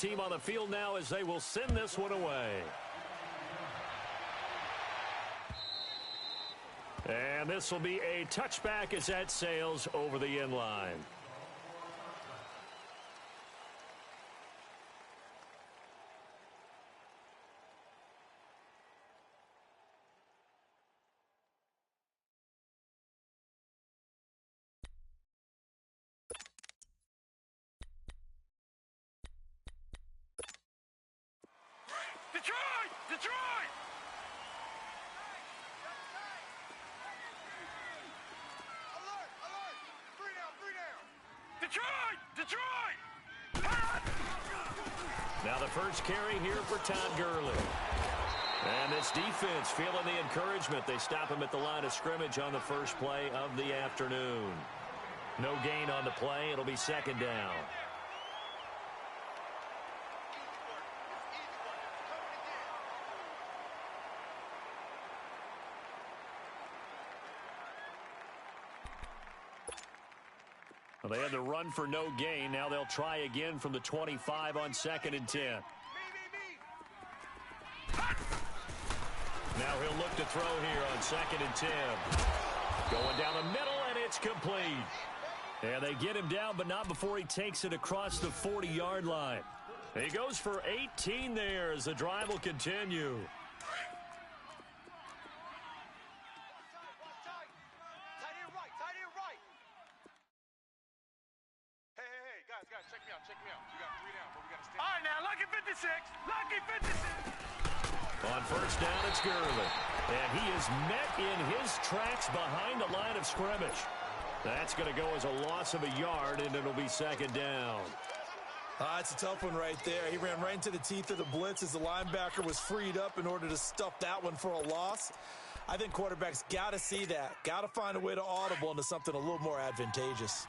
team on the field now as they will send this one away. And this will be a touchback as that sails over the end line. Detroit! Alert! 3 down! Detroit! Now the first carry here for Todd Gurley. And this defense feeling the encouragement. They stop him at the line of scrimmage on the first play of the afternoon. No gain on the play. It'll be second down. Well, they had the run for no gain. Now they'll try again from the 25 on 2nd and 10. Now he'll look to throw here on 2nd and 10. Going down the middle, and it's complete. And they get him down, but not before he takes it across the 40-yard line. He goes for 18 there as the drive will continue. Check me out. You got 3 down, but we got to stand. All right, now, Lucky 56. Lucky 56. On first down, it's Gurley. And he is met in his tracks behind the line of scrimmage. That's going to go as a loss of a yard, and it'll be second down. It's a tough one right there. He ran right into the teeth of the blitz as the linebacker was freed up in order to stuff that one for a loss. I think quarterbacks got to see that. Got to find a way to audible into something a little more advantageous.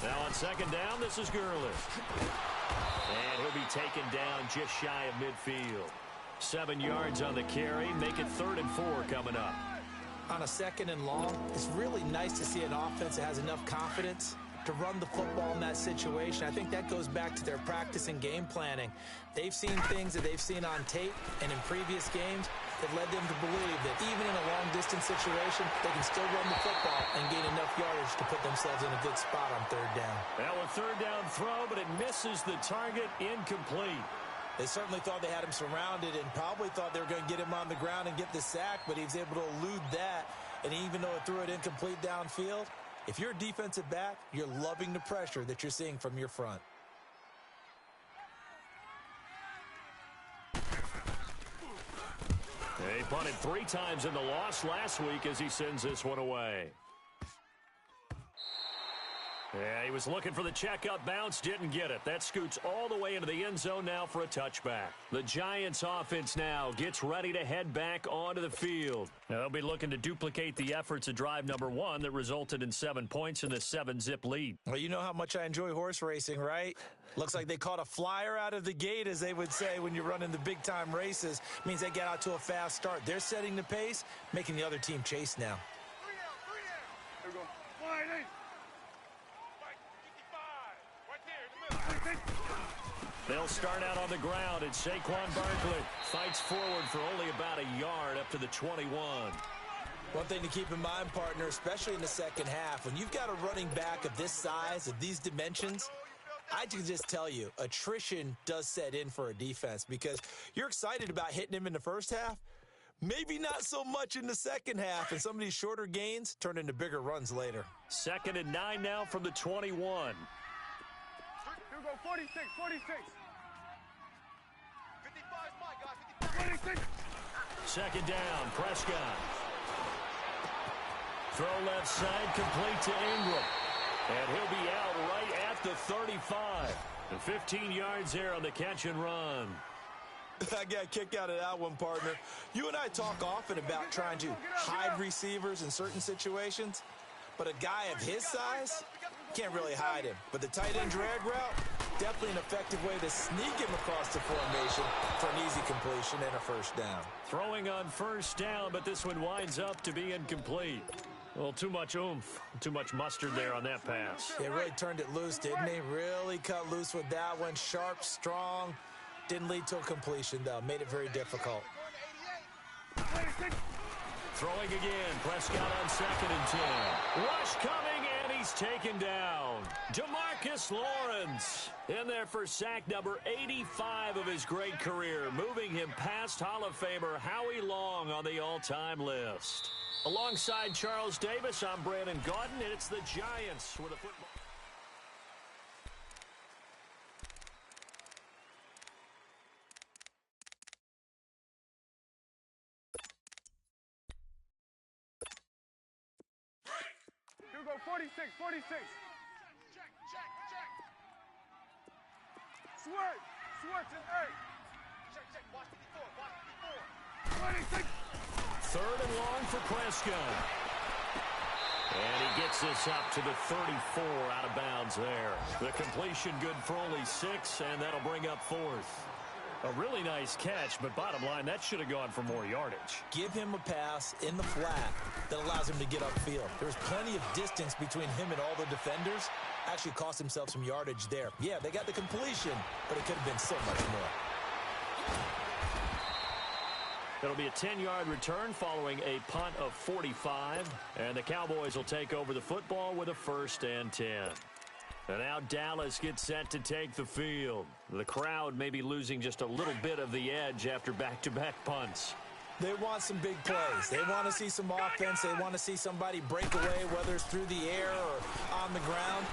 Now on second down, this is Gurley. And he'll be taken down just shy of midfield. 7 yards on the carry. Make it 3rd and 4 coming up. On a 2nd and long, it's really nice to see an offense that has enough confidence to run the football in that situation. I think that goes back to their practice and game planning. They've seen things that they've seen on tape and in previous games that led them to believe that even in a long-distance situation, they can still run the football and gain enough yardage to put themselves in a good spot on 3rd down. Now a 3rd down throw, but it misses the target, incomplete. They certainly thought they had him surrounded and probably thought they were going to get him on the ground and get the sack, but he was able to elude that. And even though it threw it incomplete downfield, if you're a defensive back, you're loving the pressure that you're seeing from your front. He punted 3 times in the loss last week as he sends this one away. Yeah, he was looking for the checkup bounce, didn't get it. That scoots all the way into the end zone now for a touchback. The Giants offense now gets ready to head back onto the field. Now, they'll be looking to duplicate the efforts of drive number 1 that resulted in 7 points in the 7-zip lead. Well, you know how much I enjoy horse racing, right? Looks like they caught a flyer out of the gate, as they would say when you're running the big-time races. Means they get out to a fast start. They're setting the pace, making the other team chase now. 3 down. Here we go. Wide eight. They'll start out on the ground, and Saquon Barkley fights forward for only about a yard up to the 21. One thing to keep in mind, partner, especially in the second half, when you've got a running back of this size, of these dimensions, I can just tell you, attrition does set in for a defense because you're excited about hitting him in the first half, maybe not so much in the second half, and some of these shorter gains turn into bigger runs later. 2nd and 9 now from the 21. Here we go, 46. 55 is mine, guys. 56. Second down, Prescott. Throw left side, complete to Ingram. And he'll be out right at the 35. And 15 yards there on the catch and run. I got a kick out of that one, partner. You and I talk often about trying to hide receivers in certain situations, but a guy of his size can't really hide him. But the tight end drag route, definitely an effective way to sneak him across the formation for an easy completion and a first down. Throwing on first down, but this one winds up to be incomplete. Well, too much oomph, too much mustard there on that pass. He really turned it loose, didn't he? Really cut loose with that one. Sharp, strong. Didn't lead to a completion, though. Made it very difficult. Throwing again. Prescott on 2nd and 10. Rush coming, and he's taken down. DeMarcus Lawrence in there for sack number 85 of his great career, moving him past Hall of Famer Howie Long on the all-time list. Alongside Charles Davis, I'm Brandon Gaudin, and it's the Giants with a football. Here go 46, 46. Check. Switch and 8. Check, watch the 4. 26. 3rd and long for Prescott. And he gets this up to the 34 out of bounds there. The completion good for only 6, and that'll bring up 4th. A really nice catch, but bottom line, that should have gone for more yardage. Give him a pass in the flat that allows him to get upfield. There's plenty of distance between him and all the defenders. Actually cost himself some yardage there. Yeah, they got the completion, but it could have been so much more. It'll be a 10-yard return following a punt of 45, and the Cowboys will take over the football with a 1st and 10. And now Dallas gets set to take the field. The crowd may be losing just a little bit of the edge after back-to-back punts. They want some big plays. They want to see some offense. They want to see somebody break away, whether it's through the air or on the ground.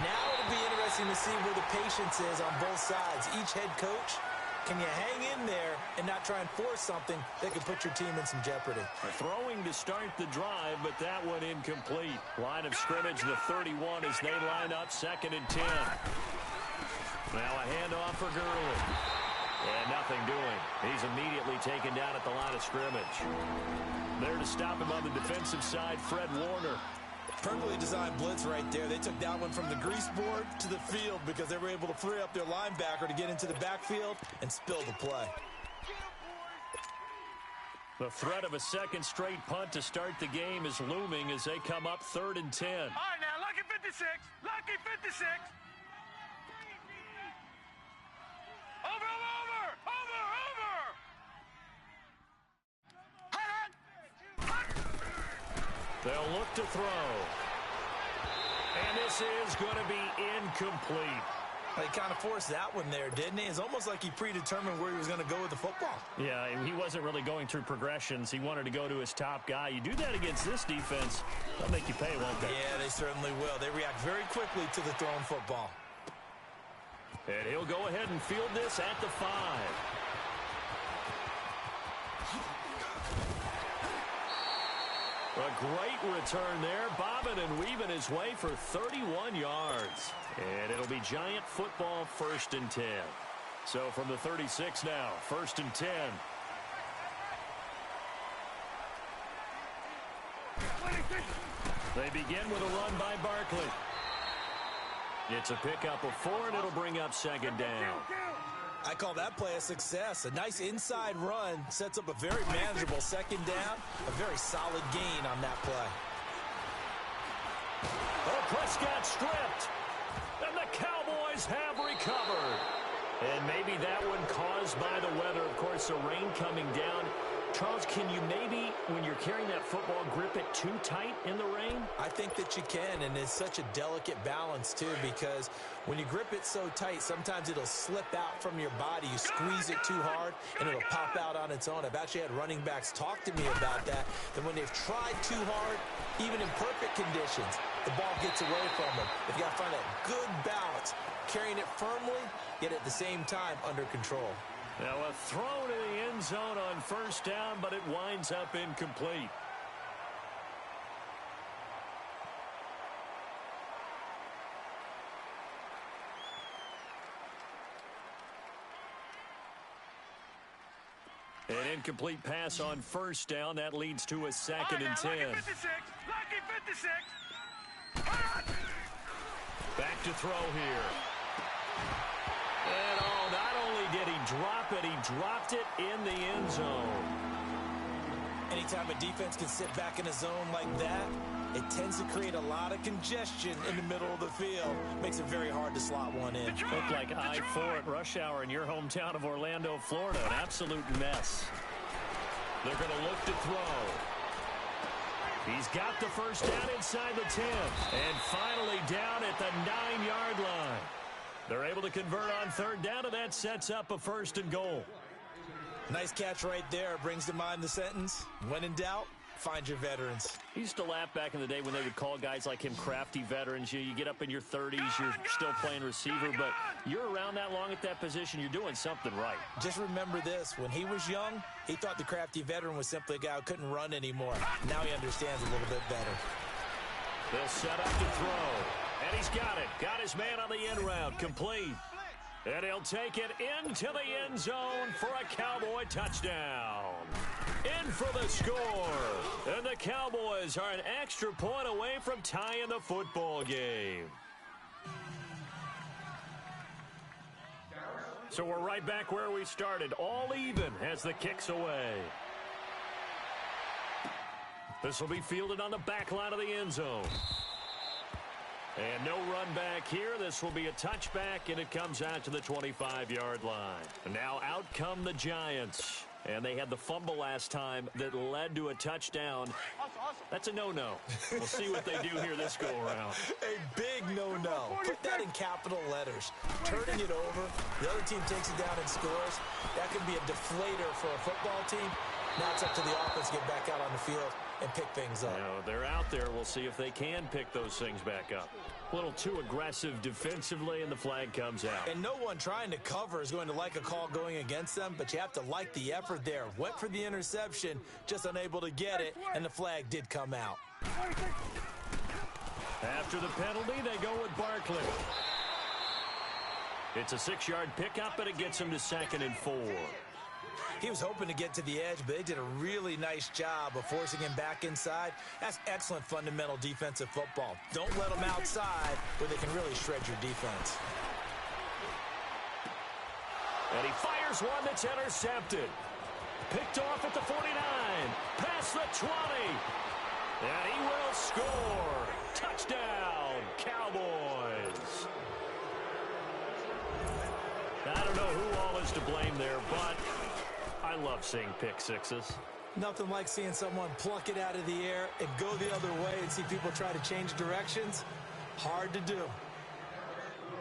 Now it'll be interesting to see where the patience is on both sides. Each head coach, can you hang in there and not try and force something that could put your team in some jeopardy? Throwing to start the drive, but that one incomplete. Line of scrimmage, the 31 as they line up 2nd and 10. Now a handoff for Gurley. And nothing doing. He's immediately taken down at the line of scrimmage. There to stop him on the defensive side, Fred Warner. Perfectly designed blitz right there. They took that one from the grease board to the field because they were able to free up their linebacker to get into the backfield and spill the play. The threat of a 2nd straight punt to start the game is looming as they come up 3rd and 10. All right, now, lucky 56. Lucky 56. Over. They'll look to throw. And this is going to be incomplete. He kind of forced that one there, didn't he? It's almost like he predetermined where he was going to go with the football. Yeah, he wasn't really going through progressions. He wanted to go to his top guy. You do that against this defense, they'll make you pay, won't they? Yeah, they certainly will. They react very quickly to the thrown football. And he'll go ahead and field this at the 5. A great return there, bobbing and weaving his way for 31 yards. And it'll be Giant football 1st and 10. So from the 36 now, 1st and 10. They begin with a run by Barkley. It's a pickup of 4, and it'll bring up 2nd down. I call that play a success. A nice inside run sets up a very manageable 2nd down. A very solid gain on that play. Oh, Prescott stripped. And the Cowboys have recovered. And maybe that one caused by the weather. Of course, the rain coming down. Charles, can you maybe, when you're carrying that football, grip it too tight in the rain? I think that you can, and it's such a delicate balance, too, because when you grip it so tight, sometimes it'll slip out from your body. You squeeze it too hard, and it'll pop out on its own. I've actually had running backs talk to me about that when they've tried too hard, even in perfect conditions, the ball gets away from them. They've got to find that good balance, carrying it firmly, yet at the same time under control. Now a throw to the end zone on 1st down, but it winds up incomplete. An incomplete pass on 1st down. That leads to a 2nd and 10. Lucky 56. Lucky 56. Back to throw here. And not only did he drop it, he dropped it in the end zone. Anytime a defense can sit back in a zone like that, It tends to create a lot of congestion in the middle of the field. Makes it very hard to slot one in. Looked like I-4 at rush hour in your hometown of Orlando, Florida. An absolute mess. They're going to look to throw. He's got the first down inside the 10. And finally down at the 9-yard line. They're able to convert on third down, and that sets up a 1st and goal. Nice catch right there. Brings to mind the sentence, when in doubt, find your veterans. I used to laugh back in the day when they would call guys like him crafty veterans. You get up in your 30s, you're still playing receiver, but you're around that long at that position, you're doing something right. Just remember this. When he was young, he thought the crafty veteran was simply a guy who couldn't run anymore. Now he understands a little bit better. They'll set up to throw. And he's got it. Got his man on the end route. Complete. And he'll take it into the end zone for a Cowboy touchdown. In for the score. And the Cowboys are an extra point away from tying the football game. So we're right back where we started. All even as the kick's away. This will be fielded on the back line of the end zone. And no run back here. This will be a touchback, and it comes out to the 25-yard line. And now out come the Giants. And they had the fumble last time that led to a touchdown. That's a no-no. We'll see what they do here this go-around. A big no-no. Put that in capital letters. Turning it over, the other team takes it down and scores. That could be a deflator for a football team. Now it's up to the offense to get back out on the field and pick things up. Now, they're out there. We'll see if they can pick those things back up. A little too aggressive defensively, and the flag comes out. And no one trying to cover is going to like a call going against them, but you have to like the effort there. Went for the interception, just unable to get it, and the flag did come out. After the penalty, they go with Barkley. It's a 6-yard pickup, and it gets him to 2nd and 4. He was hoping to get to the edge, but they did a really nice job of forcing him back inside. That's excellent fundamental defensive football. Don't let them outside where they can really shred your defense. And he fires one that's intercepted. Picked off at the 49. Past the 20. And he will score. Touchdown, Cowboys. I don't know who all is to blame there, but I love seeing pick sixes. Nothing like seeing someone pluck it out of the air and go the other way and see people try to change directions. Hard to do.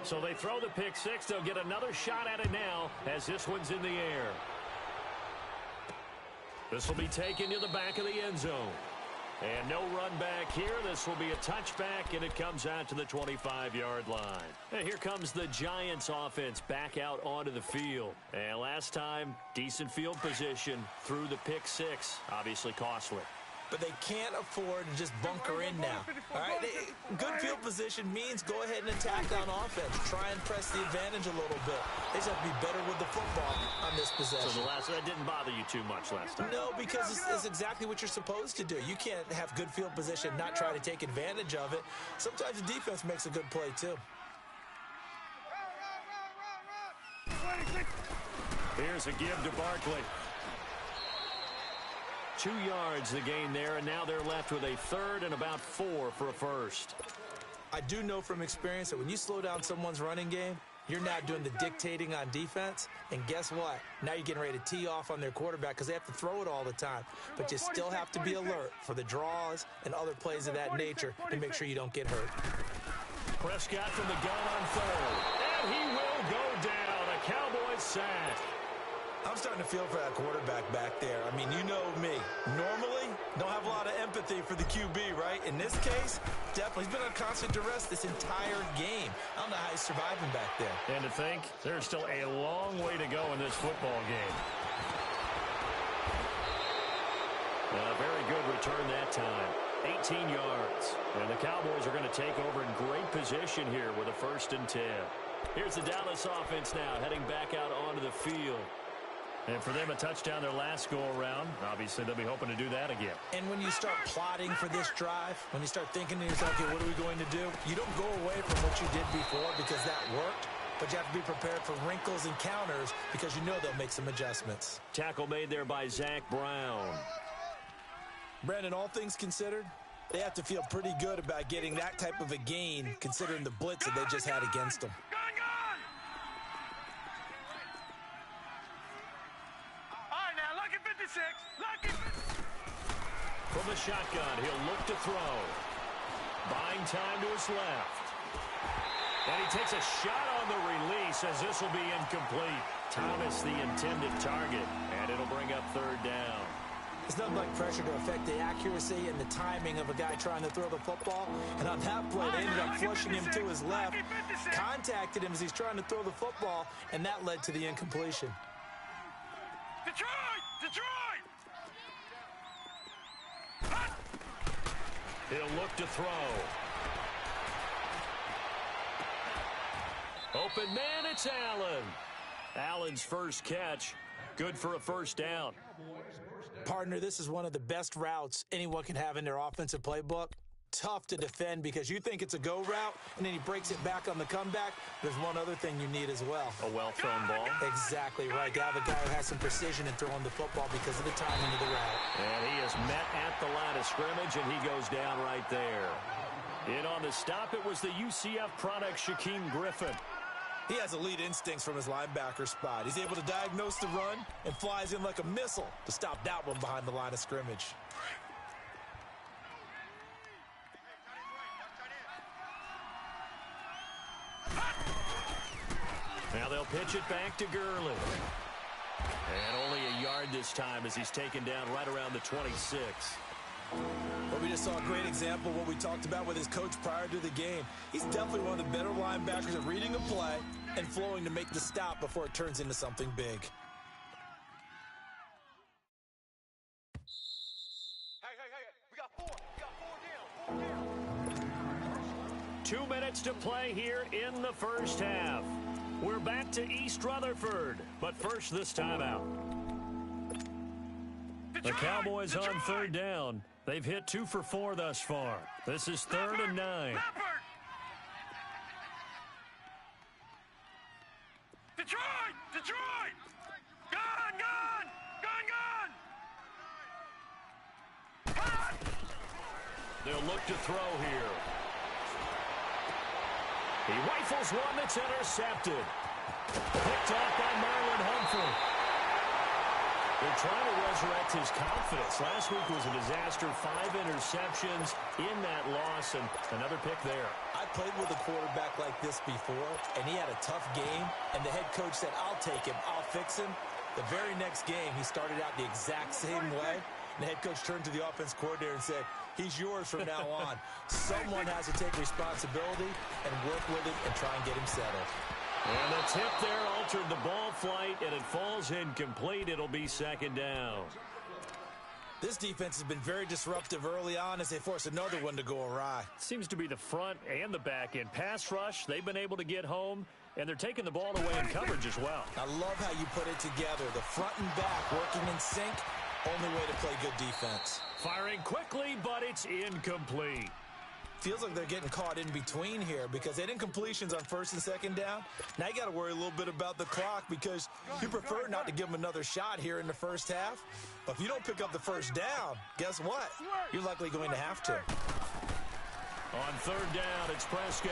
So they throw the pick six. They'll get another shot at it now as this one's in the air. This will be taken to the back of the end zone. And no run back here. This will be a touchback, and it comes out to the 25-yard line. And here comes the Giants offense back out onto the field. And last time, decent field position through the pick six. Obviously costly. But they can't afford to just bunker in now. All right, good field position means go ahead and attack on offense. Try and press the advantage a little bit. They just have to be better with the football on this possession. So that didn't bother you too much last time? No, because it's exactly what you're supposed to do. You can't have good field position, not try to take advantage of it. Sometimes the defense makes a good play, too. Here's a give to Barkley. 2 yards the gain there, and now they're left with a third and about 4 for a first. I do know from experience that when you slow down someone's running game, you're now doing the dictating on defense, and guess what? Now you're getting ready to tee off on their quarterback because they have to throw it all the time. But you still have to be alert for the draws and other plays of that nature to make sure you don't get hurt. Prescott from the gun on third, and he will go down. A Cowboys sack. I'm starting to feel for that quarterback back there. I mean, you know me. Normally, don't have a lot of empathy for the QB, right? In this case, definitely. He's been on constant duress this entire game. I don't know how he's surviving back there. And to think, there's still a long way to go in this football game. A very good return that time. 18 yards. And the Cowboys are going to take over in great position here with a 1st and 10. Here's the Dallas offense now heading back out onto the field. And for them, a touchdown their last go-around. Obviously, they'll be hoping to do that again. And when you start plotting for this drive, when you start thinking to yourself, okay, what are we going to do? You don't go away from what you did before because that worked, but you have to be prepared for wrinkles and counters because you know they'll make some adjustments. Tackle made there by Zach Brown. Brandon, all things considered, They have to feel pretty good about getting that type of a gain, considering the blitz that they just had against them. Gone! All right, now, lucky 56. Lucky 56. From the shotgun, he'll look to throw. Buying time to his left. And he takes a shot on the release as this will be incomplete. Thomas, the intended target, and it'll bring up third down. It's nothing like pressure to affect the accuracy and the timing of a guy trying to throw the football. And on that play, they ended up flushing him to his left, contacted him as he's trying to throw the football, and that led to the incompletion. Detroit! He'll look to throw. Open man, it's Allen. Allen's first catch, good for a first down. Partner, this is one of the best routes anyone can have in their offensive playbook. Tough to defend because you think it's a go route, and then he breaks it back on the comeback. There's one other thing you need as well. A well-thrown ball. Exactly right. To have a guy who has some precision in throwing the football because of the timing of the route. And he is met at the line of scrimmage, and he goes down right there. In on the stop, it was the UCF product, Shaquem Griffin. He has elite instincts from his linebacker spot. He's able to diagnose the run and flies in like a missile to stop that one behind the line of scrimmage. Now they'll pitch it back to Gurley. And only a yard this time as he's taken down right around the 26. Well, we just saw a great example of what we talked about with his coach prior to the game. He's definitely one of the better linebackers at reading a play and flowing to make the stop before it turns into something big. Hey, we got four down. 2 minutes to play here in the first half. We're back to East Rutherford, but first this timeout. The Cowboys on third down. They've hit 2 for 4 thus far. This is 3rd and 9. Detroit! Gone! They'll look to throw here. He rifles one that's intercepted. Picked off by Marlon Humphrey. They're trying to resurrect his confidence. Last week was a disaster. 5 interceptions in that loss, and another pick there. I played with a quarterback like this before, and he had a tough game, and the head coach said, I'll take him, I'll fix him. The very next game, he started out the exact same way, and the head coach turned to the offense coordinator and said, he's yours from now on. Someone has to take responsibility and work with him and try and get him settled. And the tip there altered the ball flight, and it falls incomplete. It'll be 2nd down. This defense has been very disruptive early on as they force another one to go awry. Seems to be the front and the back end. Pass rush, they've been able to get home, and they're taking the ball away in coverage as well. I love how you put it together. The front and back working in sync. Only way to play good defense. Firing quickly, but it's incomplete. Feels like they're getting caught in between here because they had incompletions on 1st and 2nd down. Now you got to worry a little bit about the clock because you prefer not to give them another shot here in the first half. But if you don't pick up the first down, guess what? You're likely going to have to. On 3rd down, it's Prescott.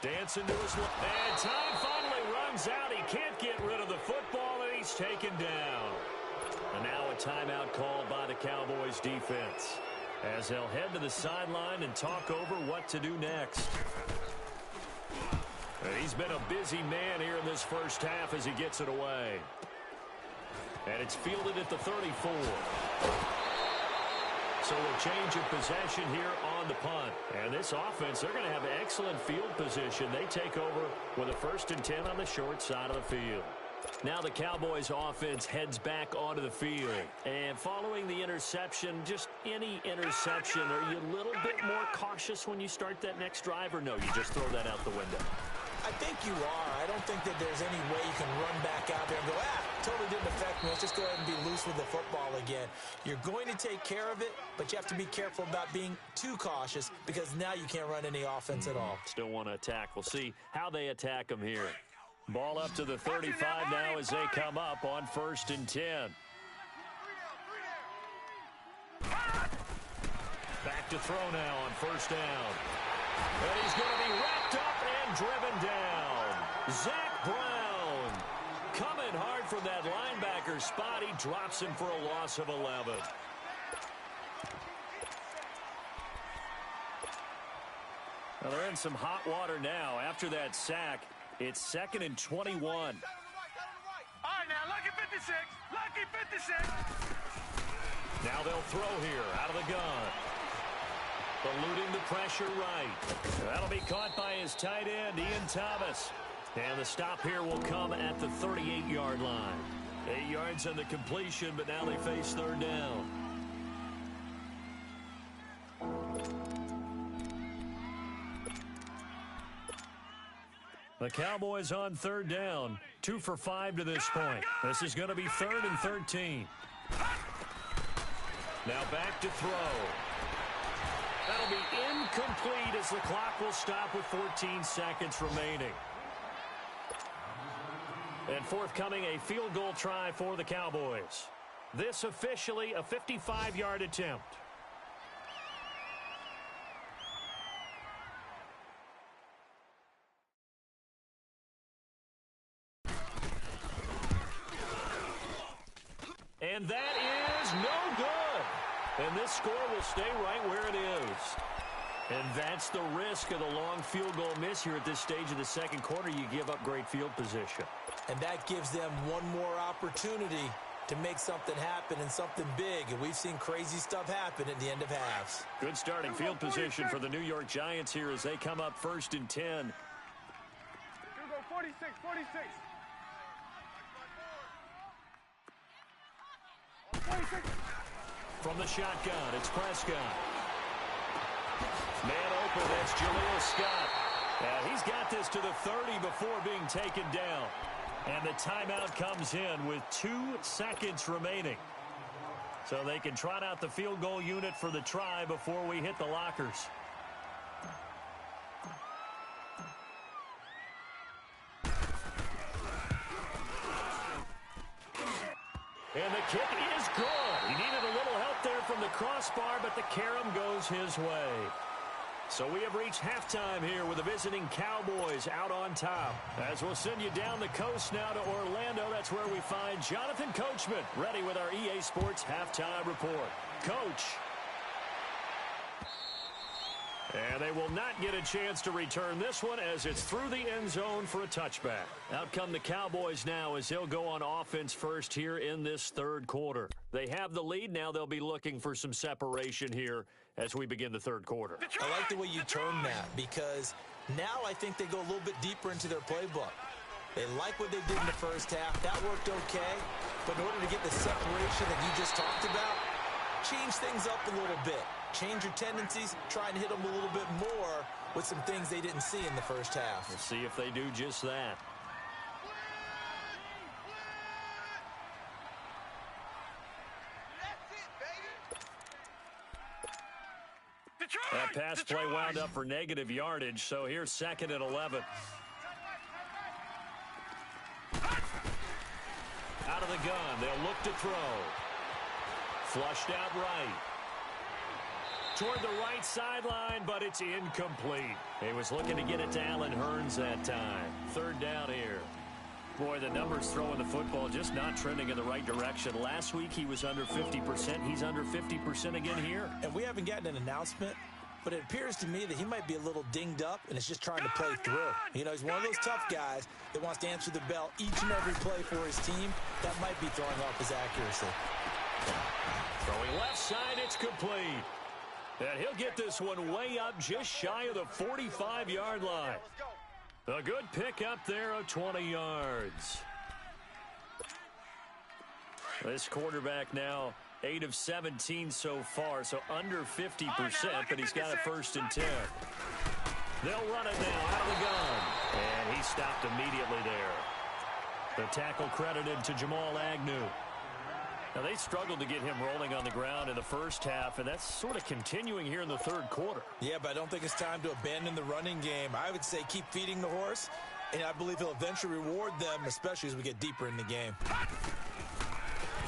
Dancing to his left. And time finally runs out. He can't get rid of the football, and he's taken down. And now a timeout called by the Cowboys defense as they'll head to the sideline and talk over what to do next. And he's been a busy man here in this first half as he gets it away. And it's fielded at the 34. So a change of possession here on the punt. And this offense, they're going to have excellent field position. They take over with a 1st and 10 on the short side of the field. Now the Cowboys offense heads back onto the field. And following the interception, just any interception, are you a little bit more cautious when you start that next drive, or no, you just throw that out the window? I think you are. I don't think that there's any way you can run back out there and go, totally didn't affect me. Let's just go ahead and be loose with the football again. You're going to take care of it, but you have to be careful about being too cautious because now you can't run any offense at all. Still want to attack. We'll see how they attack them here. Ball up to the 35 now as they come up on 1st and 10. back to throw now on first down. And he's going to be wrapped up and driven down. Zach Brown coming hard from that linebacker spot. He drops him for a loss of 11. Well, they're in some hot water now. After that sack, it's 2nd and 21. All right, now, lucky 56. Lucky 56. Now they'll throw here out of the gun. Eluding the pressure right. That'll be caught by his tight end, Ian Thomas. And the stop here will come at the 38-yard line. 8 yards on the completion, but now they face third down. The Cowboys on third down. 2 for 5 to this point. This is going to be 3rd and 13. Now back to throw. That'll be incomplete as the clock will stop with 14 seconds remaining. And forthcoming, a field goal try for the Cowboys. This officially a 55-yard attempt. And that is no good. And this score will stay right where it is. And that's the risk of the long field goal miss here at this stage of the second quarter. You give up great field position. And that gives them one more opportunity to make something happen and something big. And we've seen crazy stuff happen at the end of halves. Good starting field position for the New York Giants here as they come up 1st and 10. Here we go, 46, 46. 46. From the shotgun, it's Prescott. Man open, that's Jaleel Scott. And he's got this to the 30 before being taken down. And the timeout comes in with 2 seconds remaining. So they can trot out the field goal unit for the try before we hit the lockers. And the kick is good. He needed a little help there from the crossbar, but the carom goes his way. So we have reached halftime here with the visiting Cowboys out on top. As we'll send you down the coast now to Orlando, that's where we find Jonathan Coachman ready with our EA Sports halftime report. Coach. And they will not get a chance to return this one as it's through the end zone for a touchback. Out come the Cowboys now as they'll go on offense first here in this third quarter. They have the lead. Now they'll be looking for some separation here as we begin the third quarter. I like the way you term that because now I think they go a little bit deeper into their playbook. They like what they did in the first half. That worked okay. But in order to get the separation that you just talked about, change things up a little bit. Change your tendencies, try and hit them a little bit more with some things they didn't see in the first half. We'll see if they do just that. That pass play wound up for negative yardage, so here's 2nd and 11. Out of the gun, they'll look to throw. Flushed out right. Toward the right sideline, but it's incomplete. He was looking to get it to Allen Hurns that time. 3rd down here. Boy, the numbers throwing the football just not trending in the right direction. Last week he was under 50%. He's under 50% again here. And we haven't gotten an announcement, but it appears to me that he might be a little dinged up and is just trying to play through. You know, he's one of those tough guys that wants to answer the bell each and every play for his team. That might be throwing off his accuracy. Throwing left side, it's complete. And he'll get this one way up just shy of the 45-yard line. A good pick up there of 20 yards. This quarterback now 8 of 17 so far, so under 50%, but he's got a 1st and 10. They'll run it now out of the gun. And he stopped immediately there. The tackle credited to Jamal Agnew. Now, they struggled to get him rolling on the ground in the first half, and that's sort of continuing here in the third quarter. Yeah, but I don't think it's time to abandon the running game. I would say keep feeding the horse, and I believe he'll eventually reward them, especially as we get deeper in the game.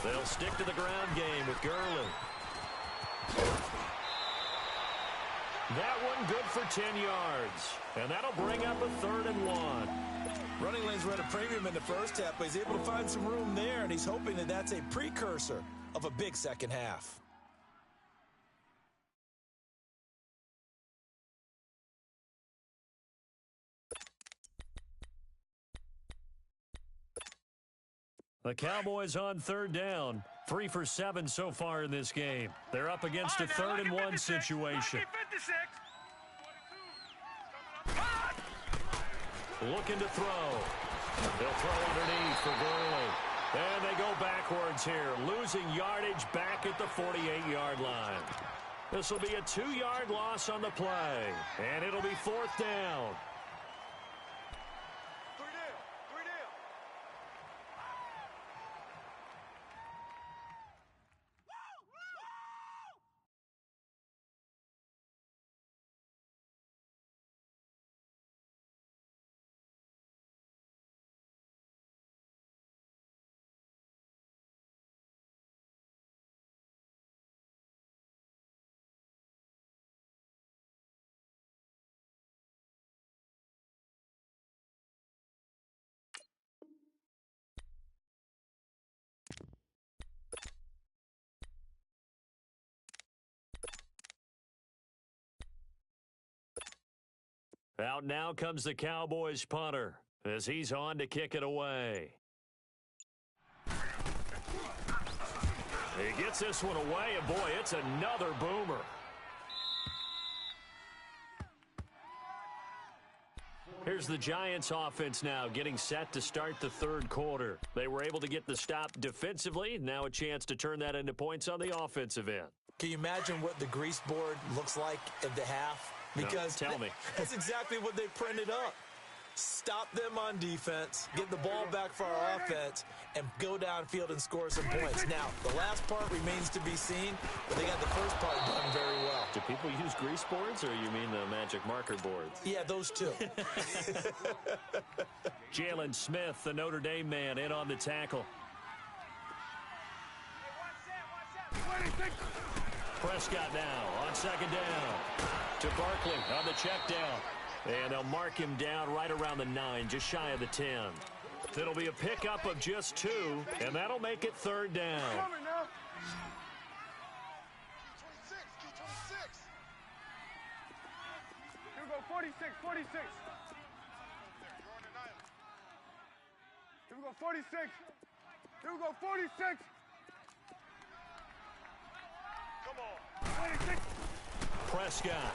They'll stick to the ground game with Gurley. That one good for 10 yards. And that'll bring up a 3rd and 1. Running lanes were at a premium in the first half, but he's able to find some room there, and he's hoping that that's a precursor of a big second half. The Cowboys on 3rd down. 3 for 7 so far in this game. They're up against a 3rd and 1 situation. Looking to throw. They'll throw underneath for Gurley. And they go backwards here, losing yardage back at the 48-yard line. This will be a 2-yard loss on the play, and it'll be 4th down. Out now comes the Cowboys punter as he's on to kick it away. He gets this one away, and boy, it's another boomer. Here's the Giants offense now getting set to start the 3rd quarter. They were able to get the stop defensively. Now a chance to turn that into points on the offensive end. Can you imagine what the grease board looks like at the half? Because no, tell me. That's exactly what they printed up. Stop them on defense, get the ball back for our offense, and go downfield and score some points. Now, the last part remains to be seen, but they got the first part done very well. Do people use grease boards, or you mean the magic marker boards? Yeah, those two. Jalen Smith, the Notre Dame man, in on the tackle. Prescott now on 2nd down. To Barkley on the check down. And they'll mark him down right around the 9, just shy of the 10. It'll be a pickup of just 2, and that'll make it 3rd down. Here we go, 46, 46. Here we go, 46. Here we go, 46. Come on. 26. Prescott.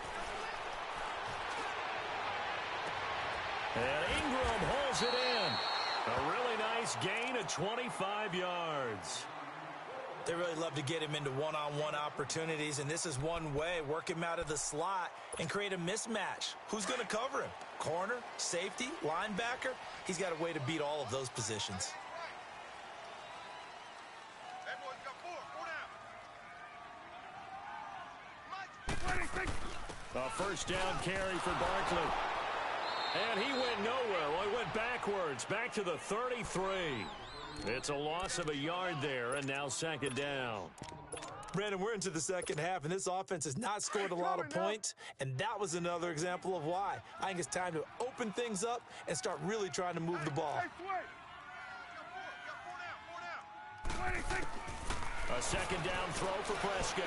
And Ingram holds it in. A really nice gain of 25 yards. They really love to get him into one-on-one opportunities, and this is one way. Work him out of the slot and create a mismatch. Who's going to cover him? Corner, safety, linebacker? He's got a way to beat all of those positions. A 1st down carry for Barkley. And he went nowhere. Well, he went backwards, back to the 33. It's a loss of a yard there, and now 2nd down. Brandon, we're into the second half, and this offense has not scored a lot of points, and that was another example of why. I think it's time to open things up and start really trying to move the ball. A 2nd down throw for Prescott.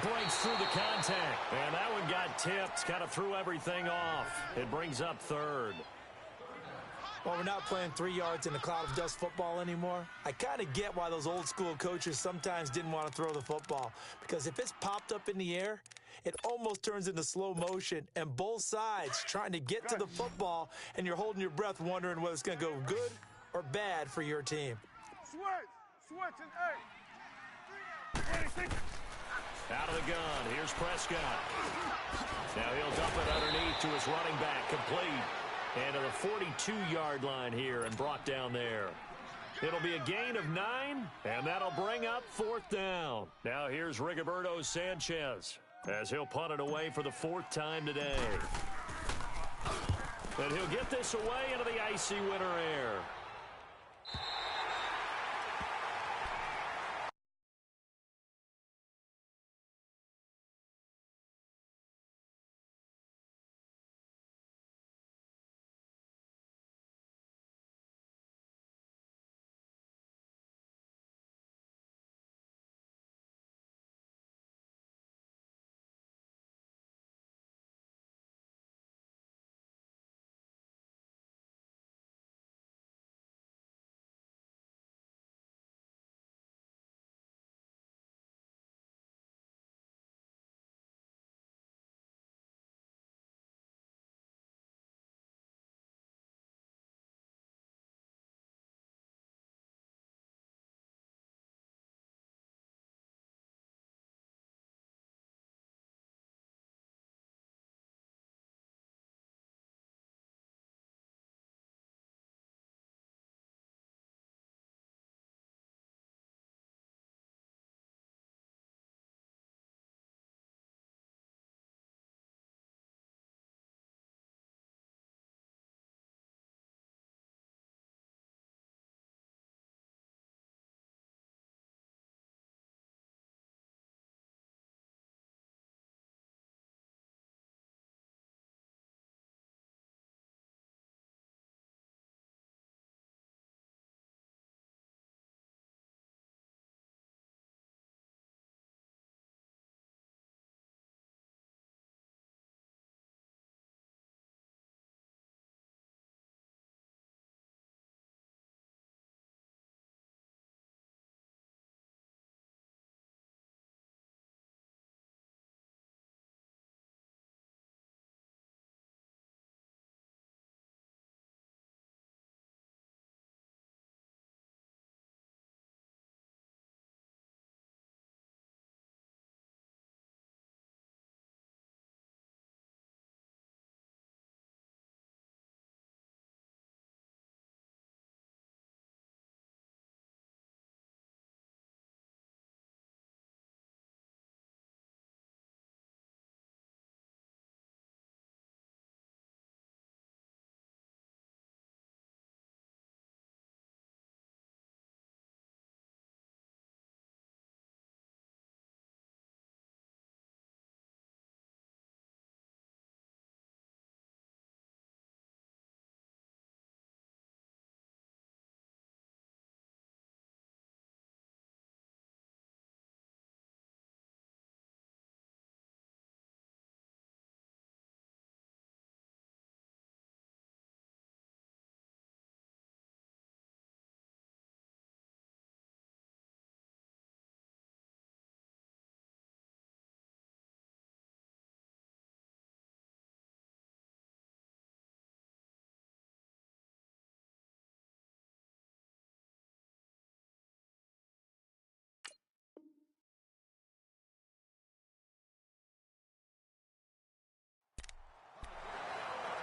Breaks through the contact, and that one got tipped, kind of threw everything off. It brings up 3rd. Well, we're not playing 3 yards in a cloud of dust football anymore. I kind of get why those old school coaches sometimes didn't want to throw the football, because if it's popped up in the air, it almost turns into slow motion, and both sides trying to get to the football, and you're holding your breath wondering whether it's going to go good or bad for your team. Switch, and 8. Out of the gun, here's Prescott. Now he'll dump it underneath to his running back, complete. And to the 42-yard line here and brought down there. It'll be a gain of 9, and that'll bring up 4th down. Now here's Rigoberto Sanchez as he'll punt it away for the 4th time today. And he'll get this away into the icy winter air.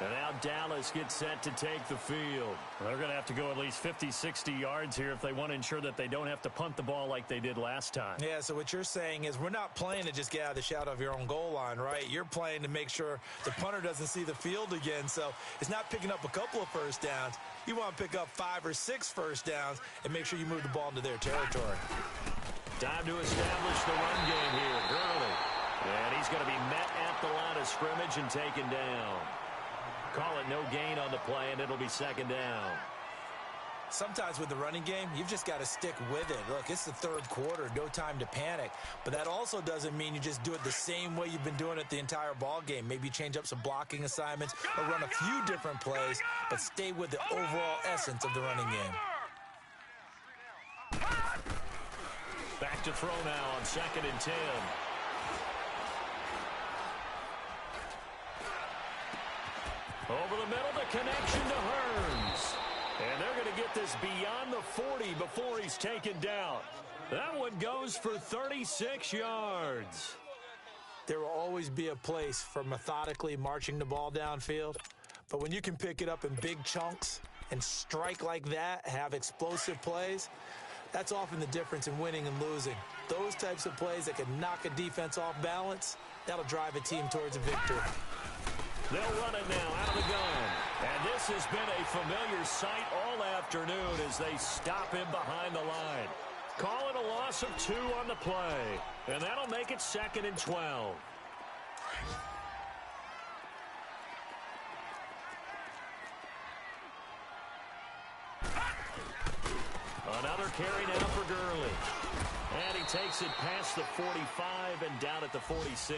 And now Dallas gets set to take the field. They're going to have to go at least 50, 60 yards here if they want to ensure that they don't have to punt the ball like they did last time. Yeah, so what you're saying is we're not playing to just get out of the shadow of your own goal line, right? You're playing to make sure the punter doesn't see the field again. So it's not picking up a couple of first downs. You want to pick up 5 or 6 first downs and make sure you move the ball into their territory. Time to establish the run game here. Gurley. And he's going to be met at the line of scrimmage and taken down. Call it no gain on the play, and it'll be second down. Sometimes with the running game, you've just got to stick with it. Look, it's the third quarter, no time to panic. But that also doesn't mean you just do it the same way you've been doing it the entire ball game. Maybe change up some blocking assignments or run a few different plays, but stay with the overall essence of the running game. Back to throw now on 2nd and 10. Over the middle, the connection to Hearns. And they're going to get this beyond the 40 before he's taken down. That one goes for 36 yards. There will always be a place for methodically marching the ball downfield. But when you can pick it up in big chunks and strike like that, have explosive plays, that's often the difference in winning and losing. Those types of plays that can knock a defense off balance, that'll drive a team towards a victory. They'll run it now out of the gun. And this has been a familiar sight all afternoon as they stop him behind the line. Call it a loss of 2 on the play. And that'll make it 2nd and 12. Another carry now for Gurley. And he takes it past the 45 and down at the 46.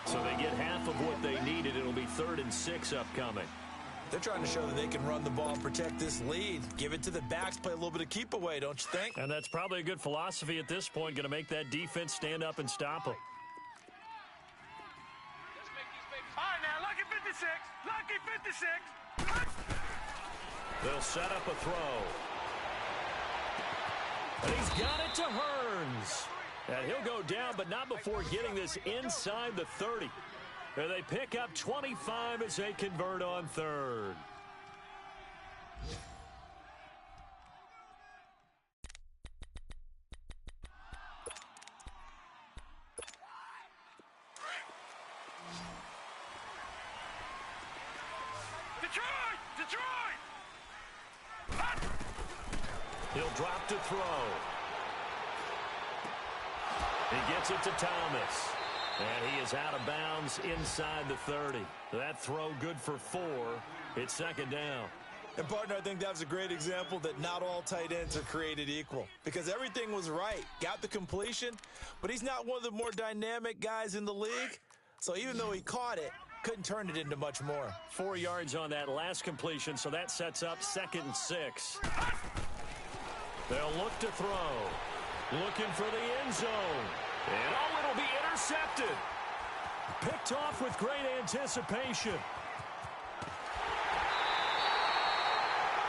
So they get half of what they needed. It'll be 3rd and 6 upcoming. They're trying to show that they can run the ball and protect this lead. Give it to the backs, play a little bit of keep away, don't you think? And that's probably a good philosophy at this point, going to make that defense stand up and stop them. All right, now, lucky 56. Lucky 56. They'll set up a throw. And he's got it to Hearns. And he'll go down, but not before getting this inside the 30. And they pick up 25 as they convert on 3rd. Detroit! He'll drop to throw. He gets it to Thomas. And he is out of bounds inside the 30. That throw good for 4. It's 2nd down. And, partner, I think that was a great example that not all tight ends are created equal. Because everything was right. Got the completion, but he's not one of the more dynamic guys in the league. So even though he caught it, couldn't turn it into much more. 4 yards on that last completion, so that sets up 2nd and 6. They'll look to throw. Looking for the end zone. And it'll be intercepted. Picked off with great anticipation.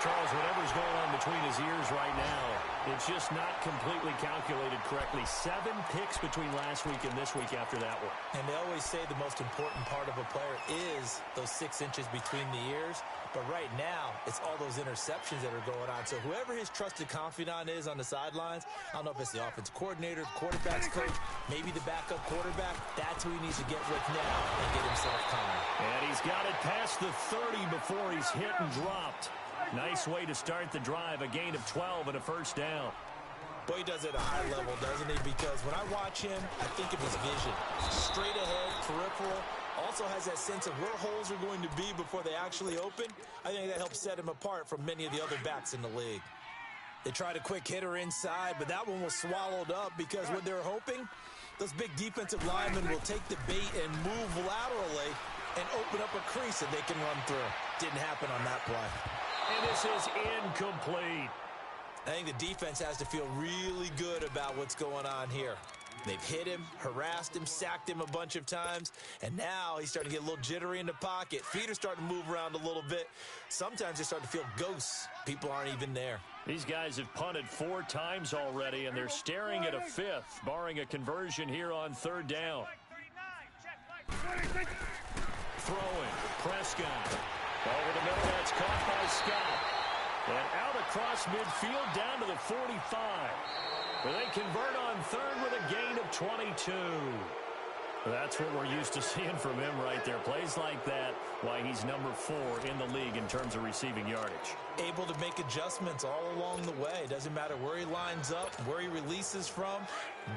Charles, whatever's going on between his ears right now, it's just not completely calculated correctly. 7 picks between last week and this week after that one. And they always say the most important part of a player is those 6 inches between the ears. But right now, it's all those interceptions that are going on. So whoever his trusted confidant is on the sidelines, I don't know if it's the offensive coordinator, the quarterback's coach, maybe the backup quarterback, that's who he needs to get with now and get himself calm. And he's got it past the 30 before he's hit and dropped. Nice way to start the drive, a gain of 12 and a first down. Boy, he does it at a high level, doesn't he? Because when I watch him, I think of his vision. Straight ahead, peripheral, also has that sense of where holes are going to be before they actually open. I think that helps set him apart from many of the other backs in the league. They tried a quick hitter inside, but that one was swallowed up because what they're hoping, those big defensive linemen will take the bait and move laterally and open up a crease that they can run through. Didn't happen on that play. And this is incomplete. I think the defense has to feel really good about what's going on here. They've hit him, harassed him, sacked him a bunch of times, and now he's starting to get a little jittery in the pocket. Feet are starting to move around a little bit. Sometimes they start to feel ghosts. People aren't even there. These guys have punted 4 times already, and they're staring at a 5th, barring a conversion here on 3rd down. throwing. Prescott. Over the middle, that's caught by Scott. And out across midfield down to the 45. They convert on third with a gain of 22. That's what we're used to seeing from him right there. Plays like that, why he's number 4 in the league in terms of receiving yardage. Able to make adjustments all along the way. Doesn't matter where he lines up, where he releases from.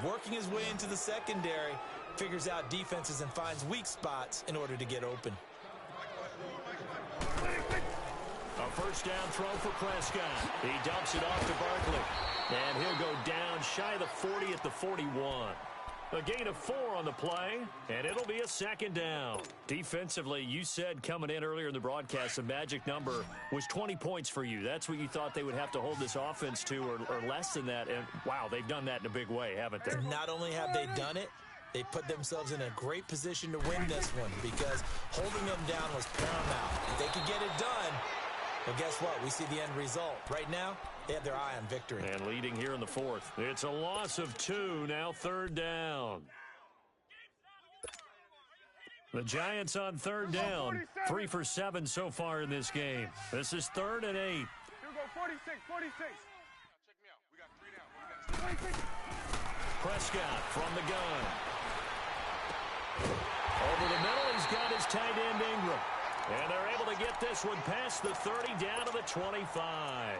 Working his way into the secondary, figures out defenses and finds weak spots in order to get open. A first down throw for Prescott. He dumps it off to Barkley. And he'll go down shy of the 40 at the 41. A gain of 4 on the play, and it'll be a second down. Defensively, you said coming in earlier in the broadcast, the magic number was 20 points for you. That's what you thought they would have to hold this offense to, or less than that. And, wow, they've done that in a big way, haven't they? Not only have they done it, they put themselves in a great position to win this one because holding them down was paramount. If they could get it done, well, guess what? We see the end result. Right now, they have their eye on victory. And leading here in the 4th. It's a loss of 2, now third down. The Giants on third down. 3 for 7 so far in this game. This is 3rd and 8. Here we go, 46, 46. Check me out. We got 3 down. We got 46. Prescott from the gun. Over the middle, he's got his tight end Ingram. And they're able to get this one past the 30 down to the 25.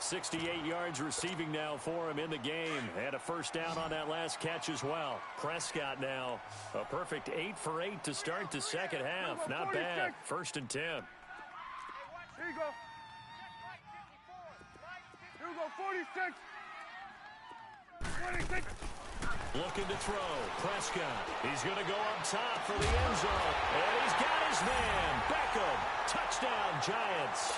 68 yards receiving now for him in the game. And a first down on that last catch as well. Prescott now a perfect 8 for 8 to start the second half. Not bad. 1st and 10. Here you go. Here we go, 46. 26. Looking to throw. Prescott. He's going to go up top for the end zone. And he's got his man. Beckham. Touchdown, Giants.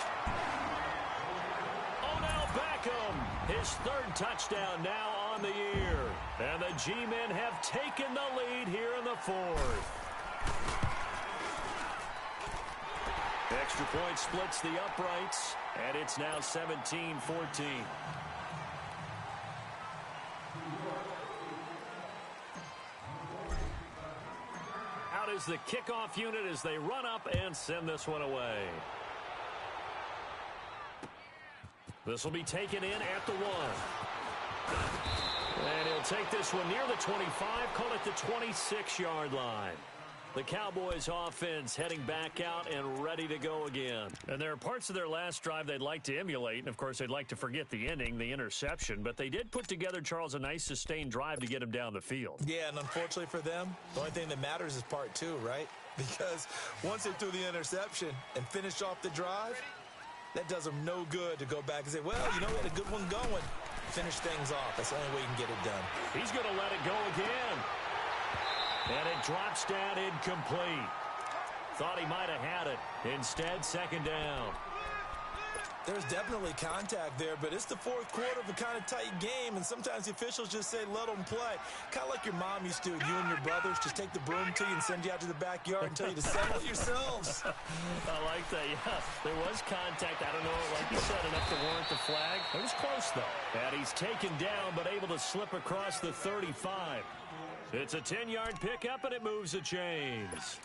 Odell Beckham. His 3rd touchdown now on the year. And the G-men have taken the lead here in the 4th. Extra point splits the uprights. And it's now 17-14. Is the kickoff unit as they run up and send this one away. This will be taken in at the 1. And he'll take this one near the 25, call it the 26-yard line. The Cowboys offense heading back out and ready to go again. And there are parts of their last drive they'd like to emulate. And, of course, they'd like to forget the ending, the interception. But they did put together, Charles, a nice sustained drive to get him down the field. Yeah, and unfortunately for them, the only thing that matters is part 2, right? Because once they threw the interception and finished off the drive, that does them no good to go back and say, well, you know, we had a good one going. Finish things off. That's the only way you can get it done. He's going to let it go again. And it drops down incomplete. Thought he might have had it. Instead, second down. There's definitely contact there, but it's the 4th quarter of a kind of tight game, and sometimes the officials just say, let them play. Kind of like your mom used to, you and your brothers, just take the broom to you and send you out to the backyard and tell you to settle it yourselves. I like that, yeah. There was contact. I don't know, like you said, enough to warrant the flag. It was close, though. And he's taken down, but able to slip across the 35. It's a 10-yard pickup, and it moves the chains.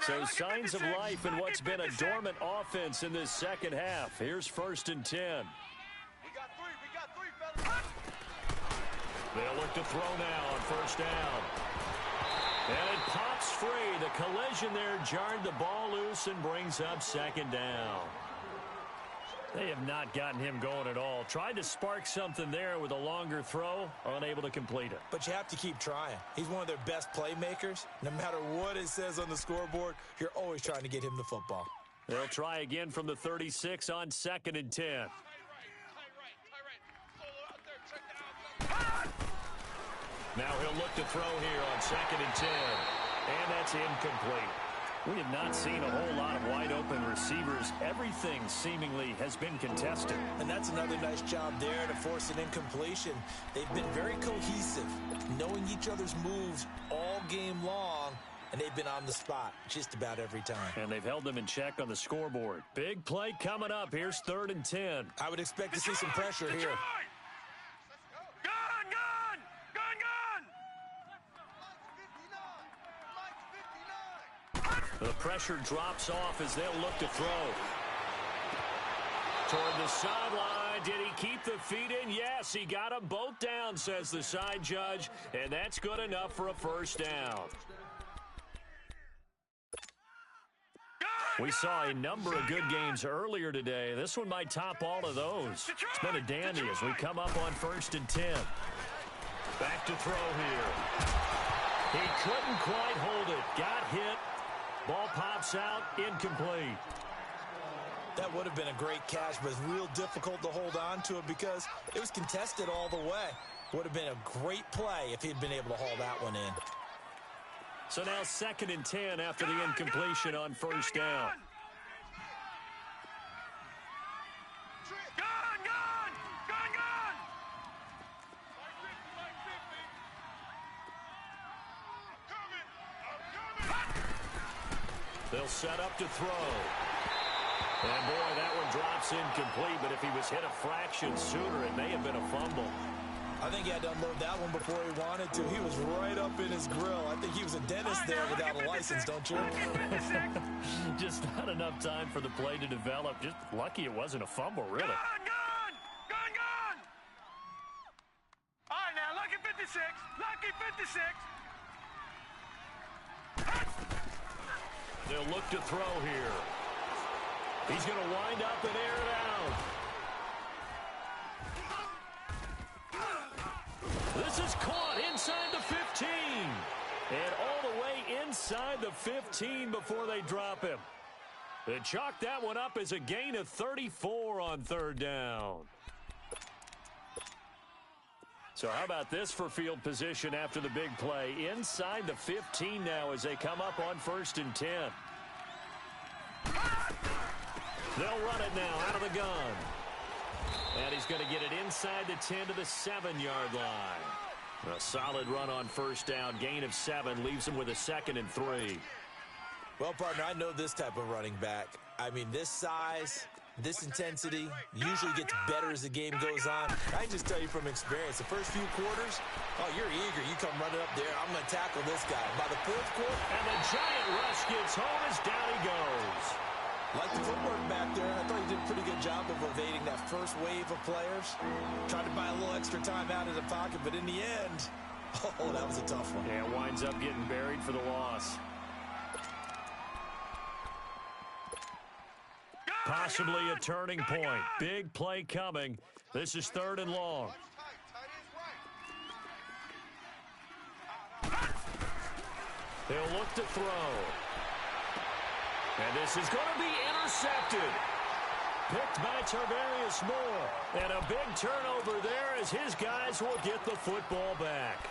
So signs of life in what's been a dormant offense in this second half. Here's 1st and 10. We got 3, fellas. They'll look to throw now on first down. And it pops free. The collision there jarred the ball loose and brings up second down. They have not gotten him going at all. Tried to spark something there with a longer throw, unable to complete it. But you have to keep trying. He's one of their best playmakers. No matter what it says on the scoreboard, you're always trying to get him the football. They'll try again from the 36 on 2nd and 10. Now he'll look to throw here on 2nd and 10. And that's incomplete. We have not seen a whole lot of wide-open receivers. Everything seemingly has been contested. And that's another nice job there to force an incompletion. They've been very cohesive, knowing each other's moves all game long, and they've been on the spot just about every time. And they've held them in check on the scoreboard. Big play coming up. Here's 3rd and 10. I would expect to see some pressure here. The pressure drops off as they'll look to throw. Toward the sideline. Did he keep the feet in? Yes, he got them both down, says the side judge, and that's good enough for a first down. We saw a number of good games earlier today. This one might top all of those. It's been a dandy as we come up on 1st and 10. Back to throw here. He couldn't quite hold it. Got hit. Ball pops out. Incomplete. That would have been a great catch, but it's real difficult to hold on to it because it was contested all the way. Would have been a great play if he'd been able to haul that one in. So now 2nd and 10 after the incompletion on first down. They'll set up to throw. And boy, that one drops incomplete, but if he was hit a fraction sooner, it may have been a fumble. I think he had to unload that one before he wanted to. He was right up in his grill. I think he was a dentist there without a license, don't you? Just not enough time for the play to develop. Just lucky it wasn't a fumble, really. Gone! All right, now, lucky 56. Lucky 56. They'll look to throw here. He's going to wind up and air it out. This is caught inside the 15. And all the way inside the 15 before they drop him. They chalk that one up as a gain of 34 on 3rd down. So how about this for field position after the big play? Inside the 15 now as they come up on 1st and 10. They'll run it now out of the gun. And he's going to get it inside the 10 to the 7-yard line. A solid run on 1st down. Gain of 7 leaves him with a 2nd and 3. Well, partner, I know this type of running back. I mean, this size, this intensity usually gets better as the game goes on. I can just tell you from experience, the first few quarters, oh, you're eager. You come running up there. I'm going to tackle this guy. By the 4th quarter. And the giant rush gets home as down he goes. Like the footwork back there, I thought he did a pretty good job of evading that first wave of players. Tried to buy a little extra time out of the pocket, but in the end, oh, that was a tough one. Yeah, winds up getting buried for the loss. Possibly a turning point. Big play coming. This is 3rd and long. They'll look to throw. And this is going to be intercepted. Picked by Tarvarius Moore. And a big turnover there as his guys will get the football back.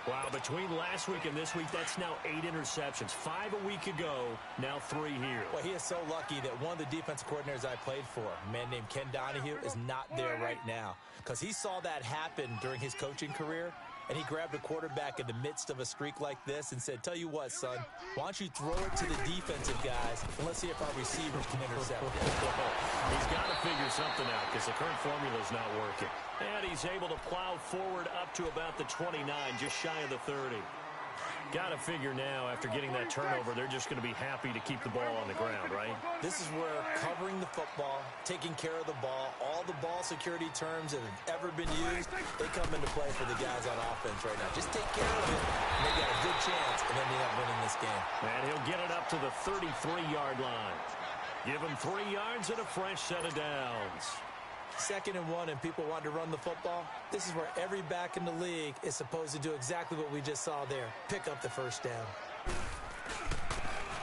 Wow, between last week and this week, that's now 8 interceptions. 5 a week ago, now 3 here. Well, he is so lucky that one of the defensive coordinators I played for, a man named Ken Donahue, is not there right now. Because he saw that happen during his coaching career, and he grabbed a quarterback in the midst of a streak like this and said, tell you what, son, why don't you throw it to the defensive guys, and let's see if our receivers can intercept it. He's got to figure something out because the current formula is not working. And he's able to plow forward up to about the 29, just shy of the 30. Got to figure now, after getting that turnover, they're just going to be happy to keep the ball on the ground, right? This is where covering the football, taking care of the ball, all the ball security terms that have ever been used, they come into play for the guys on offense right now. Just take care of it, and they got a good chance, and then they end up winning this game. And he'll get it up to the 33-yard line. Give him 3 yards and a fresh set of downs. 2nd and 1, and people want to run the football. This is where every back in the league is supposed to do exactly what we just saw there. Pick up the first down.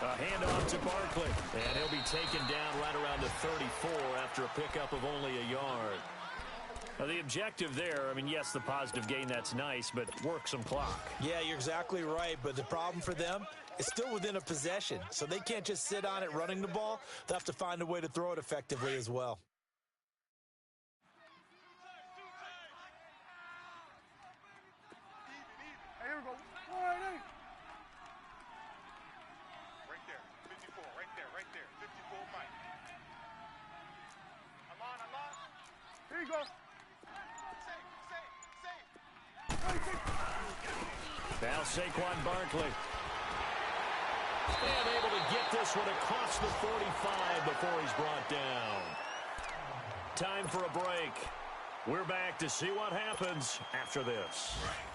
A handoff to Barkley, and he'll be taken down right around the 34 after a pickup of only a yard. Now, the objective there, I mean, yes, the positive gain, that's nice, but work some clock. Yeah, you're exactly right, but the problem for them is still within a possession, so they can't just sit on it running the ball. They'll have to find a way to throw it effectively as well. Here we go. 1-8. Right there. 54. Right there. 54 Mike. Alon. Here you go. Safe. Now Saquon Barkley. And able to get this one across the 45 before he's brought down. Time for a break. We're back to see what happens after this.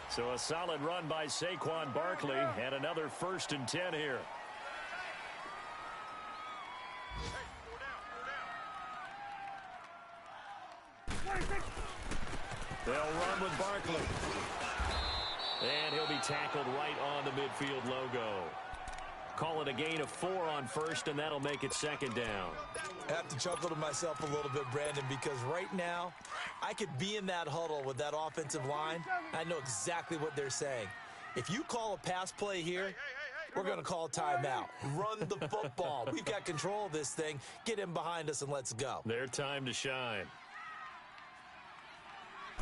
So a solid run by Saquon Barkley and another 1st and 10 here. They'll run with Barkley. And he'll be tackled right on the midfield logo. Call it a gain of 4 on 1st, and that'll make it 2nd down. I have to chuckle to myself a little bit, Brandon, because right now I could be in that huddle with that offensive line. I know exactly what they're saying. If you call a pass play here, we're going to call timeout. Run the football. We've got control of this thing. Get him behind us and let's go. Their time to shine.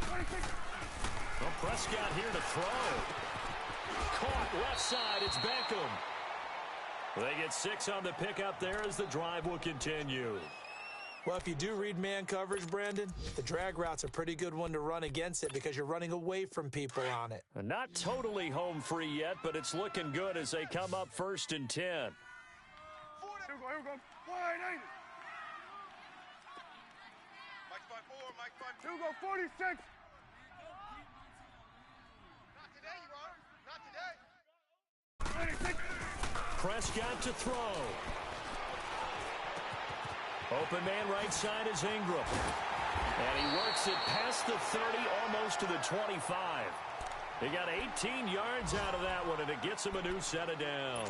Well, Prescott here to throw. Caught left side. It's Beckham. They get 6 on the pickup there as the drive will continue. Well, if you do read man coverage, Brandon, the drag route's a pretty good one to run against it because you're running away from people on it. Not totally home free yet, but it's looking good as they come up 1st and 10. Here we go. Wide ain't it? Mike 5-4, Mike 5. Here we go, 46. Not today, you are. Not today. 26. Prescott to throw. Open man right side is Ingram. And he works it past the 30, almost to the 25. He got 18 yards out of that one, and it gets him a new set of downs.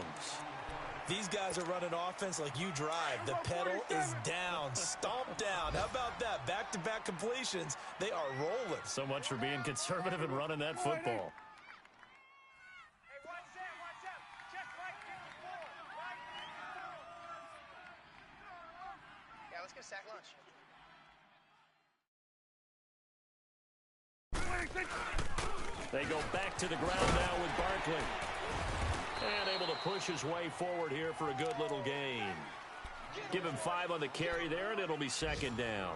These guys are running offense like you drive. The pedal is down, stomp down. How about that? Back-to-back completions. They are rolling. So much for being conservative and running that football. Let's get a sack lunch. They go back to the ground now with Barkley. And able to push his way forward here for a good little gain. Give him 5 on the carry there, and it'll be 2nd down.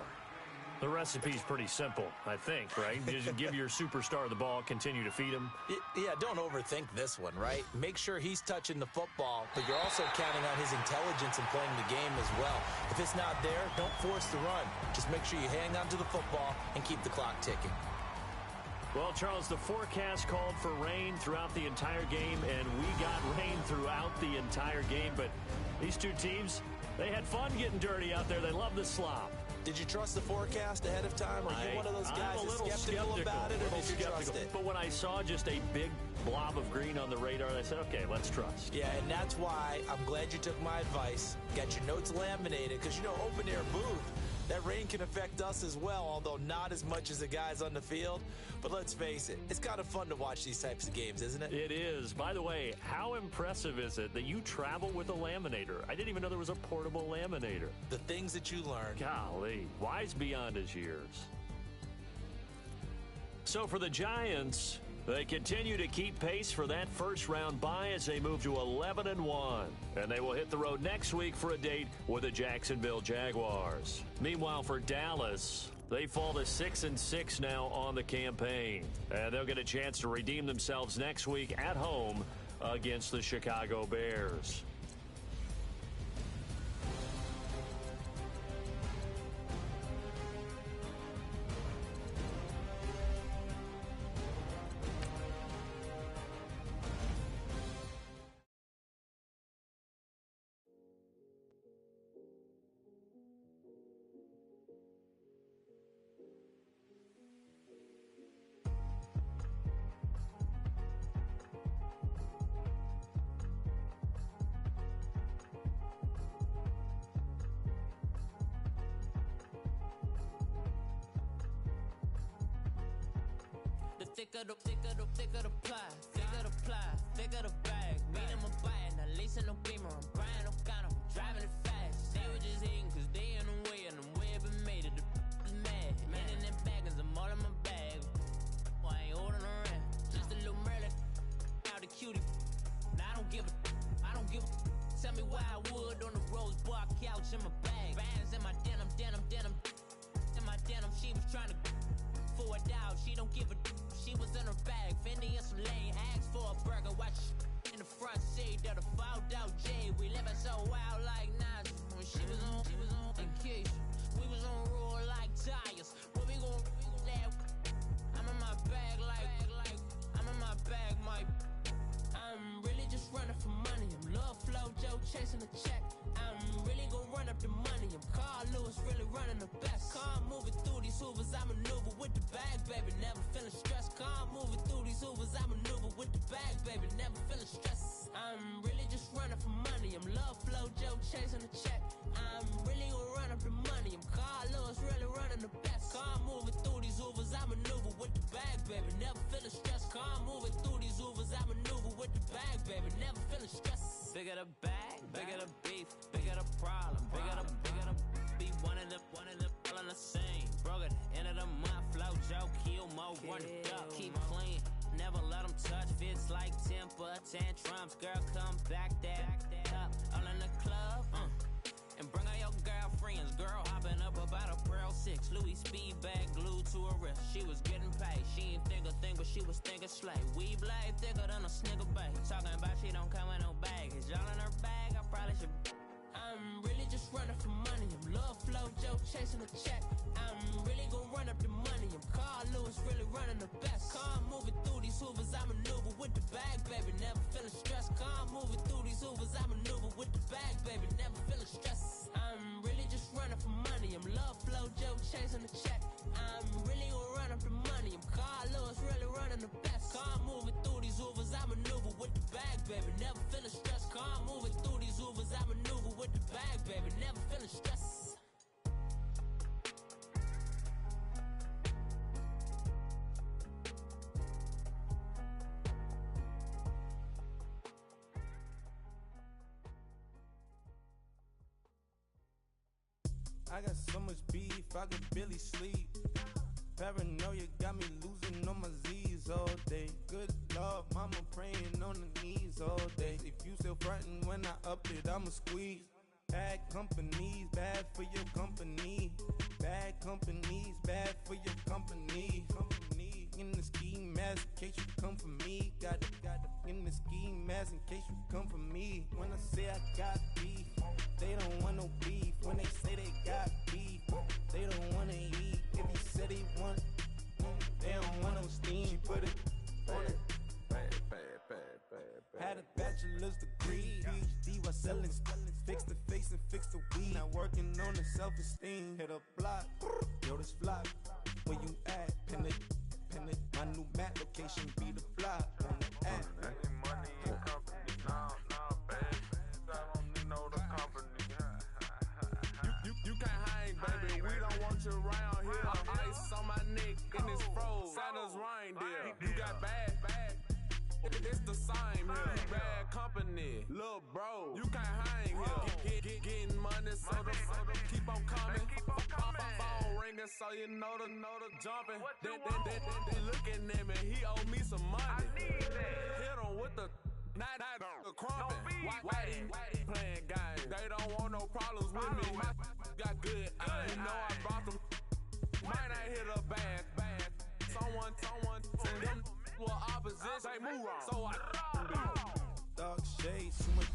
The recipe's pretty simple, I think, right? Just give your superstar the ball, continue to feed him. Yeah, don't overthink this one, right? Make sure he's touching the football, but you're also counting on his intelligence in playing the game as well. If it's not there, don't force the run. Just make sure you hang on to the football and keep the clock ticking. Well, Charles, the forecast called for rain throughout the entire game, and we got rain throughout the entire game. But these two teams, they had fun getting dirty out there. They love the slop. Did you trust the forecast ahead of time? Are you one of those guys that's skeptical about it, or did you trust it? But when I saw just a big blob of green on the radar, I said, okay, let's trust. Yeah, and that's why I'm glad you took my advice. Got your notes laminated, because, you know, open-air booth, that rain can affect us as well, although not as much as the guys on the field. But let's face it, it's kind of fun to watch these types of games, isn't it? It is. By the way, how impressive is it that you travel with a laminator? I didn't even know there was a portable laminator. The things that you learn. Golly, wise beyond his years. So for the Giants, they continue to keep pace for that first-round bye as they move to 11-1. And they will hit the road next week for a date with the Jacksonville Jaguars. Meanwhile, for Dallas, they fall to 6-6 now on the campaign. And they'll get a chance to redeem themselves next week at home against the Chicago Bears. Thicker the ply, thicker the bag. Mean I'm a buyer, not leasing no beamer. I'm buying no counter, I'm driving it fast. They were just hating cause they in the way, and the way I've been made it. The is mad. Man in them baggins, I'm all in my bag. I ain't holding around. Just a little Merlin, out the cutie. Now I don't give a. Tell me why I would on the rose bar couch in my bag. Bands in my denim. In my denim, she was trying to for it out. She don't give a. She was in her bag, Fendi and some lane, asked for a burger, watch in the front seat of the fouled out J moving through these hoovers, I maneuver with the bag, baby. Never feeling stressed. Calm moving through these hoovers, I maneuver with the bag, baby. Never feeling stressed. I'm really just running for money. I'm love flow, Joe chasing the check. I'm really gonna run up the money. I'm Carl Lewis, really running the best. Calm moving through these hoovers, I maneuver with the bag, baby. Never feeling stressed. Calm moving through these hoovers, I maneuver with the bag, baby. Never feeling stressed. Bigger the bag, bigger the beef, bigger the problem, bigger the be one of the all on the same. Broke at the end of the month, flow Joe, kill mo, run it up, keep clean. Never let them touch, fits like temper tantrums. Girl, come back that up, all in the club, and bring all your girlfriends. Girl hopping up about a Pearl 6, Louis speed bag glued to her wrist. She was getting paid, she ain't think a thing, but she was thinking slay. We blade thicker than a snigger bag. Talking about she don't come with no baggage. Y'all in her bag, I probably should. I'm really just running for money. I'm love flow, Joe chasing a check. I'm really gonna run up the money. I'm Carl Lewis, really running the best. Calm moving through these hoovers, I maneuver with the bag, baby. Never feeling stressed. Calm moving through these hoovers, I maneuver with the bag, baby. Never feeling stressed. I'm really just running for money. I'm love flow, Joe chasing the check. I'm really gonna run up the money. I'm Carl Lewis, really running the best. Calm moving through these hoovers, I maneuver with the bag, baby. Never feeling stressed. Calm moving through these hoovers, I maneuver with the bag, baby. Never feeling stressed. I got so much beef, I could barely sleep. Paranoia got me losing on my Z's all day. Good Lord, mama praying on the knees all day. If you still frontin' when I up it, I'ma squeeze. Bad companies, bad for your company. Bad companies, bad for your company. Company in the ski mask in case you come for me. Got it in the ski mask in case you come for me. When I say I got beef, they don't want no beef. When they say they got beef, they don't wanna eat. If you said they want, they don't want no steam. Put it on it. Had a bachelor's degree, PhD while selling, fix the face and fix the weed. Now working on the self-esteem. Hit a block, yo this flop. Where you at? Pin it. My new map location be the flop on the app. Money and company, no, baby. I don't need no the company. You can't hang, baby. We don't want you around here. Ice on my neck and it's froze. Santa's reindeer. You got bad. It's the same here. You bad company, little bro. You can't hang here. Getting money, so the keep on coming. Phone ringing, so you know the jumping. They looking at me. He owe me some money. Hit him with the not the crumping. Why they playing games? They don't want no problems with me. Got good. You know I brought them. Might not hit a bad. Someone tell them. Well, opposition, say move wrong. So I Dark shades, too much.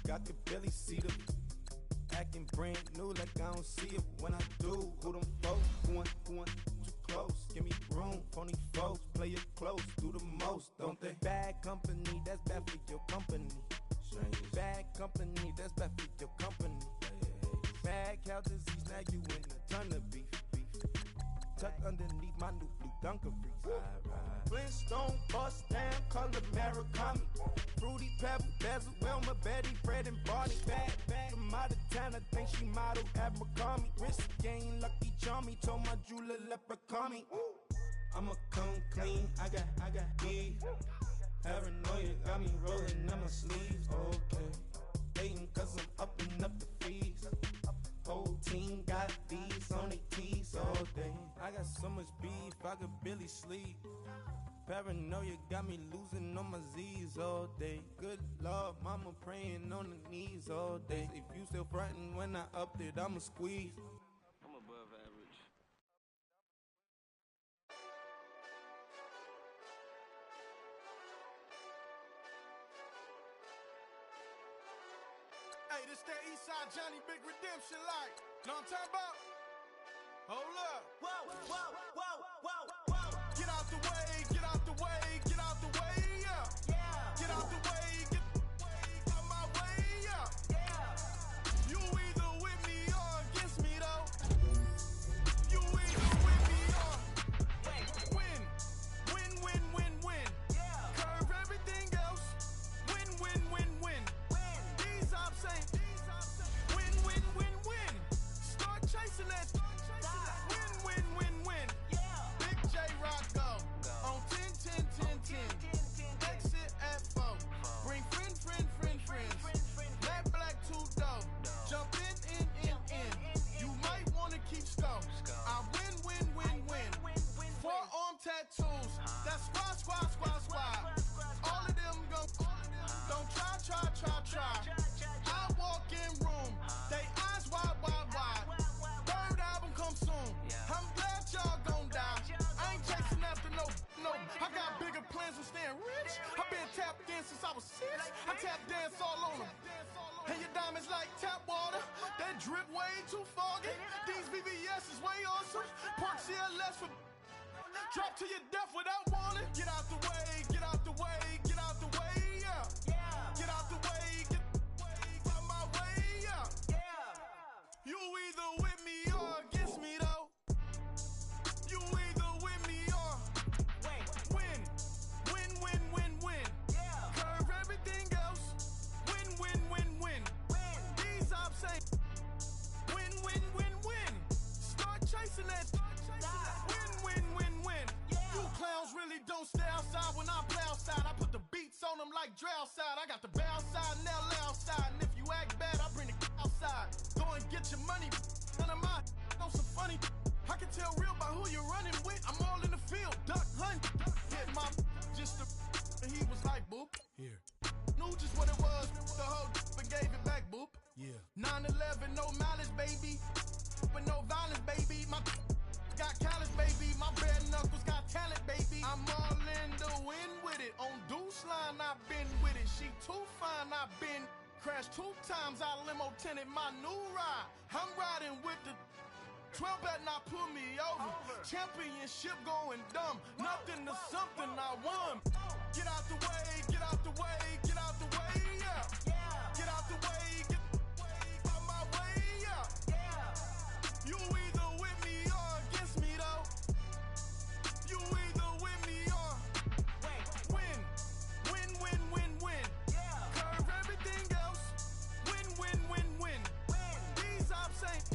I could barely see them. Acting brand new, like I don't see it when I do. Who them folks? Who want too close? Give me room, phony folks. Play it close, do the most, don't they? Bad company, that's bad for your company. Bad company, that's bad for your company. Bad cow disease, now you in a ton of beef. Tuck underneath my new blue Dunkaroos. Flintstone, bust down, color Murakami. Fruity Pebble, Basil, Wilma, Betty, Fred, and Barney. Bad from out of town, I think she model Abercrombie. Wrist game, Lucky Charmy, told my jeweler leprechaun. I'ma come clean, I got beef. Paranoia got me rolling in my sleeves. Okay, hating cause I'm upping up the fees. Whole team got these on their tees all day. I got so much beef, I could barely sleep. Paranoia got me losing on my Z's all day. Good Lord, mama praying on the knees all day. If you still frontin' when I up it, I'ma squeeze. I'm above average. Hey, this that Eastside Johnny Big Redemption like. Know what I'm talking about? Hold up. Whoa. Get out the way, get out the way, get out the way, yeah. Get out the way, get out my way, yeah. You either with me or against me though. You since I was 6. I tap dance all on them. And your diamonds like tap water. That drip way too foggy. These VVS is way awesome. Park CLS for drop to your death without warning. Get out the way, get out the way, get out the way, yeah. Get out the way, get out my way, yeah. You either with me or against me though. You either with me or win. Win, win, win, win. Curve everything else. Win, win, win, win. These ops ain't win, win, win, win. Start chasing that. Win, win, win, win. You clowns really don't stay outside when I play outside. I put the beats on them like Dre outside. I got the bow side and LA outside. And if you act bad, I bring the outside. Go and get your money. None of my know some funny. I can tell real by who you're running with. I'm all in the field. Duck hunt. Hit my just and he was like, boop. Here. Knew just what it was. The whole and gave it back, boop. Yeah. 9/11, no malice, baby. But no violence, baby. My got callous, baby. My bare knuckles got talent, baby. I'm all in the wind with it. On Deuce line, I've been with it. She too fine, I've been crashed 2 times. I limo tinted my new ride. I'm riding with the 12 better not pull me over. Championship going dumb. Nothing to something I won. Get out the way, get out the way, get out the way, yeah. Get out the way, get out my way, yeah. You either with me or against me though. You either with me or win. Win, win, win, win. Curve everything else. Win, win, win, win. These ops ain't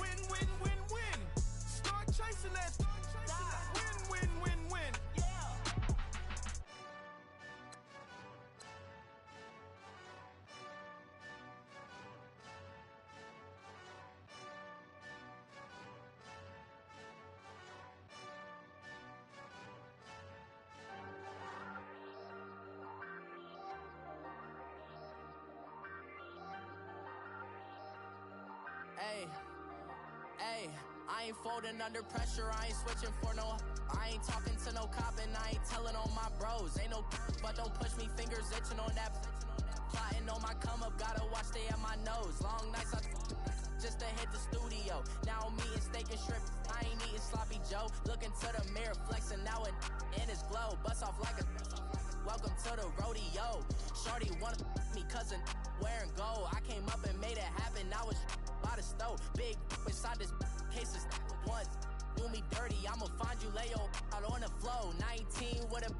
win, win, win, win. Start chasing that. Win, win, win, win. Hey, I ain't folding under pressure, I ain't switching for no. I ain't talking to no cop and I ain't telling on my bros. Ain't no but don't push me, fingers itching on that. Plotting on my come up, gotta watch stay at my nose. Long nights I just to hit the studio. Now I'm eating steak and shrimp, I ain't eating sloppy Joe. Looking to the mirror, flexing now it in his glow. Bust off like a welcome to the rodeo. Shorty wanna me cousin wearing gold. I came up and made it happen, I was by the stove. Big inside this case is once. Do me dirty, I'ma find you, lay your out on the flow. 19 with a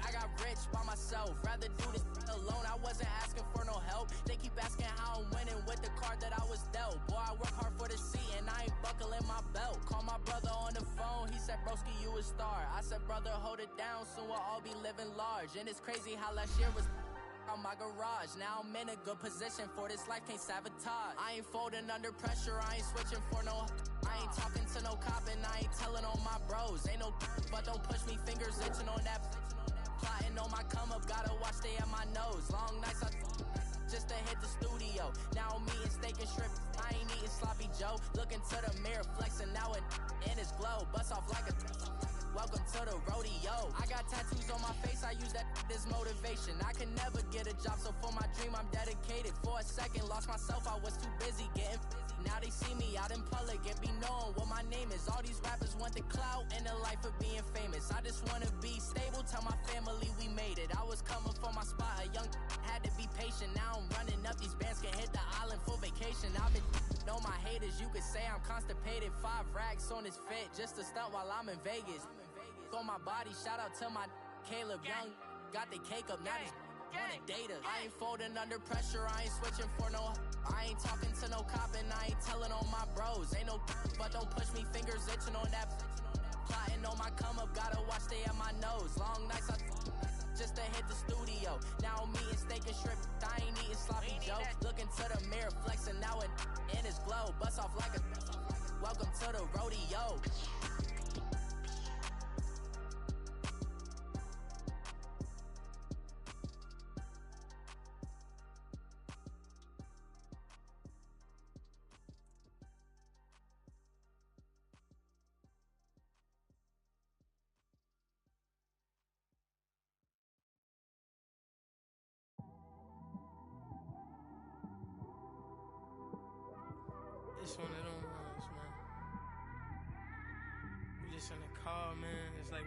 I got rich by myself. Rather do this alone, I wasn't asking for no help. They keep asking how I'm winning with the card that I was dealt. Boy, I work hard for the seat and I ain't buckling my belt. Call my brother on the phone, he said, broski, you a star. I said, brother, hold it down, soon we'll all be living large. And it's crazy how last year was on my garage. Now I'm in a good position for this life, can't sabotage. I ain't folding under pressure, I ain't switching for no. I ain't talking to no cop and I ain't telling on my bros. Ain't no but don't push me, fingers itching on that. Plotting on my come up, gotta watch stay at my nose. Long nights I just to hit the studio. Now I'm eating steak and shrimp, I ain't eating sloppy Joe. Looking to the mirror, flexing now it in his glow. Bust off like a welcome to the rodeo. I got tattoos on my face, I use that as motivation. I can never get a job, so for my dream I'm dedicated. For a second, lost myself, I was too busy getting busy. Now they see me out in public and be knowing what my name is. All these rappers want the clout and the life of being famous. I just wanna be stable, tell my family we made it. I was coming for my spot, a young had to be patient. Now I'm running up, these bands can hit the island for vacation. I've been know my haters, you could say I'm constipated. 5 racks on his fit, just to stunt while I'm in Vegas. On my body, shout out to my Caleb Young. Got the cake up, now he's wanna date us. I ain't folding under pressure, I ain't switching for no. I ain't talking to no cop and I ain't telling on my bros. Ain't no but don't push me, fingers itching on that. Plotting on my come up, gotta watch stay at my nose. Long nights I just to hit the studio. Now I'm eating steak and shrimp, I ain't eating sloppy Joe. Looking to the mirror, flexing now it in his glow. Bust off like a welcome to the rodeo.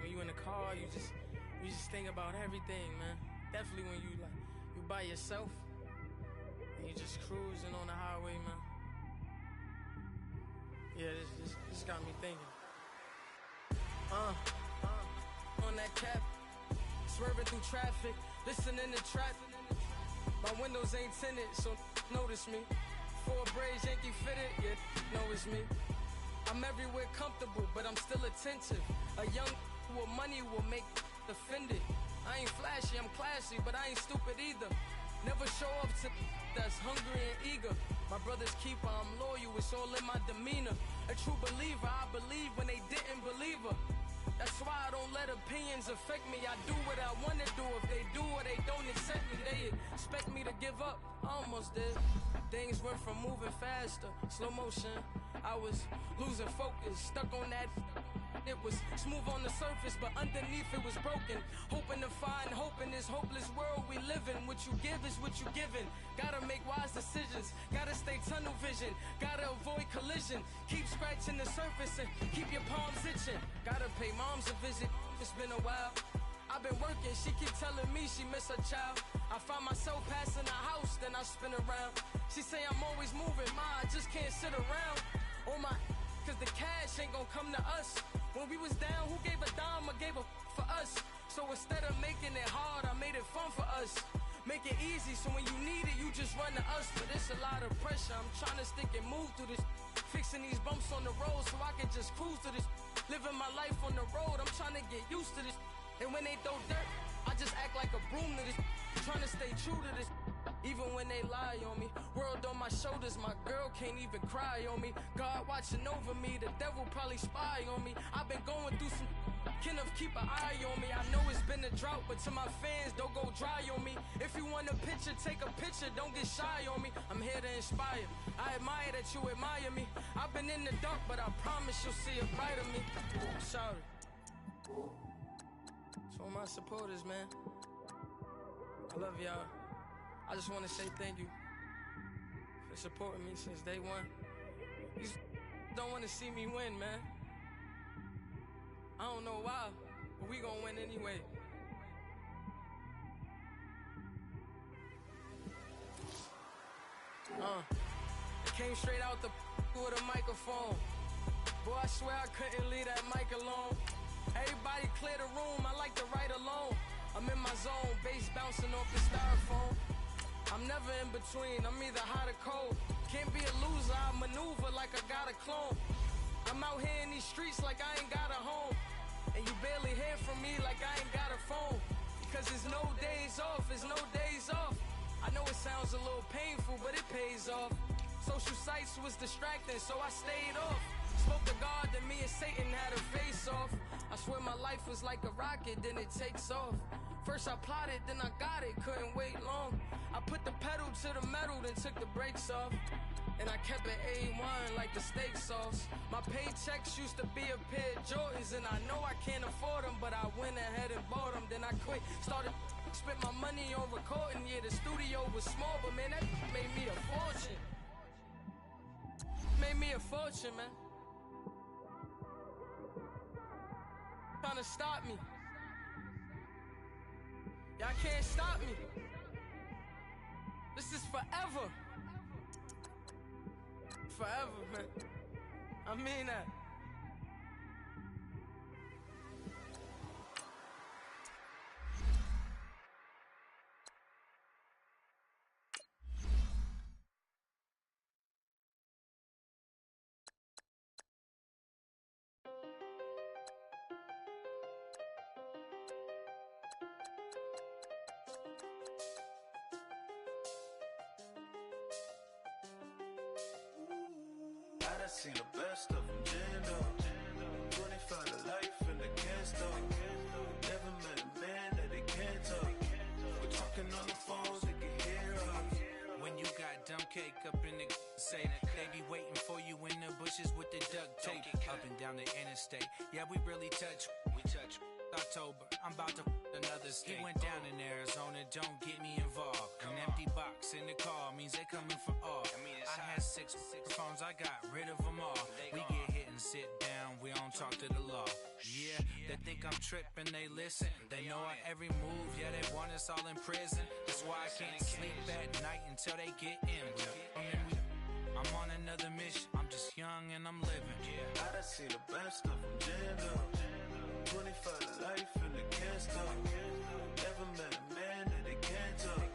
when you in the car, you just think about everything, man. Definitely when you by yourself and you just cruising on the highway, man. Yeah, this got me thinking. On that cap, swerving through traffic, listening to trap. My windows ain't tinted, so notice me. 4 braids, Yankee fitted, yeah, know it's me. I'm everywhere comfortable, but I'm still attentive. A young with money will make offended. I ain't flashy, I'm classy, but I ain't stupid either. Never show up to that's hungry and eager. My brother's keeper, I'm loyal, it's all in my demeanor. A true believer, I believe when they didn't believe her. That's why I don't let opinions affect me. I do what I want to do. If they do or they don't accept me, they expect me to give up. I almost did. Things went from moving faster, slow motion. I was losing focus, stuck on that. It was smooth on the surface, but underneath it was broken. Hoping to find hope in this hopeless world we live in. What you give is what you given. Gotta make wise decisions. Gotta stay tunnel vision. Gotta avoid collision. Keep scratching the surface and keep your palms itching. Gotta pay moms a visit. It's been a while. I've been working, she keep telling me she miss her child. I find myself passing the house, then I spin around. She say I'm always moving, I just can't sit around. Oh my, cause the cash ain't gonna come to us. When we was down, who gave a dime or gave a for us? So instead of making it hard, I made it fun for us. Make it easy, so when you need it, you just run to us. But it's a lot of pressure, I'm trying to stick and move through this. Fixing these bumps on the road so I can just cruise to this. Living my life on the road, I'm trying to get used to this. And when they throw dirt, I just act like a broom to this. Trying to stay true to this. Even when they lie on me. World on my shoulders, my girl can't even cry on me. God watching over me, the devil probably spy on me. I've been going through some can of keep an eye on me. I know it's been a drought, but to my fans, don't go dry on me. If you want a picture, take a picture, don't get shy on me. I'm here to inspire. I admire that you admire me. I've been in the dark, but I promise you'll see a bright of me. Shout it. To all my supporters, man. I love y'all. I just want to say thank you for supporting me since day one. You don't want to see me win, man. I don't know why, but we gonna win anyway. It came straight out the with a microphone. Boy, I swear I couldn't leave that mic alone. Everybody clear the room, I like to write alone. I'm in my zone, bass bouncing off the styrofoam. I'm never in between, I'm either hot or cold. Can't be a loser, I maneuver like I got a clone. I'm out here in these streets like I ain't got a home. And you barely hear from me like I ain't got a phone. Because there's no days off, there's no days off. I know it sounds a little painful, but it pays off. Social sites was distracting, so I stayed off. Spoke to God that me and Satan had a face off. I swear my life was like a rocket, then it takes off. First I plotted, then I got it, couldn't wait long. I put the pedal to the metal, then took the brakes off. And I kept it A1 like the steak sauce. My paychecks used to be a pair of Jordans, and I know I can't afford them, but I went ahead and bought them. Then I quit, started spent my money on recording. Yeah, the studio was small, but man, that made me a fortune. Made me a fortune, man. Trying to stop me. Y'all can't stop me. This is forever. Forever, man. I mean that. I done seen the best of them, jammed up. 25 to life and they can't stop. Never met a man that they can't talk. We're talking on the phones, they can hear us. When you got dumb cake up in the say, they be waiting for you in the bushes with the duct tape. Up and down the interstate, yeah, we really touch. We touch. October, I'm about to another state. He went down in Arizona, don't get me involved. An empty box in the car means they coming for all. I had six phones, I got rid of them all. We get hit and sit down, we don't talk to the law. Yeah, they think I'm tripping, they listen. They know our every move, yeah, they want us all in prison. That's why I can't sleep at night until they get in. I'm on another mission, I'm just young and I'm living. I done seen the best of them jammed up. 25 to life and they can't stop. Never met a man that they can't talk.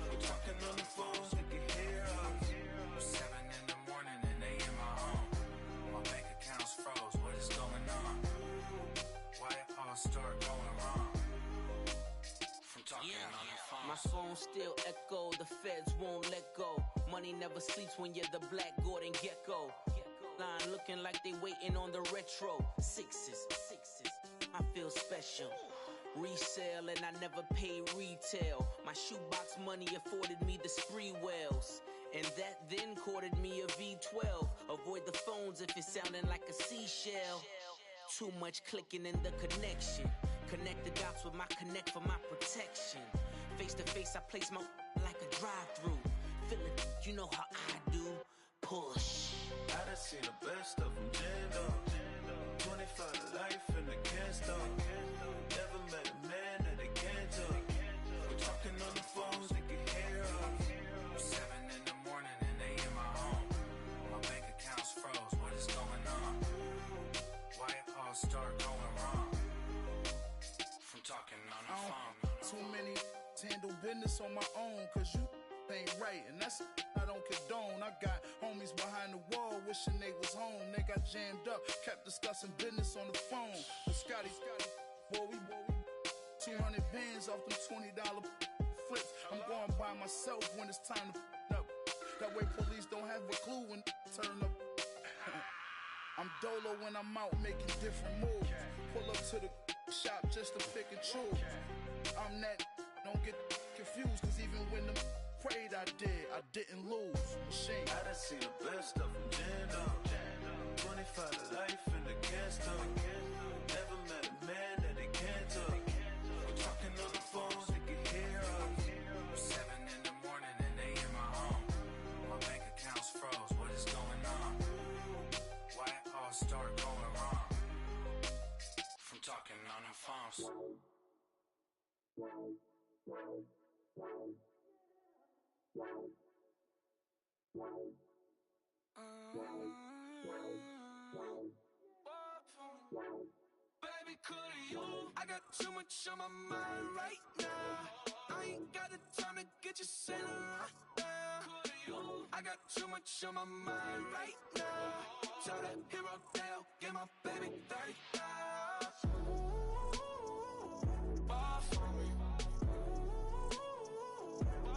We're talking on the phones, they can hear us. 7 in the morning and they in my home. My bank account's froze, what is going on? Why it all start going wrong? From talking on the phone. My phone still echo, the feds won't let go. Money never sleeps when you're the Black Gordon Gecko. Line looking like they waiting on the retro. Sixes, I feel special. Resale and I never paid retail. My shoebox money afforded me the spree wells. And that then courted me a V12. Avoid the phones if it's sounding like a seashell. Too much clicking in the connection. Connect the dots with my connect for my protection. Face to face, I place my like a drive-through. Feel it, you know how I do. Push. I done seen the best of them jammed up. 25 to life and they can't stop. Never met a man that they can't talk. We're talking on the phones, they can hear us. 7 in the morning and they in my home. My bank account's froze, what is going on? Why it all start going wrong? From talking on the phone. Too many handle business on my own, cause you ain't right, and that's I don't condone. I got homies behind the wall wishing they was home. They got jammed up, kept discussing business on the phone. But Scotty, boy, we 200 bands off them $20 flips. I'm going by myself when it's time to up. That way police don't have a clue when turn up. I'm dolo when I'm out making different moves. Pull up to the shop just to pick and choose. I'm that, don't get confused, cause even when the prayed I didn't lose. Machine. I done seen the best of them jammed up. 25 to life and they can't stop. Never met a man that they can't talk. We're talking on the phones, they can hear us. 7 in the morning and they in my home. My bank account's froze, what is going on? Why it all start going wrong? From talking on the phones. Baby, could you? I got too much on my mind right now. I ain't got the time to get you sailing right now. Could you? I got too much on my mind right now. Tell that hero Dale, get my baby 30,000. Bar for me.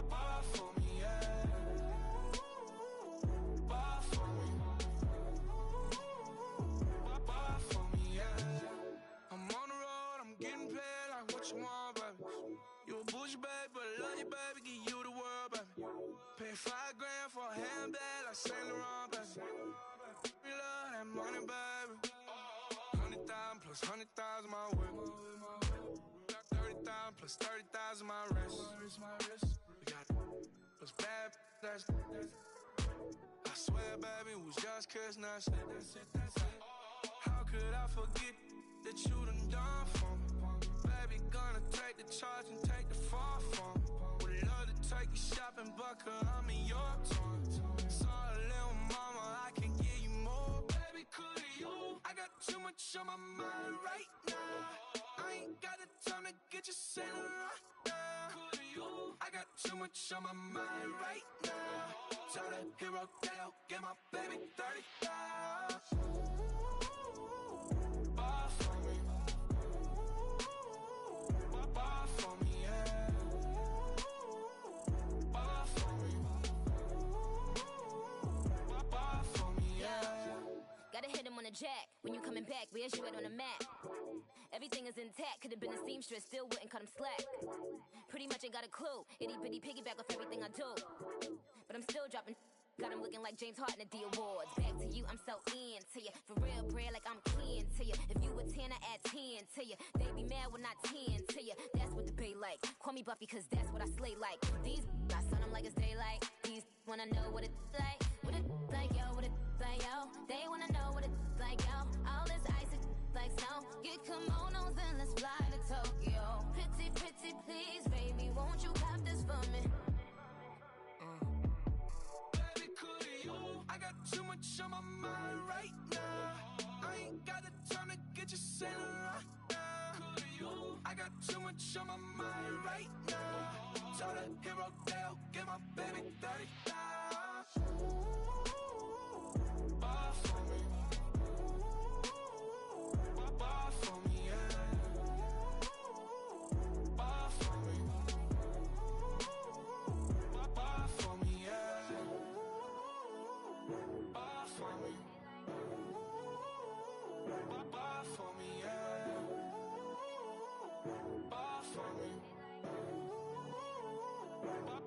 Bar for me, yeah. Bar for me. Bar for me, yeah. I'm on the road, I'm getting paid like what you want, baby. You a bougie, baby, but I love you, baby. Give you the world, baby. Pay $5 grand for a handbag like Saint Laurent, baby. We love that money, baby. 100,000 plus 100,000 my way. Got 30,000 plus 30,000 my wrist. We got plus bad, that's I swear, baby, it was just kiss, that's it. How could I forget that you done for me? Baby, gonna take the charge and take the fall from me. Would love to take you shopping, but I'm in your town. Sorry, little mama, I can give you more. Baby, could you? I got too much on my mind right now. I ain't got the time to get you sailing right now. Could you? I got too much on my mind right now. Tell that hero Dale, get my baby 30,000. Bar for me. Bar for me, yeah. Bar for me. Bar for me, yeah. Gotta hit him on the jack. When you coming back, where's you at on the map? Everything is intact. Could've been a seamstress, still wouldn't cut him slack. Pretty much ain't got a clue. Itty bitty piggyback off everything I do. But I'm still dropping. Got him looking like James Harden at the awards. Back to you, I'm so into you. For real, bread, like I'm kin to you. If you a 10, I add 10 to you. They be mad when I 10 to you. That's what the bay like. Call me Buffy, cause that's what I slay like. These, I son them like it's daylight. These wanna know what it's like. What it like, yo, what it like, yo. They wanna know what it like, yo. All this ice, it like snow. Get kimonos and let's fly to Tokyo. Pretty, pretty, please, baby, won't you pop this for me? Baby, could you? I got too much on my mind right now. I ain't got the time to get you sailing right now. Could you? I got too much on my mind right now. Tell the hero Dale, get my baby 30,000. Buy for me. Buy for me, yeah. Buy for me. Buy for me, yeah. Buy for me. Buy for me, yeah. Buy for me.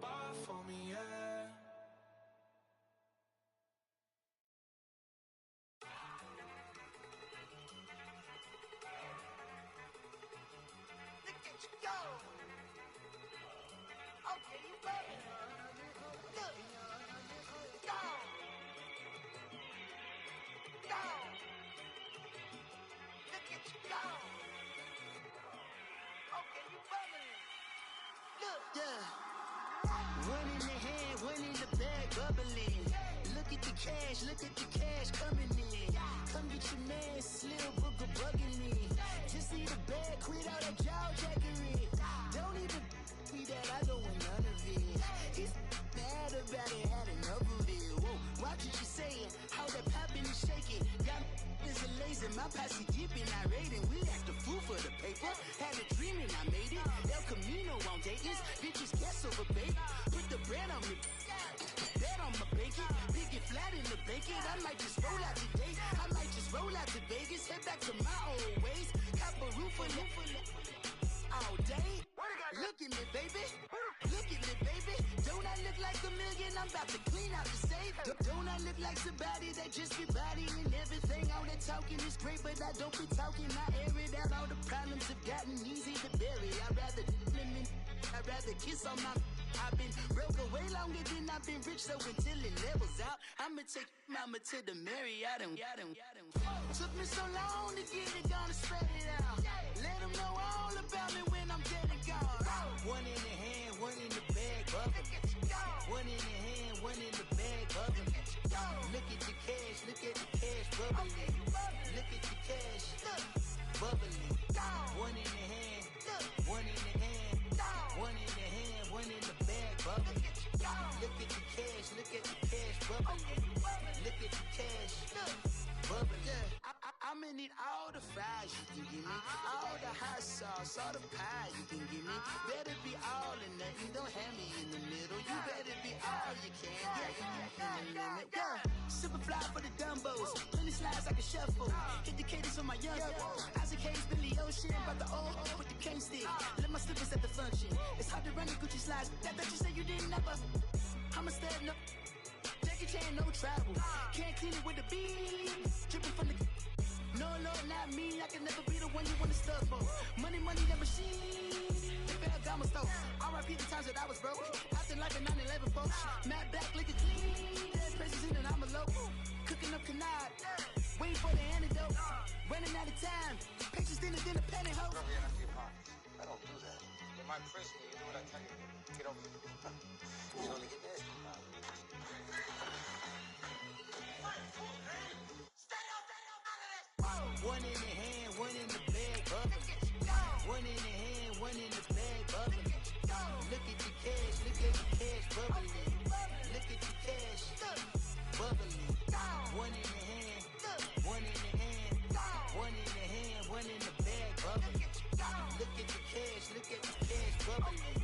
Buy for me, yeah. Look at you go. Okay, you better. Look. Go. Go. Look at you go. Okay, you better. Look. Yeah. One in the hand, one in the bag, bubbling. Look at the cash coming in. Come get your man, Slim Booker bugging me. Just need a bag, quit all that jaw jackery. Don't even me that I don't want none of it. He's mad about it, had enough of it. Whoa, watch what you saying, how that poppin' and shaking. Got is a lazy, my posse deep and I raiding. We act a fool for the paper. Had a dream and I made it. El Camino on Dayton's, bitches guess over baby. Put the bread on me, bet on my bacon. Big it flat in the bacon. I might just roll out today. I might just roll out to Vegas. Head back to my old ways. Cop a roof for all day. Look at me, baby. Look at me, baby. Don't I look like a million? I'm about to clean out the safe. Don't I look like somebody that just be bodying everything? All that talking is great, but I don't be talking. I air it out. All the problems have gotten easy to bury. I'd rather kiss on my. I've been broke way longer than I've been rich, so until it levels out, I'ma take mama to the Marriott and took me so long to get it, gonna spread it out. Let them know all about me when I'm dead and gone. One in the hand, one in the bag, bubbling. One in the hand, one in the bag, bubbling. Look at the cash, bubbling. Look at the cash, bubbling. One in the hand, one in the hand, one in the hand, one in the bag, bubbling. Look at the cash, bubbling. Look at the cash, bubbling. I'ma need all the fries you can give me, all the hot sauce, all the pie you can give me. Better be all or nothing, don't have me in the middle. You better be all you can, yeah. Super fly for the Dumbos, plenty slides I can shuffle. Hit the cadence on my young Isaac Hayes, Billy Ocean, about the old with the cane stick. Let my slippers at the function. It's hard to run the Gucci slides. That you say you didn't never. I'm a step no. Jackie Chan, no travel. Can't clean it with the beat. Dripping from the. No, Lord, not me. I can never be the one you wanna stuff for. Money, that machine. The Ferragamo store. R.I.P. the times that I was broke. Acting like a 9/11 folks. Matte black, liquor clean. Dead presses in and I'm a local. Cooking up canard. Waiting for the antidote. Running out of time. Pictures thinner than a pantyhose. I don't do that. In my prison, you do what I tell you. Get over it. You're gonna get nasty. One in the hand, one in the bag, bubbling. One in the hand, one in the bag, bubbling. Look at the cash, bubbling. Look at the cash, bubbling. One in the hand, one in the hand, one in the hand, one in the bag, bubbling. Look at the cash, bubbling.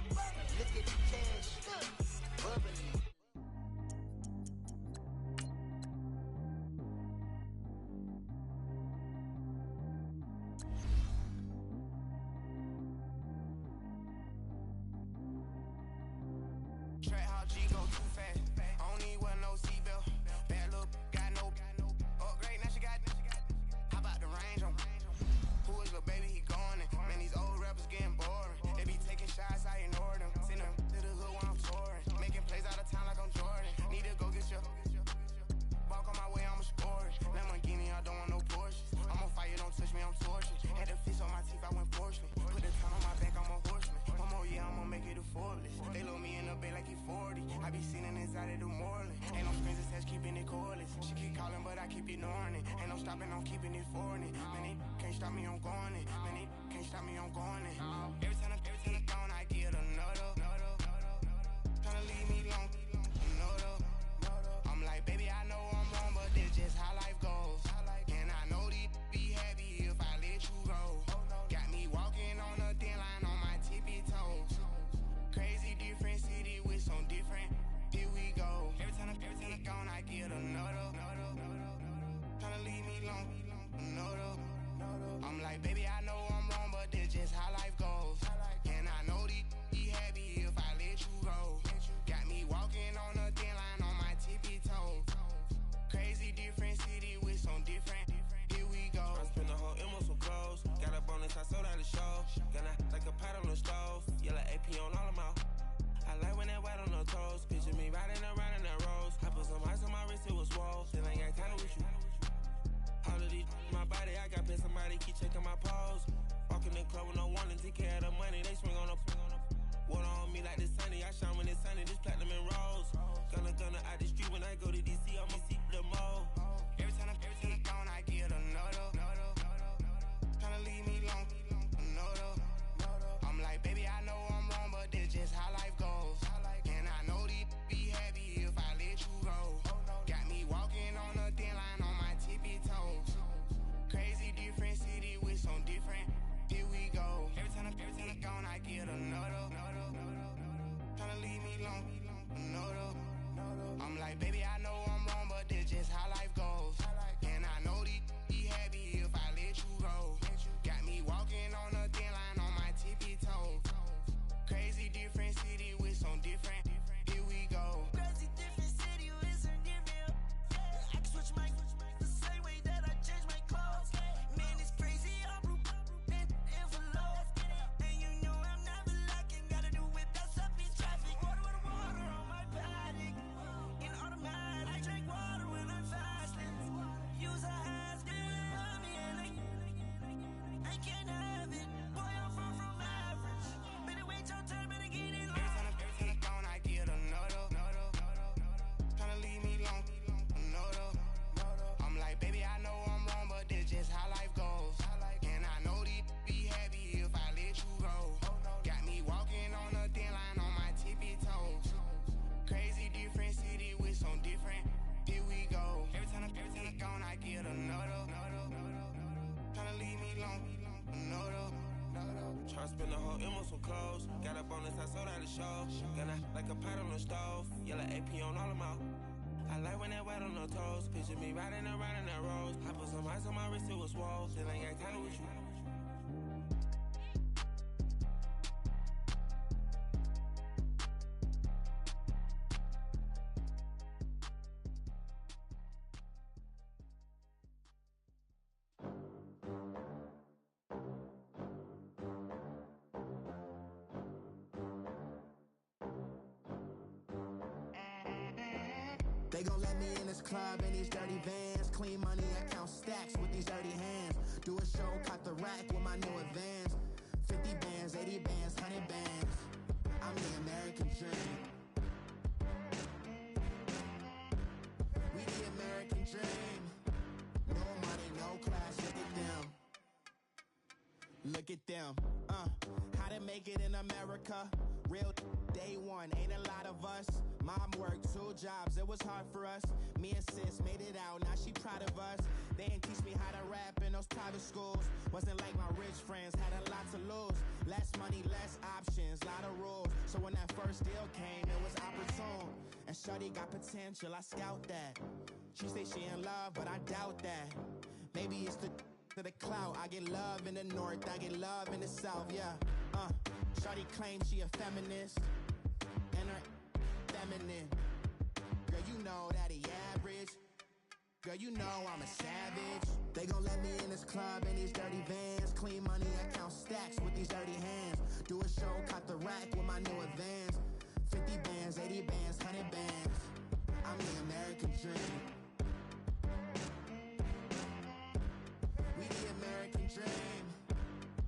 40. I be sitting inside of the Moreland. Ain't no strings attached, keeping it cordless. She keep calling, but I keep ignoring it. Ain't no stopping, I'm keeping it foreign. Man, they can't stop me, I'm going it. Man, they can't stop me, I'm going it. Every time I gone, I get another. Tryna leave me alone, another. I'm like, baby, I know I'm wrong, but that's just how life goes. And I know these be happy if I let you go. Got me walking on a thin line on my tippy toes. Crazy different city with some different. Here we go. Every time I gone, I get another. Tryna leave me alone, another. I'm like, baby, I know I'm wrong, but that's just how life goes. And I know these be happy if I let you go. Got me walking on a thin line on my tippy toes. Crazy different city with some different. Here we go. I spent the whole M on some clothes. Got up on this, I sold out the show. Gonna like a pot on the stove. Yellow AP on all of my. I like when that white on the toes. Picture me riding around in that rose. I put some ice on my wrist, it was swole. Still ain't got time with you. All of these my body, I got paid somebody keep checking my pose. Walking in the club with no warning, take care of the money. They swing on the water on me like the sunny. I shine when it's sunny, this platinum and rose. Gonna out the street when I go to DC, I'ma see the mall. Every time I gone, I get another. Tryna leave me alone, another. I'm like, baby, I know I'm wrong, but that's just how life goes. And I know these be happy if I let you go. Got me walking on a thin line on my tippy toes. Crazy different city with some different. Here we go. Every time I gone, I get another. Tryna leave me alone, another. I'm like, baby, I know I'm wrong, but that's just how life goes. And I know these be happy if I let you go. Got me walking on a thin line on my tippy toes. Crazy different city with some different. Here we go. Crazy different city with some different. I can switch my the same way that I change my clothes. Man, it's crazy. I'm envelope. And you know I'm never lacking. Gotta do it, that's up in traffic. Water on my paddock. In automatic, I drink water when I'm fasting. Use a ass, on me and I can't have it. Boy, I'm far from average. Better wait your turn, better get in line. Every time I gone, I get another. Tryna leave me alone, another. I'm like, baby, I know I'm wrong, but that's just how life goes. And I know these be happy if I let you go. Got me walking on a thin line on my tippy toes. Crazy different city with some different. Here we go. Every time I gone, I get another. Tryna leave me alone, another. Try to spend the whole M on some clothes. Got up on this, I sold out the show. Gonna like a pot on the stove. Yellow AP on all of my. I like when that white on the toes. Picture me riding around in that rose. I put some ice on my wrist, it was swole. Still ain't got time with you. They gon' let me in this club in these dirty vans. Clean money, I count stacks with these dirty hands. Do a show, cut the rack with my new advance. 50 bands, 80 bands, 100 bands. I'm the American dream. We the American dream. No money, no class, look at them. Look at them, how to make it in America. Real day one, ain't a lot of us. Mom worked 2 jobs, it was hard for us. Me and sis made it out, now she proud of us. They didn't teach me how to rap in those private schools. Wasn't like my rich friends, had a lot to lose. Less money, less options, lot of rules. So when that first deal came, it was opportune. And shorty got potential, I scout that. She say she in love, but I doubt that. Maybe it's the clout. I get love in the north, I get love in the south, yeah. Shorty claims she a feminist, and her feminine. Girl, you know that he average. Girl, you know I'm a savage. They gon' let me in this club in these dirty vans. Clean money, I count stacks with these dirty hands. Do a show, cut the rack with my new advance. 50 bands, 80 bands, 100 bands. I'm the American dream. We the American dream.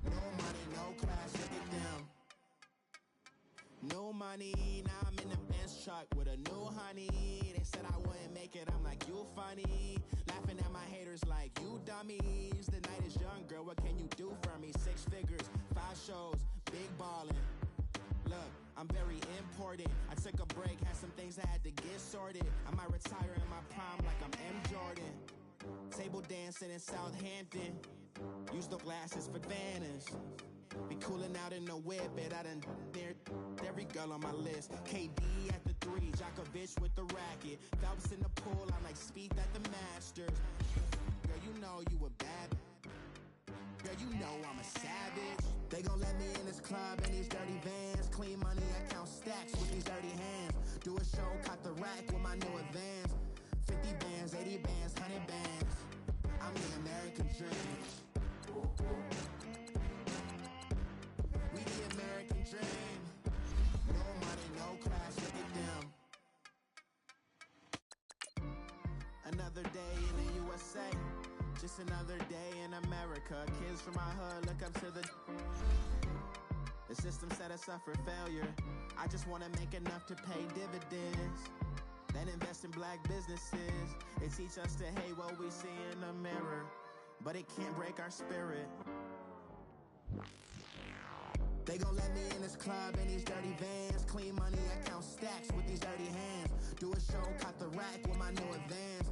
No money, no class, look at them. No money. money. Now I'm in the Benz truck with a new honey. They said I wouldn't make it, I'm like, you funny. Laughing at my haters like, you dummies. The night is young, girl, what can you do for me? 6 figures, 5 shows, big ballin'. Look, I'm very important. I took a break, had some things I had to get sorted. I might retire in my prime like I'm M. Jordan. Table dancing in Southampton. Use the glasses for Vanish. Be cooling out in the whip, but I done dared every girl on my list. KD at the 3, Djokovic with the racket. Phelps in the pool, I like Speed at the Masters. Girl, you know you a bad. Girl, you know I'm a savage. They gon' let me in this club in these dirty vans. Clean money, I count stacks with these dirty hands. Do a show, cut the rack with my new advance. 50 bands, 80 bands, 100 bands. I'm the American dream. We the American dream. No money, no class, look at them. Another day in the USA. Just another day in America. Kids from my hood look up to the system set us up for failure. I just wanna make enough to pay dividends, then invest in black businesses. They teach us to hate what we see in the mirror, but it can't break our spirit. They gon' let me in this club in these dirty vans. Clean money, I count stacks with these dirty hands. Do a show, cut the rack with my new advance.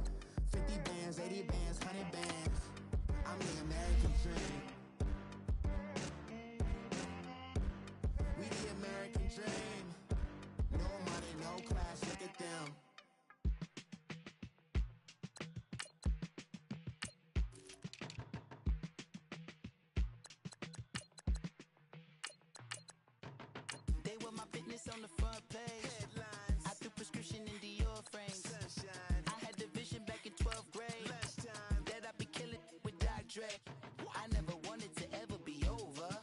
50 bands, 80 bands, 100 bands. I'm the American dream. We the American dream. No money, no class, look at them. They were my fitness on the front page. Headlines. I threw prescription in Dior frames. Sunshine. I had the vision back in 12th grade. Lunchtime. That I'd be killing with Dr. Dre. I never wanted to ever be over.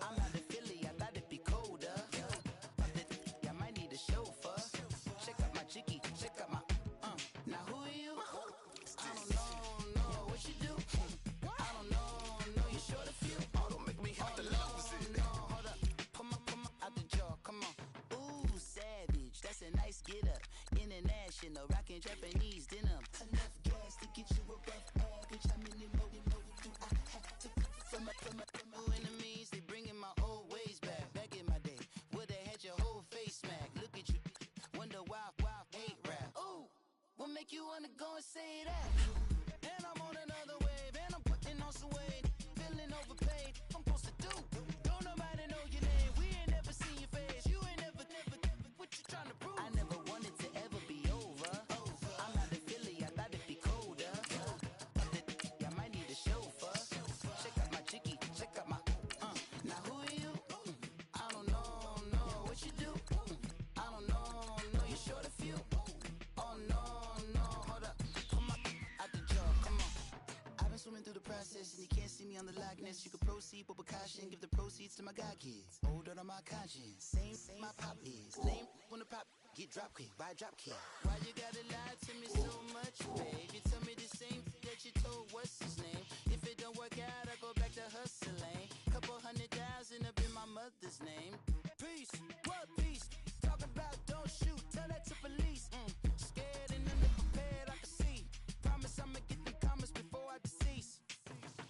I'm not a Philly, I thought it'd be colder. I might need a chauffeur. Check out my chicky, check out my Now who are you? I don't know what you do. I don't know you short a few. Oh, don't make me have to lose it. No, hold up. Come on, out the jaw, come on. Ooh, savage, that's a nice get up. International, rockin' Japanese denim. Enough gas to get you above average. How many more do I have to from my enemies? They bringing my old ways back. Back in my day, would've had your whole face smack. Look at you, wonder why hate rap. Ooh, what make you wanna go and say that? And I'm on another wave, and I'm putting on some weight. Feeling overpaid, I'm supposed to do. Don't nobody know your name, we ain't never seen your face. You ain't never, what you trying to prove? I never wanted to ever be over. I'm not a Philly, I thought it'd be colder. I might need a chauffeur. Check out my chicky, check out my Now who are you? I don't know what you do. I don't know you short a few. Oh no, hold up. Come on, out the jaw, come on. I've been swimming through the process and you can't see me on the Loch Ness. You can proceed with precaution, give the proceeds to my god kids. Older on my conscience, same my pop is. Lame when the pop get drop quick, buy drop kick. Why you gotta lie to me so much, babe? You tell me the same that you told what's his name. If it don't work out, I go back to hustling. Couple $100,000 up in my mother's name. Peace, what peace? Talking about don't shoot, tell that to police. Scared and underprepared, I can see. Promise I'ma get them comments before I decease.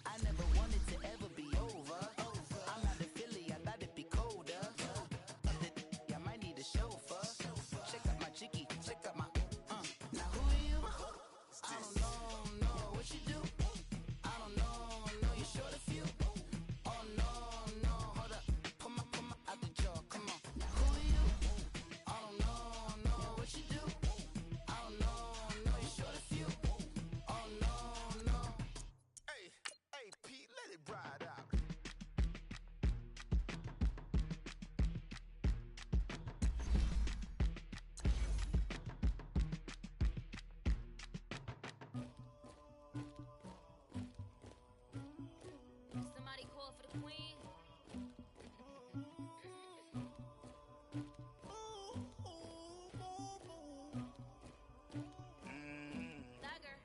I never wanted to ever be over. I'm not a Philly, I thought it'd be colder. I might need a chauffeur. Check out my chicky, check out my Now who are you? I don't know what you do. I don't know you short a few. Oh no, hold up. Come on, out the jaw, come on. Now who are you? I don't know what you do. I don't know you short a few. Oh no. Hey, Pete, let it ride out. Somebody call for the queen. Thugger.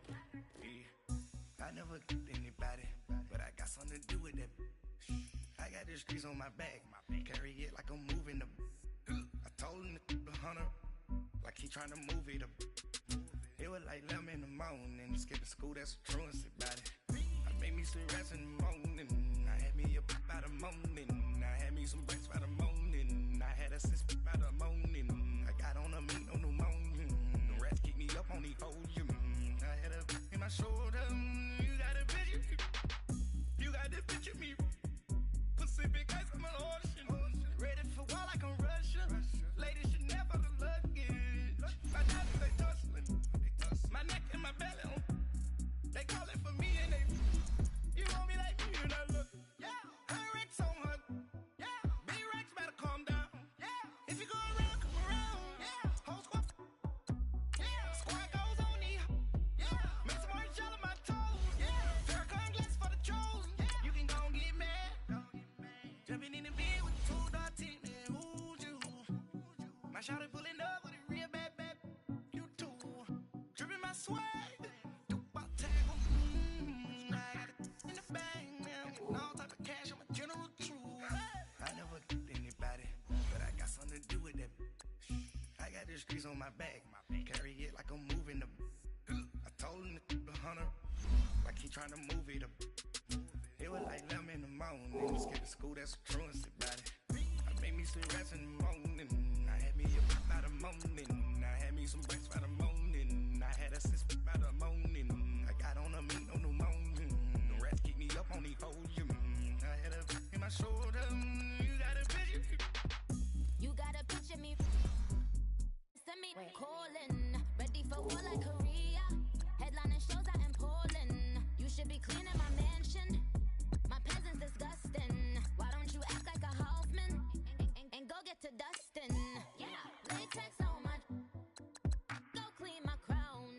I never killed anybody, but I got something to do with that. I got the streets on my back, carry it like I'm moving the. I told told him to 100, like he tryna move it up. It was like 11 in the morning, skipping school, that's the truancy about it. I made me some rest in the morning, I had me up by the morning, I had me some breaks by the morning, I had a sis by the morning, I got on a meat on the morning, the rats keep me up on the ocean, I had a in my shoulder, you got a bitch, you got this bitch in me, Pacific ice, I'm an ocean, ready for war like I'm Russian, ladies should never the luggage, my diamonds they tussling, my neck and my belly on, they call it for me and they, you want me like me and I look, yeah, her Rex on her, yeah, big Rex better calm down, yeah, if you go around, come around, yeah, whole squad, yeah, squad goes on me, yeah, make some orange gel on my toes, yeah, Farrakhan glass for the trolls, yeah, you can go and get mad, jumping in the bed with 2 dark teeth, man, who's you, my shawty pulling up with a real bad, you too, dripping my swag, do about tag on, I got it in the bag, man, all type of cash, I'm a general truth, I never get anybody, but I got something to do with that, I got the streets on my back, carry it like I'm moving the, I told him to 100, like he tryna move it up, it was like 11 in the morning, skipping school, that's the truancy about it, I made me some rest in the morning, I had me up by the morning, I had me some breaks by the morning, I had a sis by the morning, I got on a meat on the morning, the rats keep me up on the ocean, I had a in my shoulder, you got a bitch, You got a picture me. Send me calling. Ready for war like Korea. Headlining shows out in Poland. You should be cleaning my mansion. My peasants disgusting. Why don't you act like a Hoffman and go get to dustin'? Yeah, latex on my. Go clean my crown.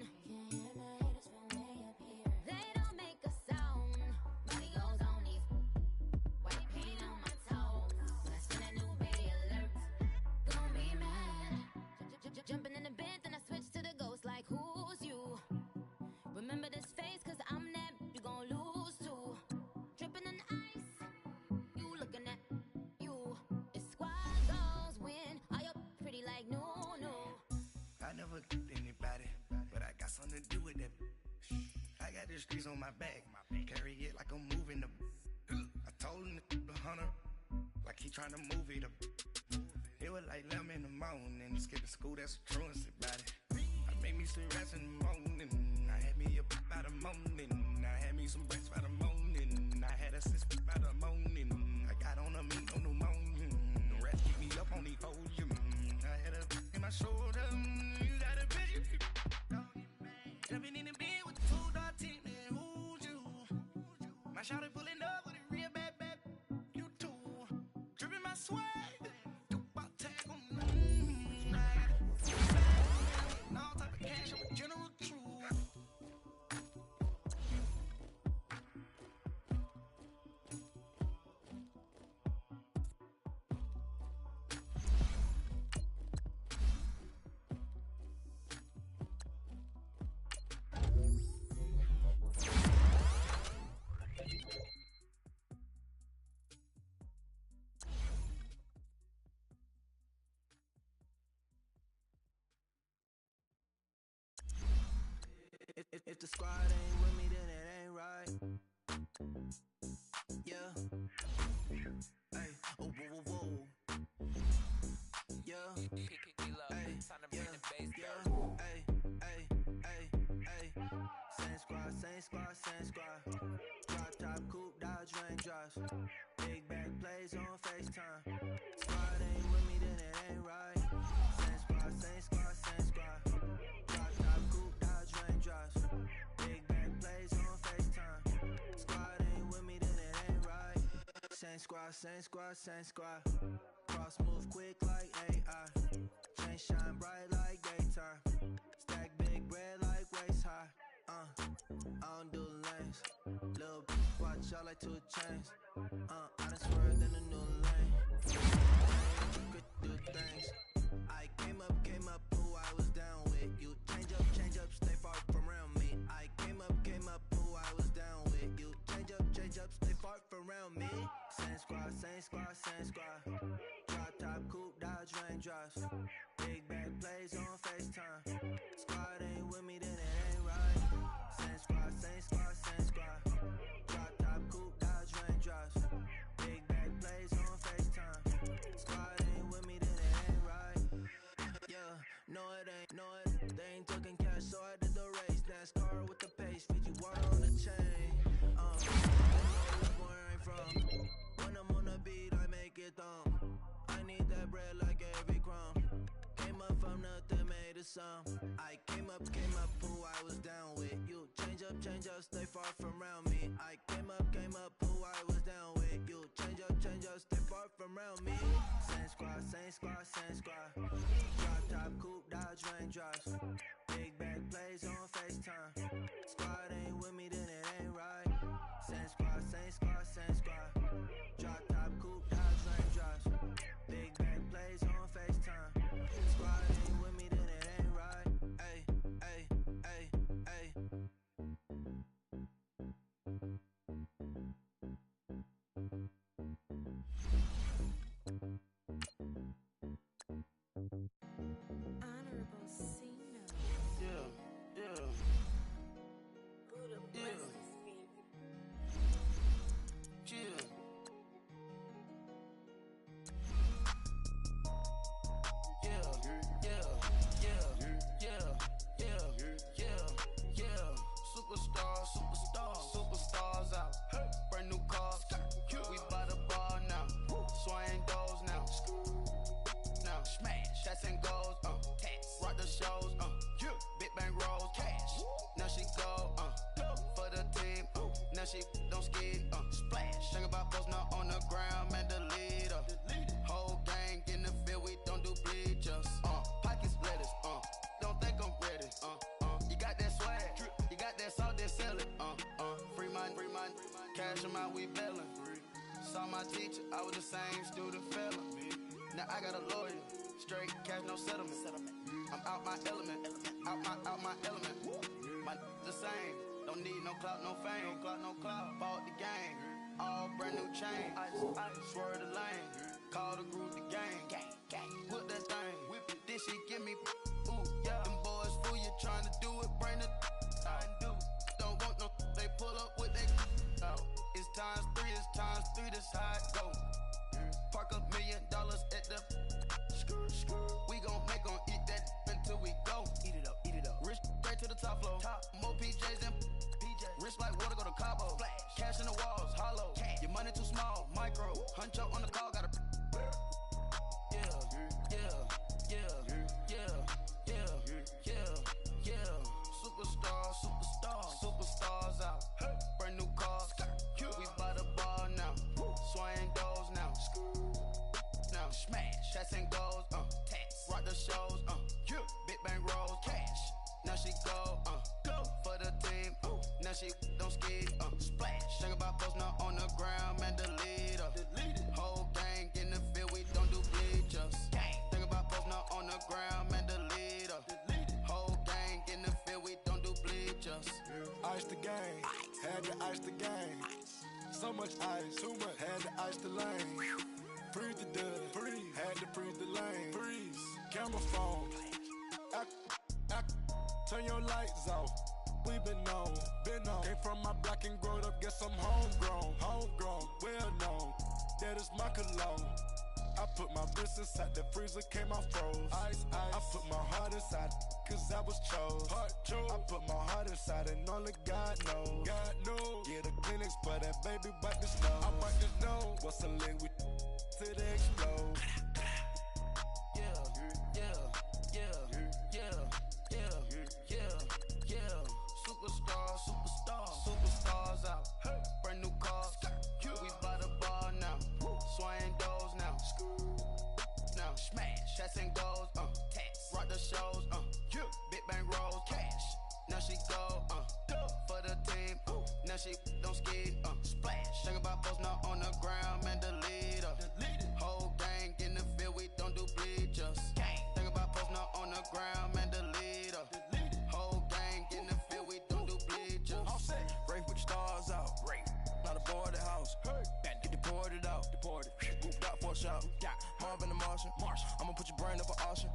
They don't make a sound. Body goes on these. White paint on my toes. When I send a new bay alert, gon' be mad. Jumping in the bed, then I switch to the ghost like who's you? Remember this face, cause I'm that you gon' lose too. Dripping in ice, you looking at you. It's squad goals win. Are you pretty like no? I never get anybody, but I got something to do with that, I got the streets on my back, carry it like I'm moving the, I told him to 100, like he tryna move it up, it was like 11 in the morning, skipping school, that's the truancy about it, I made me some rest in the morning, I had me up by the morning, I had me some breaks by the morning, I had a sis by the morning, I got on a meat on the morning, the rats keep me up on the ocean, I had a in my shoulder, you got a bitch, jumping in the bed with 2 dark teeth, man, who's you? My shawty pulling up with a real bad, you too, dripping my swag, do about tag on, I got it, all type of cash, I'm a general truth. If the squad ain't with me, then it ain't right. Yeah. Hey, oh, whoa, whoa, whoa. Yeah. Hey, yeah, yeah. Hey, hey, hey, hey. Same squad, same squad, same squad. Drop top, coupe, Dodge Rangers. Big back plays on FaceTime. Squad ain't with me, then it ain't right. Same squad, same squad, same squad. Drop top, coupe, Dodge Rangers. Big back plays on FaceTime. Squad ain't with me, then it ain't right. Same squad, same squad, same squad. Cross move quick like AI. Chain shine bright like daytime. Stack big bread like waist high. I don't do lanes. Little watch out like 2 chains. I done swerved in a new lane. Could do things. I came up, who I was down with. You change up, stay far from around me. I came up, who I was down with. You change up, stay far from around me. Same squad, same squad, same squad. Drop top, coupe, Dodge Rangers. No, they ain't talking cash, so I did the race. NASCAR with the pace, Fiji water on the chain. Where I'm from. When I'm on the beat, I make it thumb. I need that bread like every crumb. Came up from nothing, made a sum. I came up, who I was down with. You change up, stay far from around me. I came up, who I was down with. You change up, stay far from around me. Same squad. Drop top, coupe, dodge, raindrops. Big bag plays on FaceTime. Squad ain't with me, then it ain't right. Same squad. Drop top, coupe, dodge, raindrops. Big bag plays on FaceTime. Squad ain't with me, then it ain't right. Ay. Honorable Cena. Yeah. Superstars out. Brand new cars. We by the bar now. Swaying doors now. Smash. Shots and goals. Rock the shows. Big bang rolls. Cash. Now she go. For the team. Now she don't skid. Splash. Think about post now on the ground. Man, the leader. Whole gang in the field. We don't do bleachers. Pockets lettuce. Don't think I'm ready. You got that swag. You got that salt, then sell it. Free mind. Cash 'em out, we bailin'. Saw my teacher, I was the same student fella. Now I got a lawyer. Straight cash, no settlement. I'm out my element. Out my element. My the same. Don't need no clout, no fame. No clout. Bought the game. All brand new chain. Ice. Swerve the lane. Call the group the gang. Whip that thing. Whip it. Then she give me. Ooh, yeah. Them boys fool you trying to do it. Bring the don't want no. They pull up with they out. It's times three. This how it go. Park $1 million at the. We gon' eat that until we go. Eat it up. Rich straight to the top floor. More PJs than Rich like water, go to Cabo. Splash. Cash in the walls, hollow. Cash. Your money too small, micro. Huncho on the call, gotta. Superstars out. Brand new cars. We by the bar now. Swaying doors now. Smash. Shots and goals. Rock the shows. Big bang rolls. Cash. Now she go. For the team. Now she don't skid. Splash. Think about post now on the ground. Man, the leader. Whole gang in the field. We don't do bleachers. Think about post now on the ground. Man, the leader. Whole gang in the field. We don't do bleachers. Ice the game. Had to ice the game. So much ice. Too much. Had to ice the lane. Freeze the dud. Had to freeze the lane. Freeze. Camera phone. Turn your lights off. We been on. Came from my block and growed up. Guess I'm homegrown. Well known. That is my cologne. I put my wrist inside the freezer, came out froze. Ice. I put my heart inside, cause I was chose. I put my heart inside and only God knows. Yeah, the clinics, but that baby wipe the snow. I wipe the snow. What's a leg with till they explode? Superstars out. Brand new cars. We by the bar now. Swaying doors now. Smash. Shots and goals. Rock the shows. Big bang rolls. Cash. Now she go. For the team. Now she don't skid. Splash. Think about post now on the ground. Man, the leader. Whole gang in the field. We don't do bleachers. Think about post now on the ground. Man, the leader. Whole gang in the field. We don't do bleachers. Race with the stars out. Not a boarded house. Get deported out. Gooped out for a shot. Marvin the Martian. I'ma put your brain up for auction.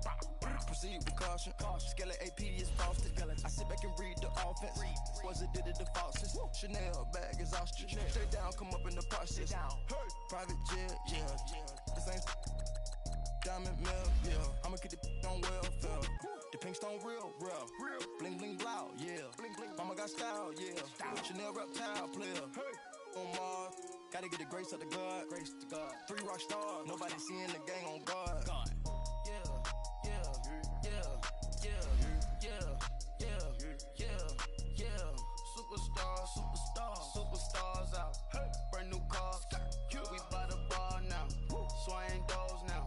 Proceed with caution. Skeleton AP is frosted. I sit back and read the offense. Was it did it the faucets? Chanel bag is ostrich. Stay down, come up in the process. Private jet, yeah. This ain't Diamond Mill, yeah. I'ma keep the on welfare. Pinkstone real. Bling bling blow, yeah. Mama got style, yeah. Chanel reptile player. On Mars, gotta get the grace of the God. 3 rock stars, nobody seeing the gang on guard. Superstars out. Brand new cars. We by the bar now. Swaying doors now.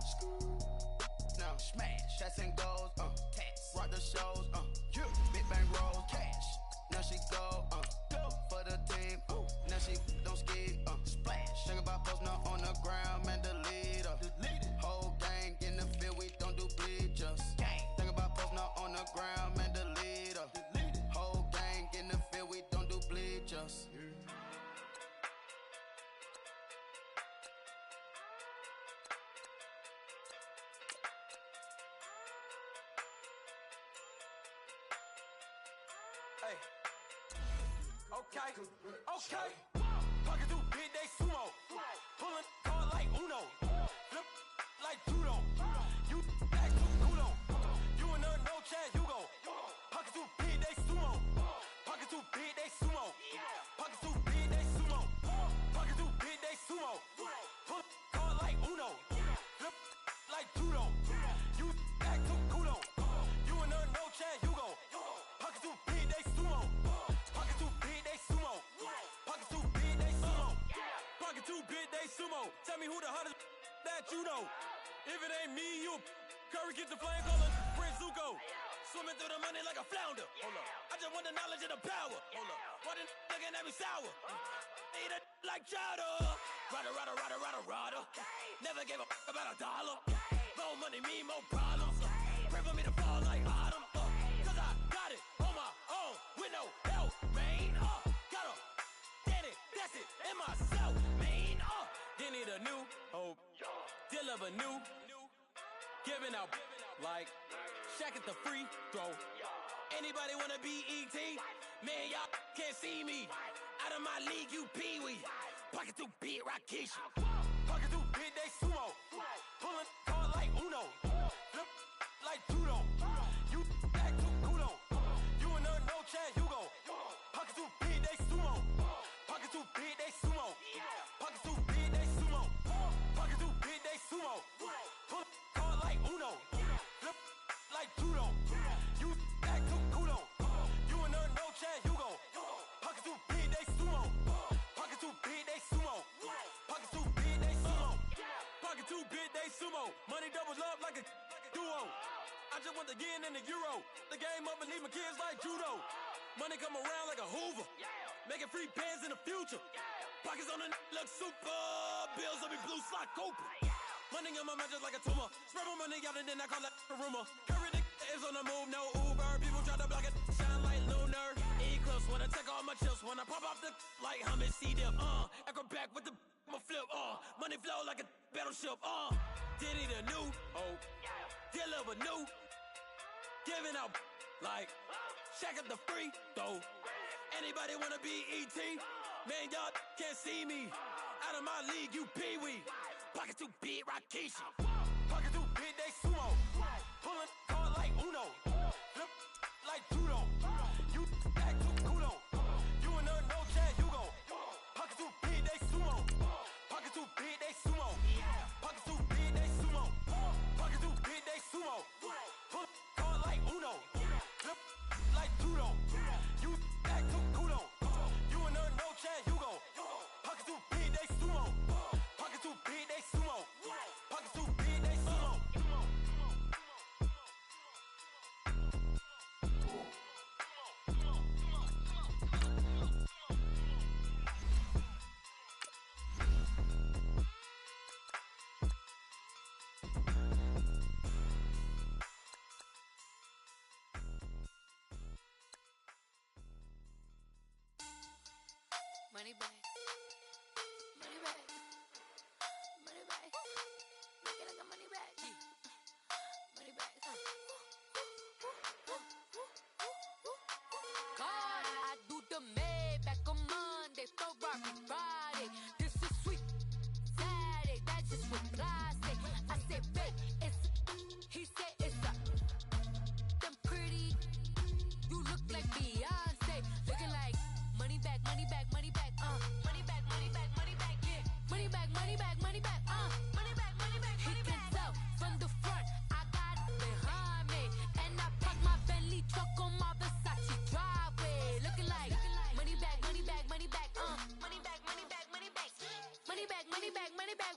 Now smash. Shots and goals. Rock the shows. Big bang rolls. Cash. Now she go. For the team. Now she don't ski. Splash. Think about posting up on the ground, man. The leader. Whole gang in the field. We don't do bleachers. Think about posting up on the ground, man. The leader. Whole gang in the field. We don't do bleachers. Hey. Okay. Pocket too big, they sumo. Pulling card like Uno. Flip like judo. You act too culo. You and her no chance, you go. Pocket too big, they sumo. Pocket too big, they sumo. Pocket too big, they sumo. Pocket too big, they sumo. Pull card like Uno. Flip like judo. You act too culo. You and her no chance, you go. Pocket too big, they sumo. Pocket too big, they sumo. Pocket too big, they sumo. Pocket too big, they sumo. Tell me who the hottest that you know. If it ain't me, you Curry get the flame calling Prince Zuko. Swimming through the money like a flounder. Hold up. I just want the knowledge and the power. Hold up. Why the looking at me sour? Eat it like chowder. Rada. Never gave a about a dollar. More money, me, more problems. Pray for me to fall like autumn. Cause I got it on my own with no help, man. Got a daddy, that's it, and myself, man. Didn't need a new hope. Deal of a new. Giving out like Shaq at the free throw. Anybody wanna be ET? Man, y'all can't see me. Out of my league, you pee-wee. Pocket too big, Rakishi. Pocket too big, they sumo. Pulling card like Uno. Flip like judo. You act too culo. You and her no chance, you go. Pocket too big, they sumo. Pocket too big, they sumo. Pocket too big, they sumo. Pocket too big, they sumo. Pull card like Uno. Flip like judo. You act too culo. You and her no chance, you go. Pocket too big, they sumo. Pocket too big, they sumo. Pocket too big, they sumo. Pocket too big, they sumo. Money doubles up like a duo. I just want the yen and the euro. The game up and leave my kids like judo. Money come around like a Hoover. Making free bands in the future. Pockets on the look super. Bills will be blue slot Cooper. Money on my mind just like a tumor. Spread my money out and then I call that a rumor. Curry the is on the move, no Uber. People try to block it, shine like lunar. Eclipse wanna take all my chips. When I pop off the like hummus, see them. Acrobat with the flip. Money flow like a battleship. Diddy the new hope. Deliver new. Giving out like Shaq at the free throw. Anybody wanna be ET? Man, y'all can't see me. Out of my league, you pee-wee. Pocket too big, Rakishi. Pocket too big, they sumo. Pulling card like Uno. Flip like judo. You act too culo. You and her no chance, you go. Pocket too big, they sumo. Pocket too big, they sumo. Pocket too big, they sumo. Pocket too big, they sumo. Pull card like Uno. Flip like judo. You act too culo. You and her no chance, you go. Pocket too big, they sumo. Pocket too big, they sumo. Pocket too big, they sumo. Money back. Money back. Money back. Make it like a money back. Money back. God, I do the Maybach on Monday, Ferrari Friday. This is sweet Saturday, that's just what I say. I say, babe, it's he said it's a them pretty like Beyonce. Looking like money back, money back, money back, money back, money back, money back, yeah. Money back, money back, money back, money back, money back, money back. He can tell from the front, I got it behind me. And I park my Bentley truck on my Versace driveway. Looking like money back, money back, money back, money back, money back, money back. Money back, money back, money back,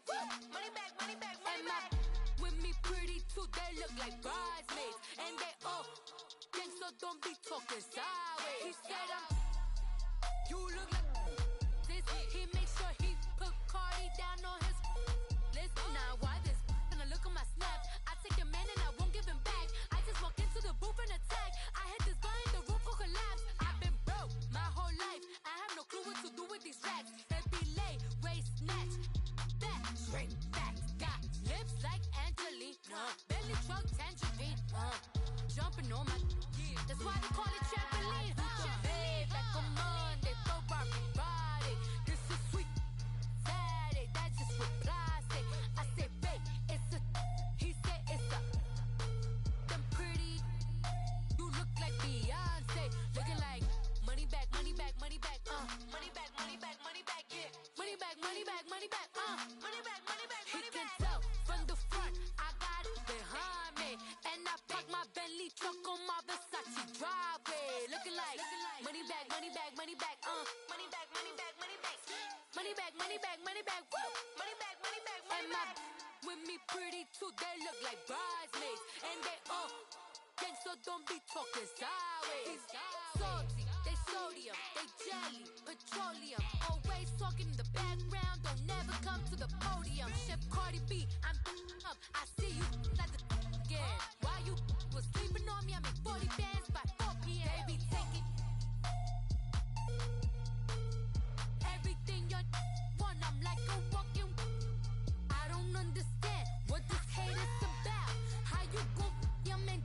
money back, money back, money back. With me pretty too, they look like bridesmaids. And they all gang, so don't be talking sideways. He said you look like this. He make sure he put Cardi down on his list. Now why this? Gonna look on my snap. I take your man and I won't give him back. I just walk into the booth and attack. I hit this button, the roof will collapse. I've been broke my whole life. I have no clue what to do with these racks. Heavy lay, waist snatch, back, straight back. Got lips like Angelina, belly truck tangerine. Jumping on my, that's why they call it trampoline. Hey, back on Monday, throw Barbie body. This is sweet Saturday, that's just reply. I say, babe, it's a, he said it's a. Them pretty, you look like Beyonce. Looking like money back, money back, money back, money back, money back, money back, yeah. Money back, money back, money back, money back, money back, money back. He can tell from the front, I got it behind me. And I park my Bentley truck on my Versace driveway. Looking like money back, money back, money back, money back, money back, money back. Money back, money back, money back, woo. Money back, money back, money back. With me pretty too, they look like bridesmaids. And they all gang, so don't be talking sideways. Salty, they sodium, they jelly, petroleum. Always talking in the background, don't never come to the podium. Chef Cardi B, I'm up, I see you at the again. While you was sleeping on me, I make 40 bands by 4 p.m. They be taking everything you want, I'm like a walking. I don't understand what this hate is about. How you go your man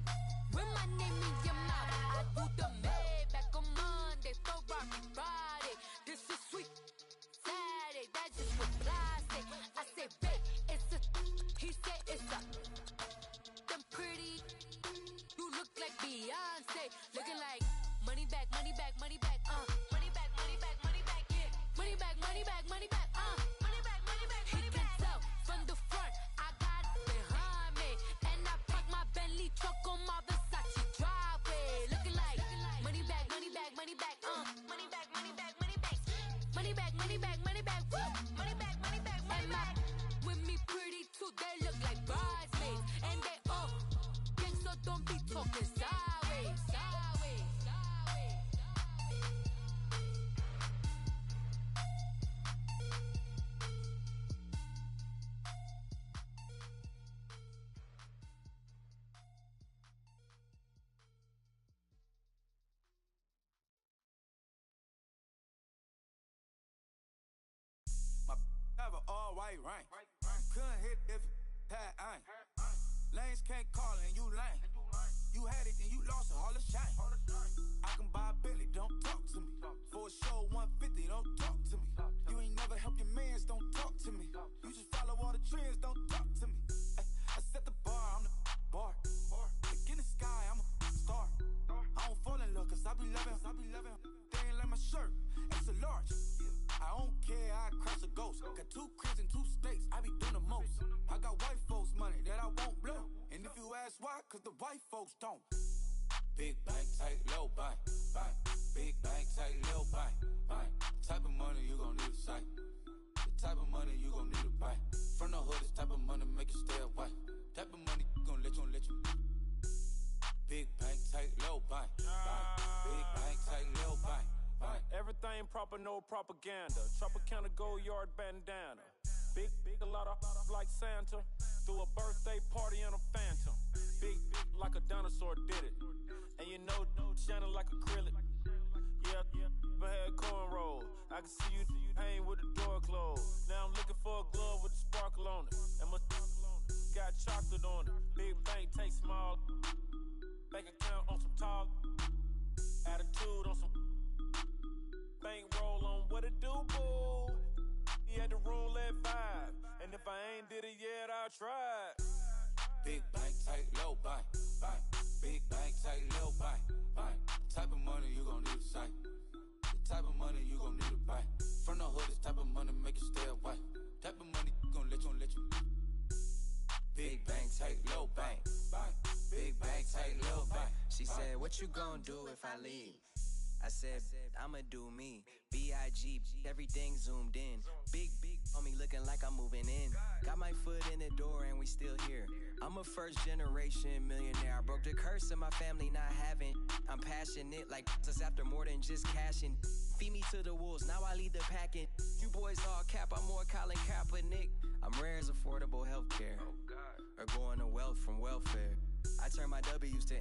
with my name in your mouth? I do the Maybach on Monday, throw Barbie Friday. This is sweet Saturday, that's just reply. I say, babe, it's a, he said it's a. Them pretty, you look like Beyonce. Looking like money back, money back, money back, money back, money back, money back, yeah. Money back, money back, money back, money back, money back, money back. He can tell from the front, I got it behind me. And I park my Bentley truck on my Versace driveway. Looking like money back, money back, money back, money back, money back, money back. Money back, money back, money back, woo. Money back, money back, money back. With me pretty too, they look like bridesmaids. And they all gang, so don't be talking sideways. Sideways, sideways. My have an all white rank. Couldn't hit if it had ain't. Lanes can't call and you lame. You had it and you lost it, all the shame. I can buy a Billy, don't talk to me. For a show 150, don't talk to me. You ain't never help your mans, don't talk to me. You just follow all the trends, don't talk to me. I set the bar, I'm the bar. Look in the sky, I'm a star. I don't fall in love, cause I be loving. They ain't like my shirt, it's a large. I don't care, I cross a ghost. Got 2 cribs and 2 states, I be doing the most. I got white folks money that I won't blow. And if you ask why, cause the white folks don't. Big bank, tight, low bank, bank. Big bank, tight, low bank, bank. Type of money you gon' need a sight. The type of money you gon' need a buy. From the hood, this type of money make you stay away. Type of money gon' let you. Big bank, tight, low bank, bank. Big bank, tight, low bank. Everything proper, no propaganda. Tropicana gold yard bandana. Big, a lot of like Santa. Threw a birthday party in a phantom. Big like a dinosaur did it. And you know, shining like acrylic. Yeah, but had cornrows. I can see you hang with the door closed. Now I'm looking for a glove with a sparkle on it. And my got chocolate on it. Big bank, take small. Bank account on some talk. Attitude on some. Bank roll on what it do, boo. He had the roulette vibe. And if I ain't did it yet, I'll try. Big bank, tight, low bank, bank. Big bank, tight, low bank, bank. Type of money said, what you gonna do if I leave? I said, I'ma do me. B.I.G. Everything zoomed in. Big on me looking like I'm moving in. Got my foot in the door and we still here. I'm a first generation millionaire. I broke the curse of my family not having. I'm passionate like us after more than just cashing. Feed me to the wolves, now I lead the packing. You boys all cap, I'm more Colin Kaepernick. I'm rare as affordable healthcare. Or going to wealth from welfare. I turn my W's to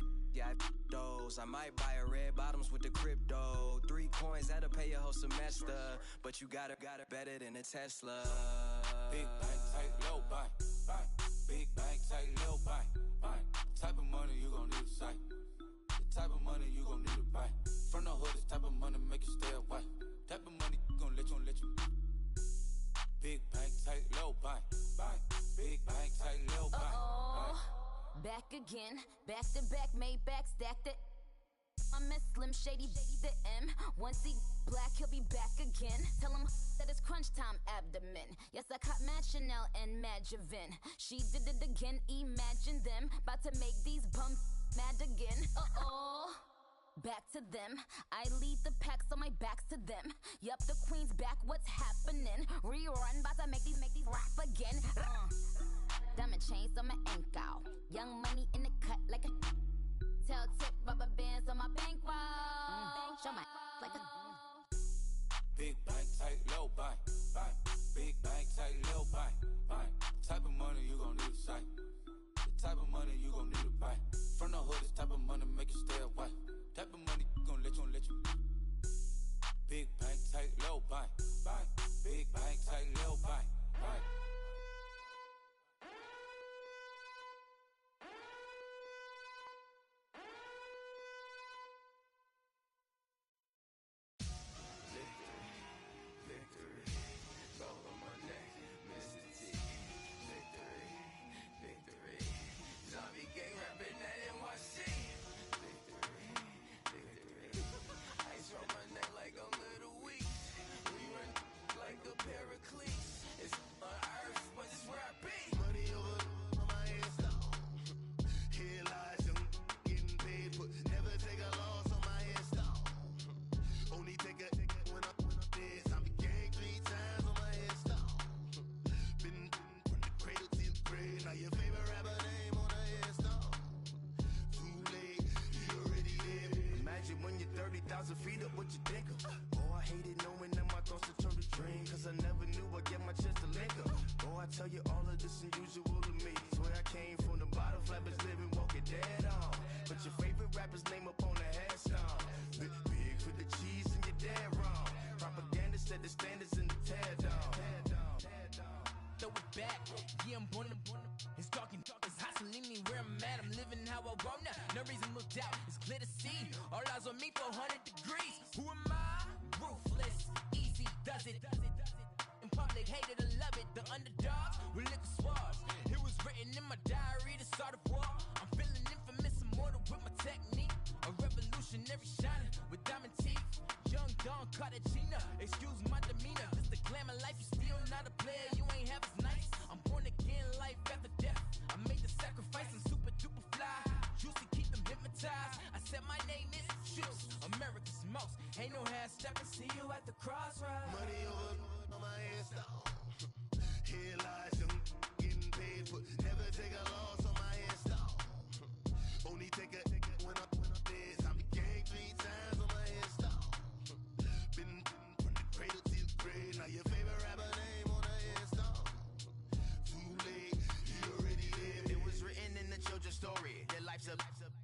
those. I might buy a red bottoms with the crypto. 3 coins that'll pay your whole semester. But you got it better than a Tesla. Big bank, tight, low buy. Big bank, tight, low buy. Type of money you gon' need to sight. The type of money you gon' need to buy. From the hood, this type of money make you stay away. Type of money gon' let you. Big bank, tight, low buy. Big bank, tight, low buy. Back again, back to back, made back, stacked it. I'm a Slim Shady, the M. Once he black, he'll be back again. Tell him that it's crunch time abdomen. Yes, I caught Mad Chanel and Mad Javin. She did it again, imagine them. About to make these bums mad again. Back to them. I lead the pack, so my back's to them. Yup, the queen's back, what's happening? Rerun, about to make these rap again. Diamond chains on my ankle. Young money in the cut like a tail tip, rubber bands on my bankroll. Show my like a big bank, tight, low buy. Big bank, tight, low buy. Type of money you gon' need to sight. The type of money you gon' need to buy. From the hood, this type of money make you stay away. Type of money gon' let you. Big bank, tight, low buy. Big bank, tight, low buy.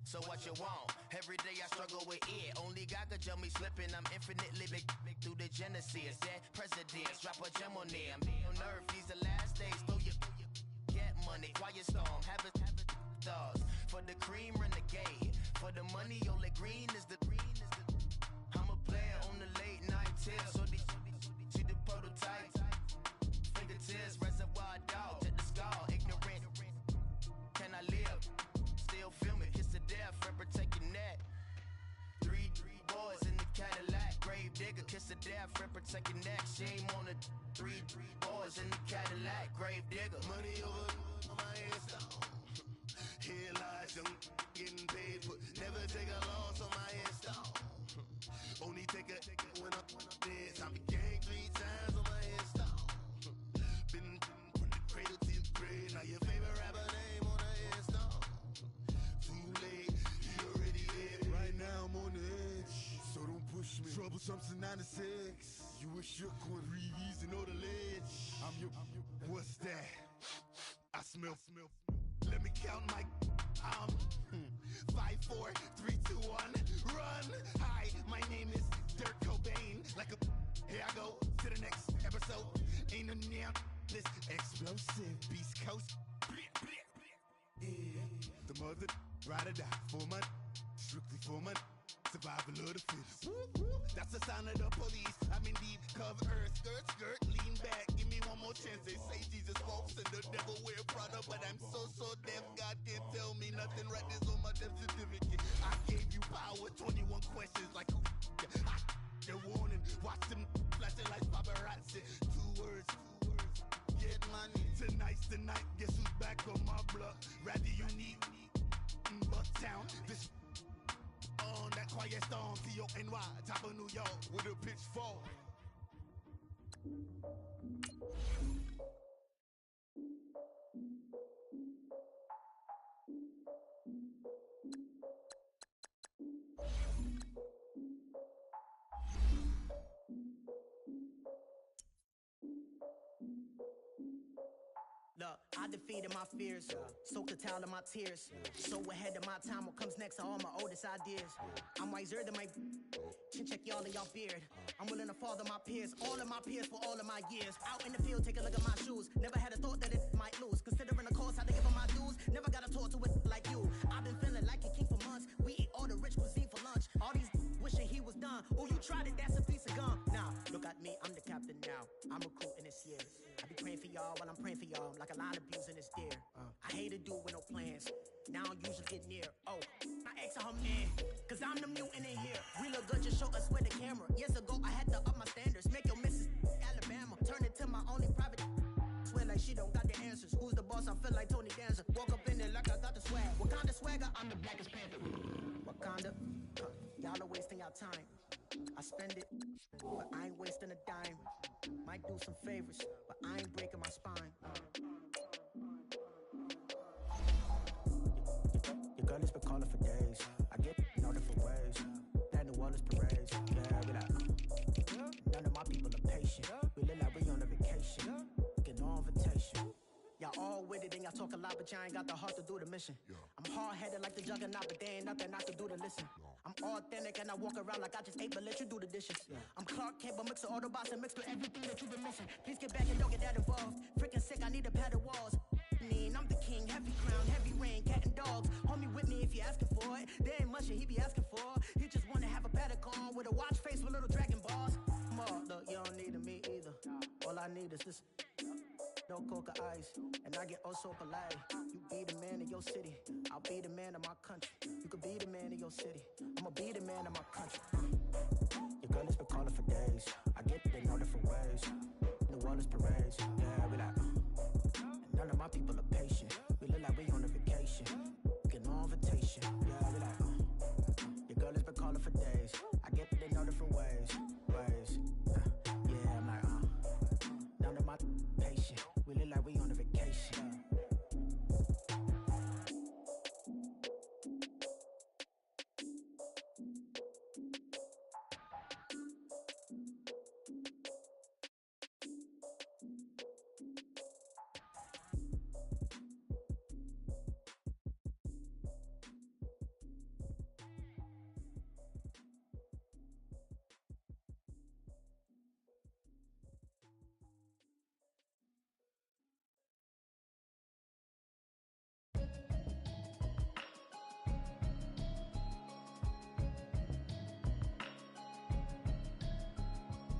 So what you want? Every day I struggle with it. Only God could tell me slipping. I'm infinitely big through the genesis. Dead presidents, drop a gem on them. On earth, these the last days. Throw your get money, quiet storm. Have it stars. For the cream, renegade. For the money, only green is the. I'm a player on the late night tips. So see the prototype. Fingertips, reservoir dog. Check the skull, ignorant. Can I live? Still film it, kiss the death, ripper take your neck. Three boys in the Cadillac, grave digger, kiss the death, ripper take your neck. Shame on the three boys in the Cadillac, grave digger. Money over my head, here lies young, getting paid, but never take a loss on my install. Only take a when I'm dead. I be gang 3 times on my install. Been from the cradle to the grave. Now your favorite rapper name on the install. Too late, he already hit. Right now I'm on the edge, so don't push me. Troublesome to 96. You a shook one, Reeves and know the ledge. I'm your, what's that? I smell. Let me count my 5, 4, 3, 2, 1, run. Hi, my name is Dirk Cobain. Like a here I go to the next episode. Ain't no damn this explosive Beast Coast. Yeah, the mother ride or die for my strictly for my survival of the fittest. That's the sound of the police. I'm in deep cover earth, skirt, lean back. Give me one more chance. They say Jesus walks and the devil wear Prada, but I'm so deaf. God can't tell me nothing. Right this on my death certificate. I gave you power. 21 questions like who? They're warning. Watch them flashing like paparazzi. 2 words. Get money. Tonight's the night. Guess who's back on my block? Rather unique. Bucktown. This on that quiet storm, T-O-N-Y, top of New York, with a pitchfork. Look, I defeated my fears, soaked the towel of my tears. So ahead of my time, what comes next are all my oldest ideas. I'm wiser than my chin check y'all in y'all beard. I'm willing to father my peers, all of my peers for all of my years. Out in the field, take a look at my shoes. Never had a thought that it might lose. Considering the cost, how to give them my dues. Never got to talk to it like you. I've been feeling like a king for months. We eat all the rich cuisine for lunch. All these wishing he was done. Oh, you tried it, that's a piece of gum. Now, look at me, I'm the captain now. I'm recruiting this year. I be praying for y'all while I'm praying for y'all. Like a line of bees in this deer. I hate to do with no plans. Now I usually get near. Oh, my ex are her man. Cause I'm the mutant in here. We look good, just show us with the camera. Years ago, I had to up my standards. Make your missus Alabama. Turn it to my only private. Swear like she don't got the answers. Who's the boss? I feel like Tony Danza. Walk up in there like I got the swag. What kind of swagger? I'm the blackest panther. Wakanda. Y'all are wasting your time. I spend it, but I ain't wasting a dime. Might do some favors, but I ain't breaking my spine. Your girl has been calling for days. I get in all different ways. That New Orleans parades. Yeah, we like, none of my people are patient. We look like we on a vacation. Get no invitation. Y'all all with it and y'all talk a lot, but y'all ain't got the heart to do the mission. I'm hard-headed like the juggernaut, but there ain't nothing I can do to listen. I'm authentic and I walk around like I just ate, but let you do the dishes. I'm Clark Kent, but mix the Autobots and mix with everything that you've been missing. Please get back and don't get that involved. Freaking sick, I need a pad of walls. I'm the king, heavy crown, heavy rain, cat and dogs. Homie with me if you're asking for it. There ain't much that he be asking for. He just wanna have a paddock on with a watch face with little dragon balls. Look, you don't need me either. All I need is this. No coca ice, and I get oh so polite. You be the man of your city, I'll be the man of my country. You could be the man of your city, I'ma be the man of my country. Your girl has been calling for days. I get it in all different ways. New Orleans parades, yeah, we like. And none of my people are patient. We look like we on a vacation. Get no invitation, yeah, we like. Your girl has been calling for days. I get it in all different ways. Yeah, I'm like, none of my patient. We look like we on a vacation.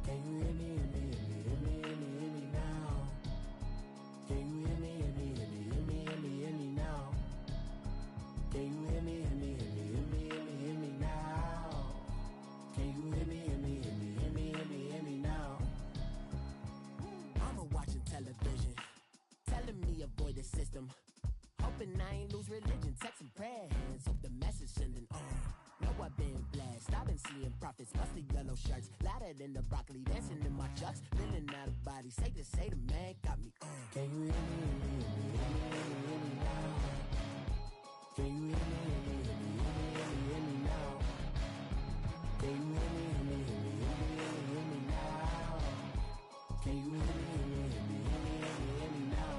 Can you hear me, hear me, hear me, hear me, hear me, hear me now? Can you hear me, hear me, hear me, hear me, hear me, hear me now? Can you hear me, hear me, hear me, hear me, hear me, hear me now? Can you hear me, hear me, hear me, hear me, hear me, hear me now? I'm watching television, telling me avoid the system. Hoping I ain't lose religion, texting prayer hands, hope the message sending on. Salad in the broccoli, dancing in my chucks, feeling out of body. Say the man got me on. Can you hear me, hear me now? Can you hear me, hear me now? Can you hear me, hear me now? Can you hear me now?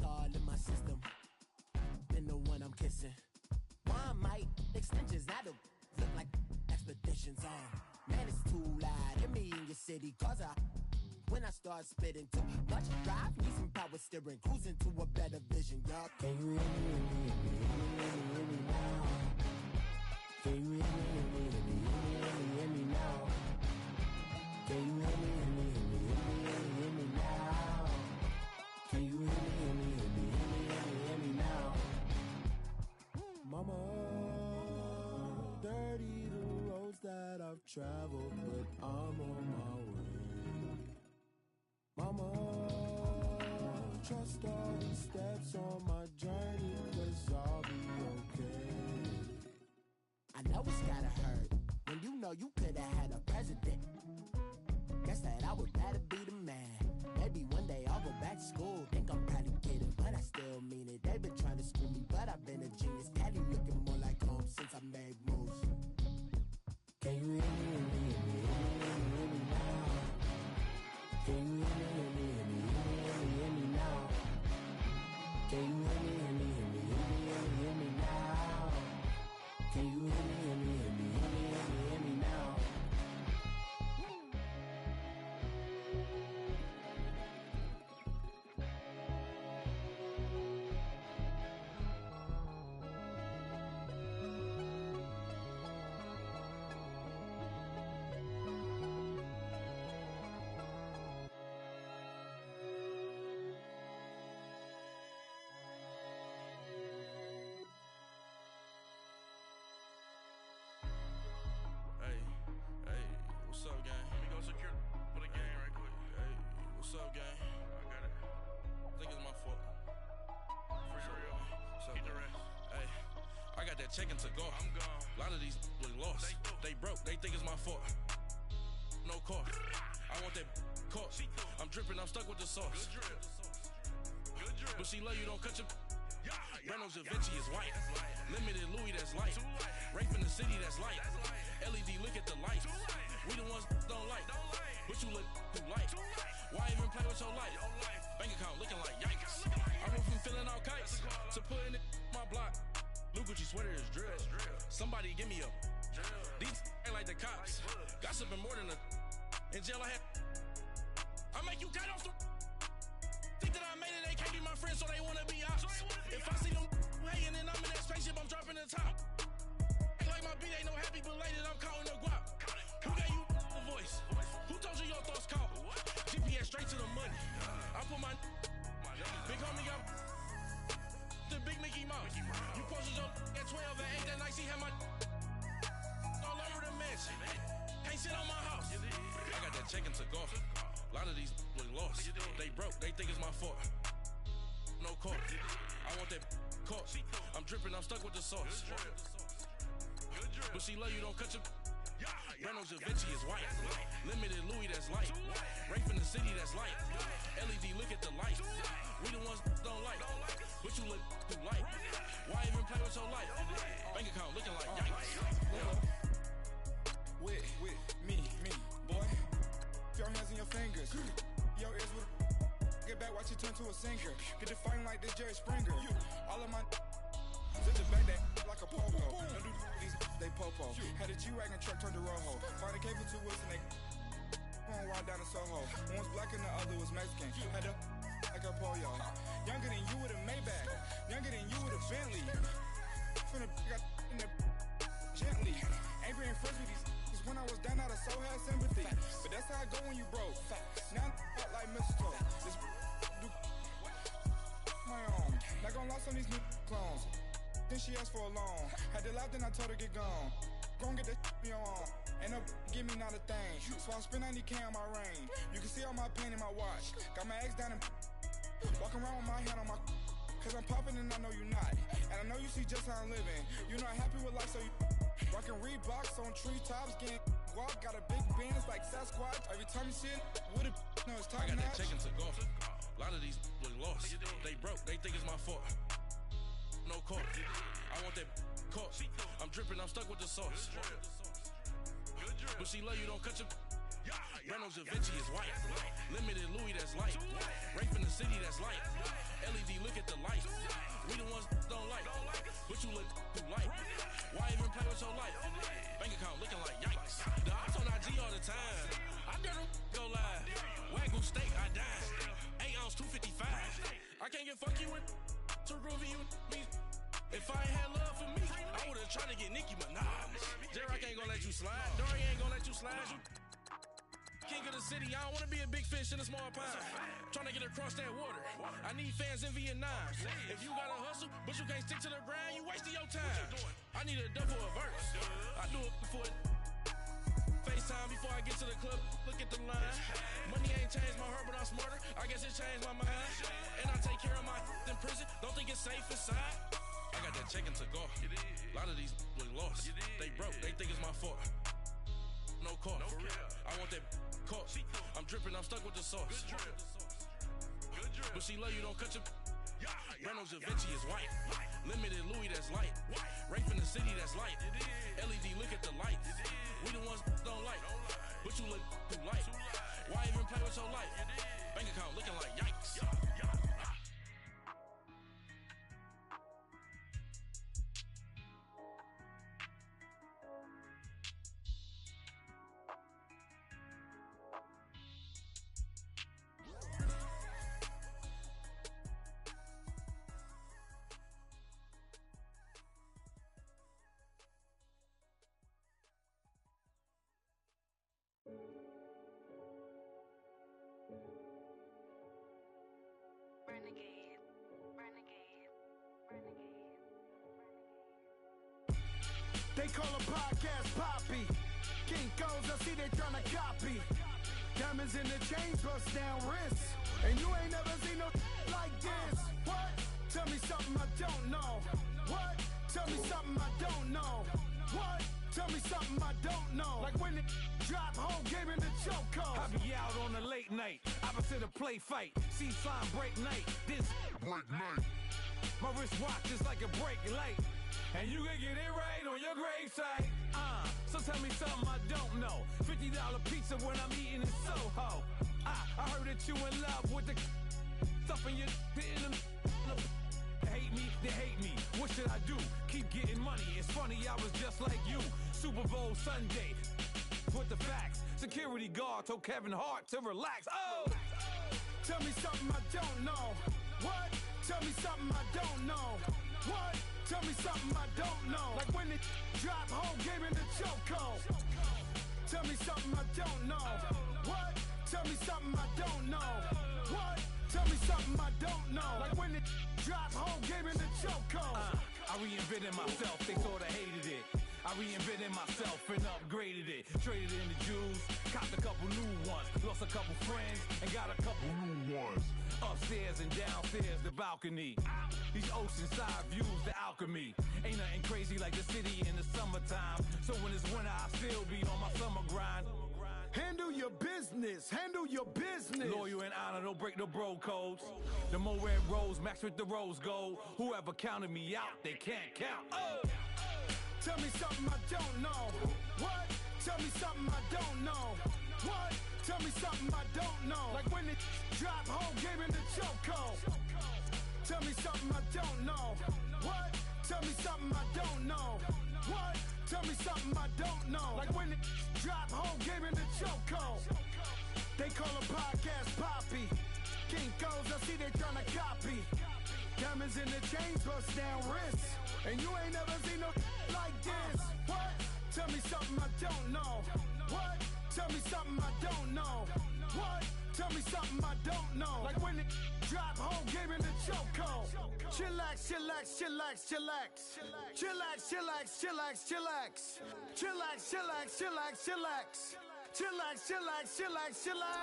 All in my system, been the one I'm kissing. One mic extensions, that'll look like expeditions on. Man, it's too loud. Hear me in your city, cause when I start spitting too much drive, need some power steering, cruising to a better vision, y'all. Can you hear me now? Can you hear me now? Can you hear me now? Can you hear me now? Mama, dirty the roads that I've traveled, but I'm on my way. Mama, trust all these steps on my journey, 'cause I'll be okay. I know it's gotta hurt when you know you could've had a president. Guess that I would rather be the man. Maybe one day I'll go back to school. Think I'm probably kidding, but I still mean it. They've been trying to screw me, but I've been a genius. Caddy looking more like home since I made moves. Can you hear me now? Can you hear me now? Can you hear me now? Can you hear me now? What's up, gang? Let me go secure for the game right quick. Hey, what's up, gang? I got it. I think it's my fault. For real. Keep the rest. Hey, I got that check into go. I'm gone. A lot of these look lost. They broke. They think it's my fault. No cost. I want that caught. I'm dripping. I'm stuck with the sauce. Good drip. But she love you. Don't cut your. Reynolds Da Vinci is white. Limited Louis, that's light. Rape in the city, that's light. LED, look at the light. We the ones don't like. But you look too light. Why even play with your life? Bank account looking like yikes. I went from filling out kites to putting it in my block. Blue Gucci sweater is drill. Somebody give me a. These ain't like the cops. Gossiping more than a. In jail I had. I make you cut off the. Think that I made it, they can't be my friends, so they wanna be ops. If I see them hating and I'm in that spaceship, I'm dropping the top. Ain't like my beat, ain't no happy belated, I'm counting the guap. Who gave you the voice? Who told you your thoughts count? GPS straight to the money. I put my big homie got the big Mickey Mouse. You posted your at 12 and 8 that night, she had my all over the mansion. Can't sit on my house. I got that check into golf. A lot of these look lost. They broke, they think it's my fault. No court. I want that caught. I'm dripping, I'm stuck with the sauce. But she love you, don't cut your. Reynolds Da Vinci is white. Limited Louis, that's light. Rape in the city, that's light. LED, look at the light. We the ones don't like. But you look too light. Why even play with your life? Bank account looking like yikes. With me, boy. Your hands and your fingers. Your ears with get back, watch it turn to a singer. Get the fighting like this Jerry Springer. All of my zip the back that like a popo. Don't do these they popo. Had a G-Wagon truck turned to Rojo. Find a cave for 2 weeks and they going wild down in Soho. One was black and the other was Mexican. Had a like a pollo. Younger than you with a Maybach. Younger than you with a Bentley. Finna got in the gently. Ain't being friends with these. When I was down, I so had sympathy. But that's how I go when you broke. Now I'm out like mistletoe. This do my own. Not gonna lost on these new clones. Then she asked for a loan. Had to laugh, then I told her get gone. Gon' get that me on. Ain't no give me not a thing. So I spend 90K on my ring. You can see all my pain in my watch. Got my ex down and walking around with my hand on my. Cause I'm popping and I know you not. And I know you see just how I'm living. You're not happy with life, so you rockin' Reeboks on treetops, getting guap, got a big bands like Sasquatch. Every time you see it, with it, no, it's top I got that notch. chicken to golf. A lot of these look lost. They broke, they think it's my fault. No court. I want that caught. I'm dripping, I'm stuck with the sauce. But she love you, don't cut your. Breno Da Vinci is white. Limited Louis, that's light. Rape in the city, that's light. LED, look at the light. We the ones don't like. But you look too light. Why even play with your life? Bank account looking like yikes. The ops on IG all the time. I dare them go live. Wagyu steak, I died. 8 ounce, 255. I can't get fuck you with too groovy you me. If I ain't had love for me, I would've tried to get Nicki Minaj. J-Rock ain't gonna let you slide. Dory ain't gonna let you slide. You king of the city, I don't wanna be a big fish in a small pond. Trying to get across that water. I need fans in Vietnam. If you gotta hustle, but you can't stick to the grind, you wasting your time. I need a double a verse. I do it before FaceTime before I get to the club. Look at the line. Money ain't changed my heart, but I'm smarter. I guess it changed my mind. And I take care of my in prison. Don't think it's safe inside. I got that chicken to go. A lot of these look lost. They broke, they think it's my fault. No court. I want that caught. I'm dripping, I'm stuck with the sauce. But she love you, don't cut your. Breno Da Vinci is white. Limited Louis, that's light. Rape in the city, that's light. LED, look at the lights. We the ones don't like. But you look too light. Why even play with your life? Bank account looking like yikes. They call a podcast Poppy. Kinkos, I see they tryna copy. Diamonds in the chains, bust down wrists. And you ain't never seen no like this. What? Tell me something I don't know. What? Tell me something I don't know. What? Tell me something I don't know. Like when it drop, whole game in the chokehold. I be out on a late night, opposite a play fight. See sign break night, this break night. My wristwatch is like a break light. And you can get it right on your gravesite. So tell me something I don't know. $50 pizza when I'm eating in Soho. I heard that you in love with the stuff in your in them. Hate me, they hate me. What should I do? Keep getting money. It's funny, I was just like you. Super Bowl Sunday. With the facts. Security guard told Kevin Hart to relax. Oh! Tell me something I don't know. What? Tell me something I don't know. What? Tell me something I don't know. Like when it drop, whole game in the chokehold. Tell me something I don't know. What? Tell me something I don't know. What? Tell me something I don't know. Like when it drop, whole game in the chokehold. I reinvented myself, they sorta hated it. I reinvented myself and upgraded it. Traded in the Jews, copped a couple new ones. Lost a couple friends and got a couple new ones. Upstairs and downstairs, the balcony. These oceanside views, the alchemy. Ain't nothing crazy like the city in the summertime. So when it's winter, I still be on my summer grind. Handle your business, handle your business. Loyal and honor, don't break the bro codes. The more red rose, match with the rose gold. Whoever counted me out, they can't count. Oh! Tell me something I don't know. What? Tell me something I don't know. What? Tell me something I don't know. Like when it drop, whole game in the chokehold. Tell me something I don't know. What? Tell me something I don't know. What? Tell me something I don't know. Like when it drop, whole game in the chokehold. They call a podcast Poppy. Kinkos, I see they tryna copy. Diamonds in the chains, bust down wrists. And you ain't never seen no like this. What? Tell me something I don't know. What? Tell me something I don't know. What? Tell me something I don't know. Like when it drop, whole game in the chokehold. Chillax, chillax, chillax, chillax. Chillax, chillax, chillax, chillax. Chillax, chillax, chillax, chillax. Chillax, chillax, chillax, chillax.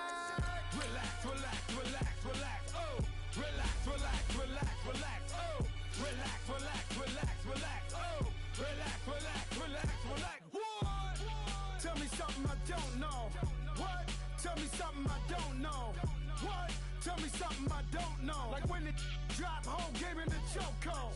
Relax, relax, relax, relax. Oh! Relax, relax, relax, relax. Oh! Relax, relax, relax, relax. Oh! Relax, relax, relax, relax. What? Tell me something don't know. What? Tell me something I don't know. Like when it dropped, home gave him the chokehold.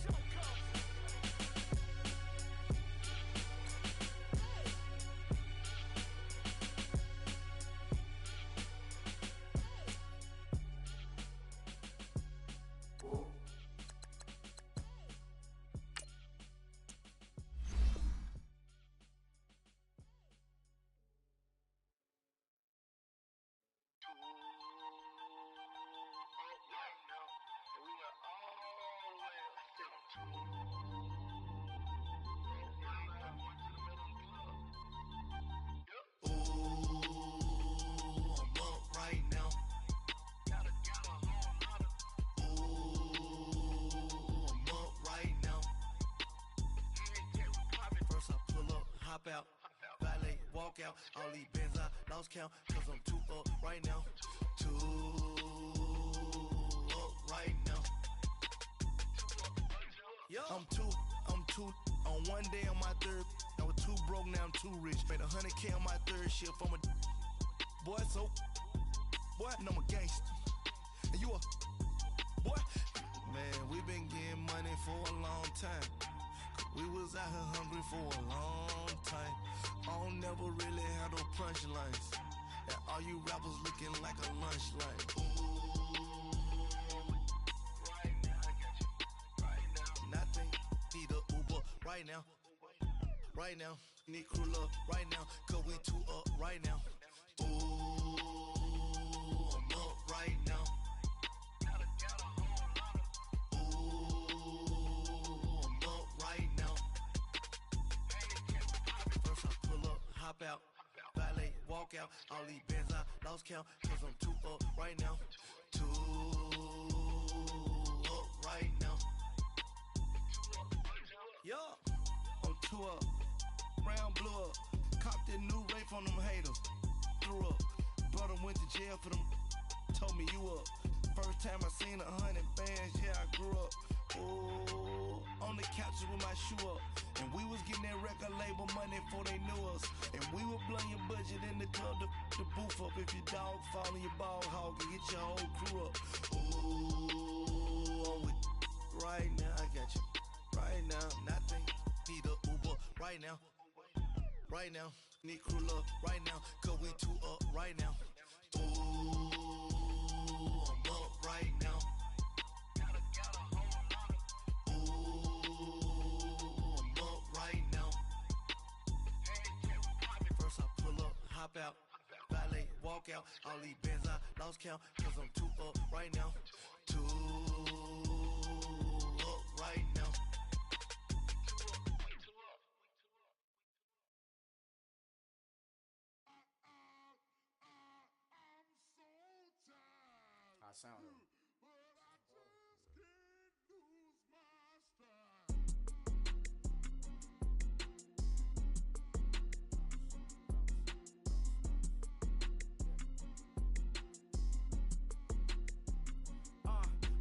Out, valet, walk out, all these bins I lost count, cause I'm too up right now, too up right now. I'm too, on one day on my third, I was too broke, now I'm too rich, made 100K on my third shift, I'm a boy, so, boy, and I'm a gangster, and you a, boy, man, we been getting money for a long time. We was out here hungry for a long time. I don't never really have no punchlines. And all you rappers looking like a lunch line. Right now, I got you. Right now. Nothing, need a Uber right now. Right now, need crew love right now. Cause we too up right now. Ooh, I'm up right now. Hop out, valet, walk out, all these bins I lost count, cause I'm too up right now, too up right now. Yo, I'm too up, round blew up, copped that new rape on them haters, threw up, brother went to jail for them, told me you up, first time I seen 100 bands, yeah I grew up. Ooh, on the couches with my shoe up. And we was getting that record label money before they knew us. And we were blowing your budget in the club to boof up. If your dog fall in your ball hog and get your whole crew up. Ooh, I'm with right now, I got you. Right now, nothing, need a Uber right now. Right now, need crew love right now. Cause we too up right now. Ooh, I'm up right now. Hop out, valet, walk out, all these bins I lost count, cause I'm too up right now, too up right now. How it sound?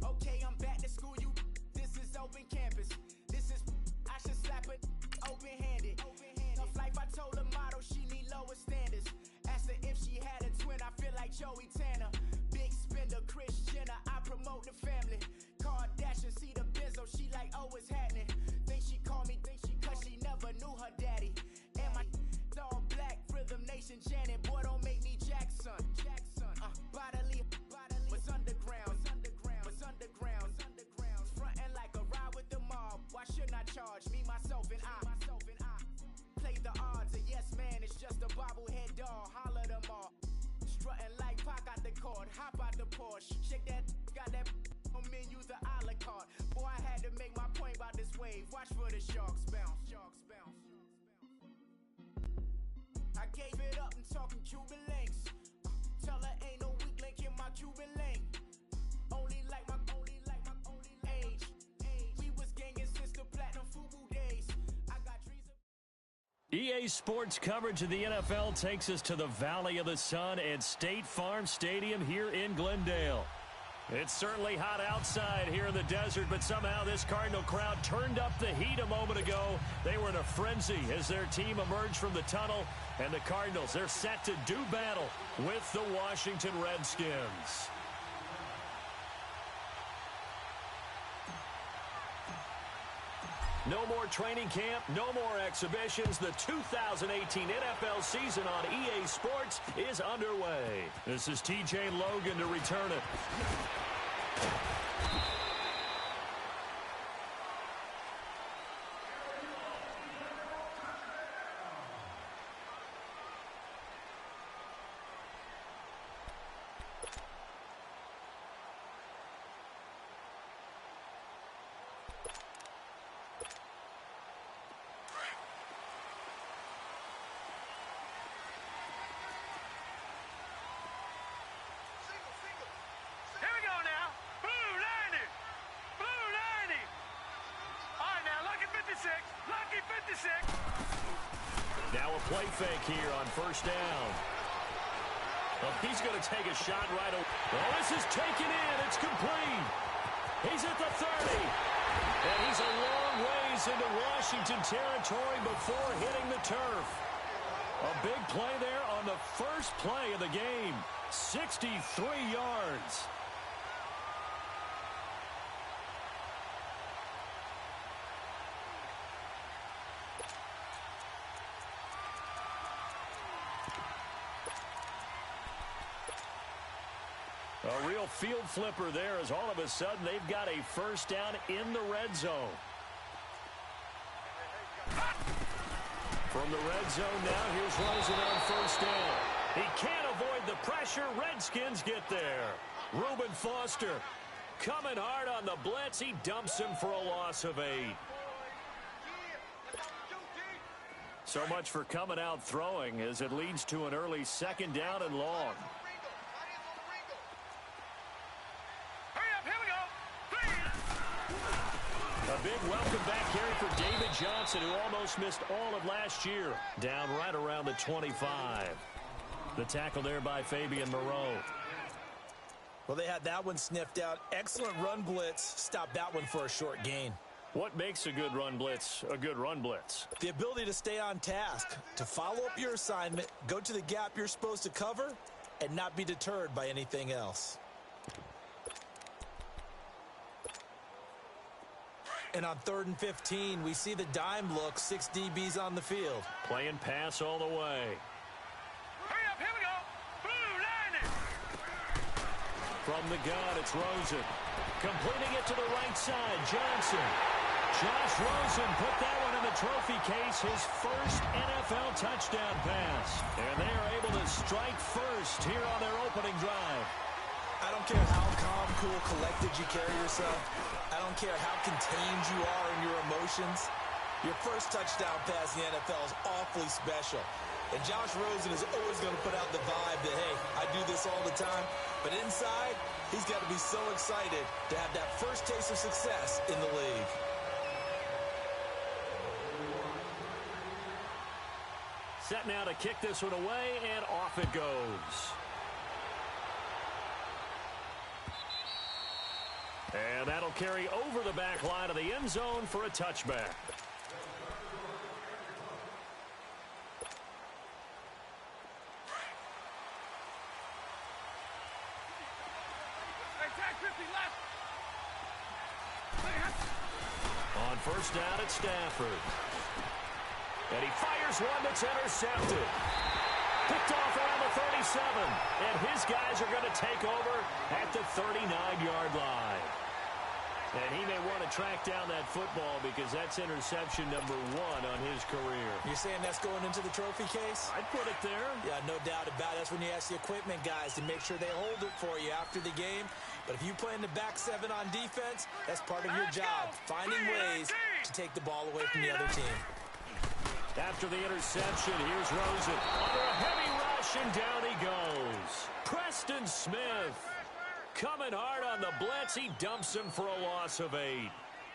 Okay, I'm back to school, you. This is open campus. This is, I should slap it open-handed. Tough life, I told her motto, she need lower standards. Asked her if she had a twin, I feel like Joey Tanner. Big spender, Chris Jenner, I promote the family. Kardashian, see the Benzo, she like, oh, it's happening. Think she called me, cause she never knew her daddy. And my all black, Rhythm Nation, Janet, boy, don't make me Jackson. Bodily, was underground. Frontin' like a ride with the mob. Why shouldn't I charge me, myself, and I? Play the odds, a yes man, it's just a bobblehead doll. Holler them all. Strutting like Pac out the court, hop out the Porsche. Shake that, got that on menu, the a la carte. Boy, I had to make my point about this wave. Watch for the sharks bounce. I gave it up and talking Cuban links. Tell her ain't no weak link in my Cuban link. Only like my age. We was gangin' since the platinum FUBU days. I got trees of EA Sports coverage of the NFL takes us to the Valley of the Sun at State Farm Stadium here in Glendale. It's certainly hot outside here in the desert, but somehow this Cardinal crowd turned up the heat a moment ago. They were in a frenzy as their team emerged from the tunnel, and the Cardinals, they're set to do battle with the Washington Redskins. No more training camp, no more exhibitions. The 2018 NFL season on EA Sports is underway. This is TJ Logan to return it. Now a play fake here on first down. Well, he's going to take a shot right away. Oh, this is taken in. It's complete. He's at the 30. And he's a long ways into Washington territory before hitting the turf. A big play there on the first play of the game. 63 yards. A real field flipper there as all of a sudden they've got a first down in the red zone. From the red zone now, here's Rosen on first down. He can't avoid the pressure. Redskins get there. Reuben Foster coming hard on the blitz. He dumps him for a loss of 8. So much for coming out throwing as it leads to an early second down and long. A big welcome back carry for David Johnson, who almost missed all of last year. Down right around the 25. The tackle there by Fabian Moreau. Well, they had that one sniffed out. Excellent run blitz. Stopped that one for a short gain. What makes a good run blitz a good run blitz? The ability to stay on task, to follow up your assignment, go to the gap you're supposed to cover, and not be deterred by anything else. And on 3rd and 15, we see the dime look, 6 DBs on the field. Playing pass all the way. Hurry up, here we go. Blue line. From the gun, it's Rosen. Completing it to the right side, Johnson. Josh Rosen put that one in the trophy case, his first NFL touchdown pass. And they are able to strike first here on their opening drive. I don't care how calm, cool, collected you carry yourself. I don't care how contained you are in your emotions. Your first touchdown pass in the NFL is awfully special. And Josh Rosen is always going to put out the vibe that, hey, I do this all the time. But inside, he's got to be so excited to have that first taste of success in the league. Set now to kick this one away, and off it goes. And that'll carry over the back line of the end zone for a touchback. On first down, it's Stafford. And he fires one that's intercepted. Picked off around the 37. And his guys are going to take over at the 39-yard line. And he may want to track down that football because that's interception number 1 on his career. You're saying that's going into the trophy case? I'd put it there. Yeah, no doubt about it. That's when you ask the equipment guys to make sure they hold it for you after the game. But if you play in the back 7 on defense, that's part of your job, finding ways to take the ball away from the other team. After the interception, here's Rosen. Under a heavy rush, and down he goes. Preston Smith coming hard on the blitz. He dumps him for a loss of 8.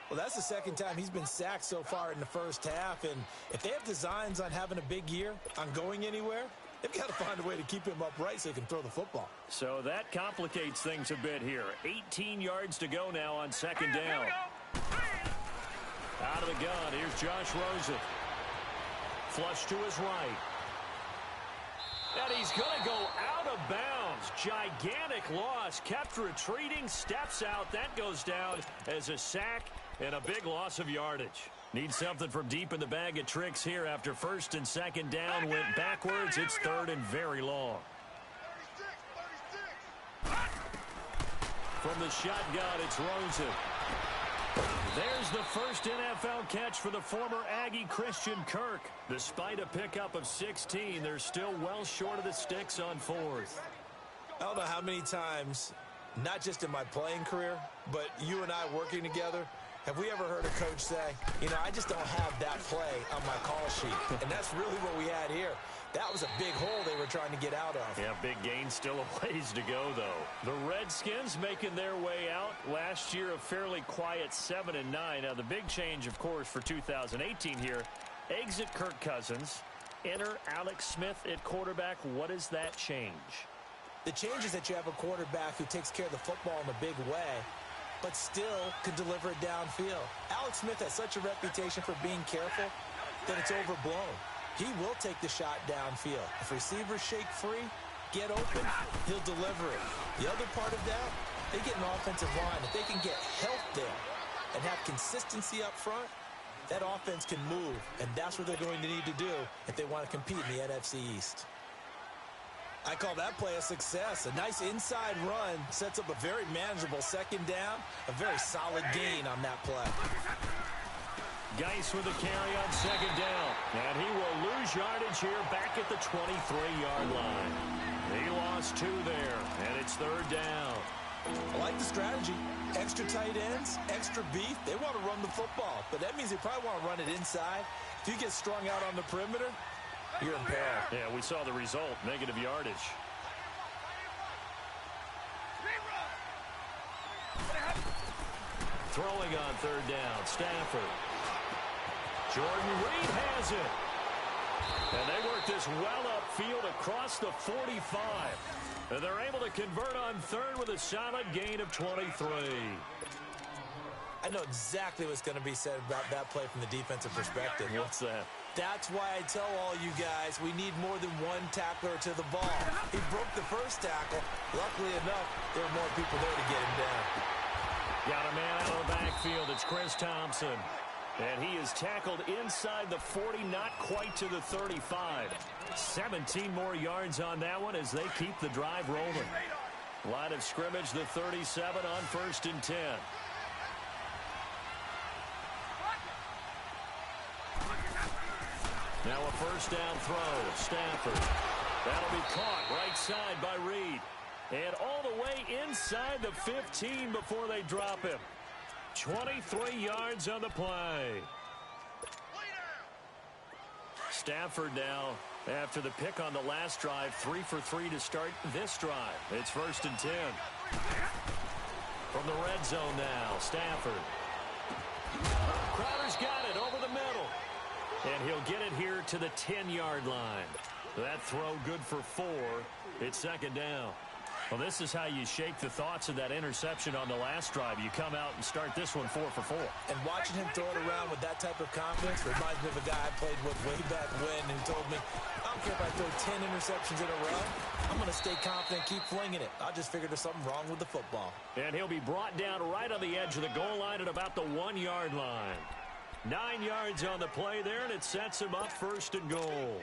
Well, that's the second time he's been sacked so far in the first half. And if they have designs on having a big year, on going anywhere, They've got to find a way to keep him upright so he can throw the football. So that complicates things a bit here. 18 yards to go now on second down. Out of the gun, here's Josh Rosen. Flush to his right. And he's going to go out of bounds. Gigantic loss. Kept retreating, steps out. That goes down as a sack and a big loss of yardage. Need something from deep in the bag of tricks here after first and second down went backwards. It's third and very long. From the shotgun, it's Rosen. There's the first NFL catch for the former Aggie Christian Kirk. Despite a pickup of 16, they're still well short of the sticks on fourth. I don't know how many times, not just in my playing career, but you and I working together, have we ever heard a coach say, I just don't have that play on my call sheet. And that's really what we had here. That was a big hole they were trying to get out of. Yeah, big gain, still a ways to go, though. The Redskins making their way out. Last year, a fairly quiet 7-9. Now, the big change, of course, for 2018 here, exit Kirk Cousins, enter Alex Smith at quarterback. What does that change? The change is that you have a quarterback who takes care of the football in a big way, but still could deliver it downfield. Alex Smith has such a reputation for being careful that it's overblown. He will take the shot downfield. If receivers shake free, get open, he'll deliver it. The other part of that, they get an offensive line. If they can get health there and have consistency up front, that offense can move, and that's what they're going to need to do if they want to compete in the NFC East. I call that play a success. A nice inside run sets up a very manageable second down, a very solid gain on that play. Geis with a carry on second down. And he will lose yardage here back at the 23-yard line. He lost 2 there, and it's third down. I like the strategy. Extra tight ends, extra beef. They want to run the football, but that means they probably want to run it inside. If you get strung out on the perimeter, you're in peril. Yeah, we saw the result, negative yardage. Throwing on third down, Stafford. Jordan Reed has it. And they work this well upfield across the 45. And they're able to convert on third with a solid gain of 23. I know exactly what's going to be said about that play from the defensive perspective. What's that? That's why I tell all you guys we need more than one tackler to the ball. He broke the first tackle. Luckily enough, there were more people there to get him down. Got a man out of the backfield. It's Chris Thompson. And he is tackled inside the 40, not quite to the 35. 17 more yards on that one as they keep the drive rolling. Line of scrimmage, the 37 on first and 10. Now a first down throw. Stafford. That'll be caught right side by Reed. And all the way inside the 15 before they drop him. 23 yards on the play. Stafford now, after the pick on the last drive, 3 for 3 to start this drive. It's first and 10. From the red zone now, Stafford. Crowder's got it over the middle. And he'll get it here to the 10-yard line. That throw good for 4. It's second down. Well, this is how you shake the thoughts of that interception on the last drive. You come out and start this one 4 for 4. And watching him throw it around with that type of confidence reminds me of a guy I played with way back when who told me, I don't care if I throw 10 interceptions in a row. I'm going to stay confident, keep flinging it. I just figured there's something wrong with the football. And he'll be brought down right on the edge of the goal line at about the 1-yard line. 9 yards on the play there, and it sets him up first and goal.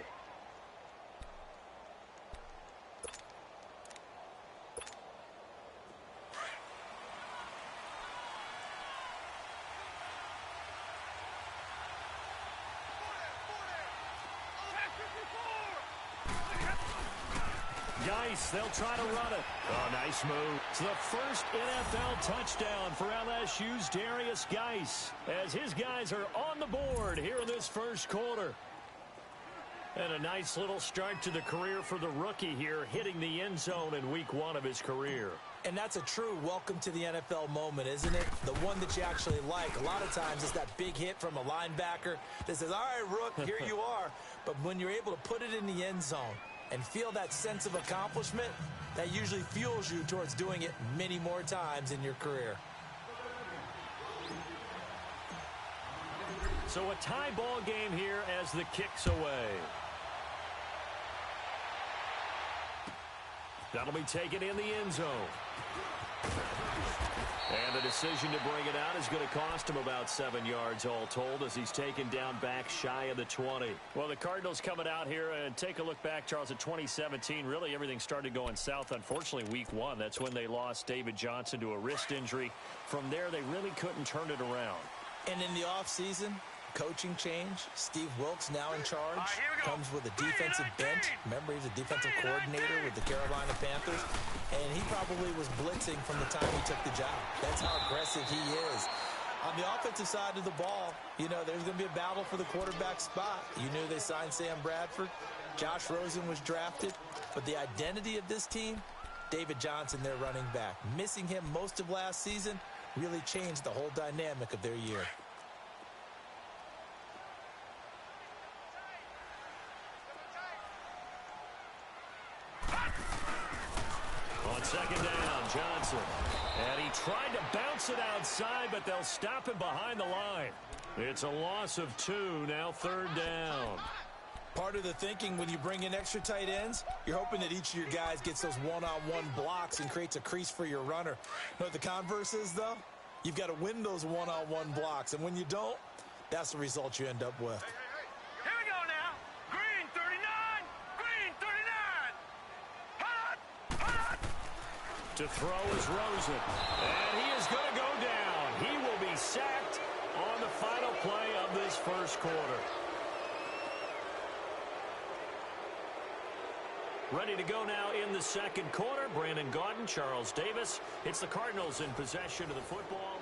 Geis, they'll try to run it. Oh, nice move. It's the first NFL touchdown for LSU's Darius Geis, as his guys are on the board here in this first quarter. And a nice little start to the career for the rookie here, hitting the end zone in week 1 of his career. And that's a true welcome to the NFL moment, isn't it? The one that you actually like. A lot of times it's that big hit from a linebacker that says, all right, Rook, here you are. But when you're able to put it in the end zone, and feel that sense of accomplishment, that usually fuels you towards doing it many more times in your career. So a tie ball game here as the kick's away. That'll be taken in the end zone. And the decision to bring it out is going to cost him about 7 yards all told as he's taken down back shy of the 20. Well, the Cardinals coming out here and take a look back, Charles, at 2017. Really, everything started going south. Unfortunately, week 1, that's when they lost David Johnson to a wrist injury. From there, they really couldn't turn it around. And in the offseason, coaching change. Steve Wilkes now in charge. Comes with a defensive bent. Remember, he's a defensive coordinator with the Carolina Panthers. And he probably was blitzing from the time he took the job. That's how aggressive he is. On the offensive side of the ball, you know, there's going to be a battle for the quarterback spot. You knew they signed Sam Bradford. Josh Rosen was drafted. But the identity of this team, David Johnson, their running back. Missing him most of last season really changed the whole dynamic of their year. On second down, Johnson. And he tried to bounce it outside, but they'll stop him behind the line. It's a loss of 2, now third down. Part of the thinking when you bring in extra tight ends, you're hoping that each of your guys gets those one-on-one blocks and creates a crease for your runner. You know what the converse is, though? You've got to win those one-on-one blocks, and when you don't, that's the result you end up with. Here we go now. Green 39. Green 39. Hot. To throw is Rosen. And he is going to go down. He will be sacked on the final play of this first quarter. Ready to go now in the second quarter. Brandon Gaudin, Charles Davis. It's the Cardinals in possession of the football.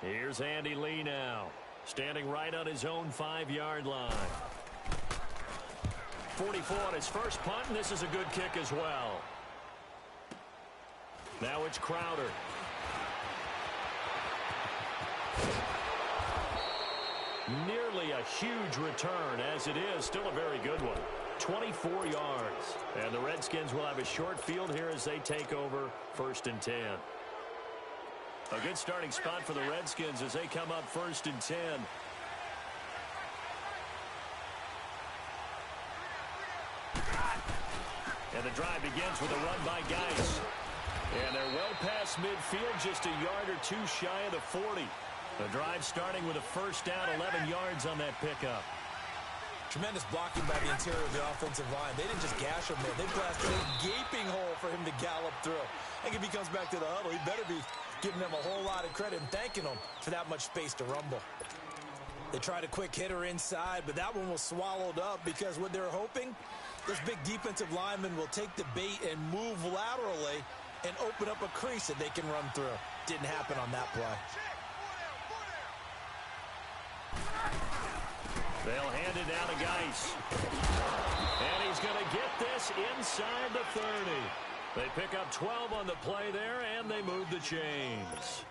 Here's Andy Lee now, standing right on his own 5-yard line. 44 on his first punt, and this is a good kick as well. Now it's Crowder. Nearly a huge return, as it is still a very good one. 24 yards. And the Redskins will have a short field here as they take over 1st and 10. A good starting spot for the Redskins as they come up 1st and 10. And the drive begins with a run by Geis. And they're well past midfield, just a yard or 2 shy of the 40. The drive starting with a first down, 11 yards on that pickup. Tremendous blocking by the interior of the offensive line. They didn't just gash him there. They blasted a gaping hole for him to gallop through. I think if he comes back to the huddle, he better be giving them a whole lot of credit and thanking them for that much space to rumble. They tried a quick hitter inside, but that one was swallowed up because what they're hoping, this big defensive lineman will take the bait and move laterally and open up a crease that they can run through. Didn't happen on that play. They'll hand it down to Geis. And he's going to get this inside the 30. They pick up 12 on the play there, and they move the chains.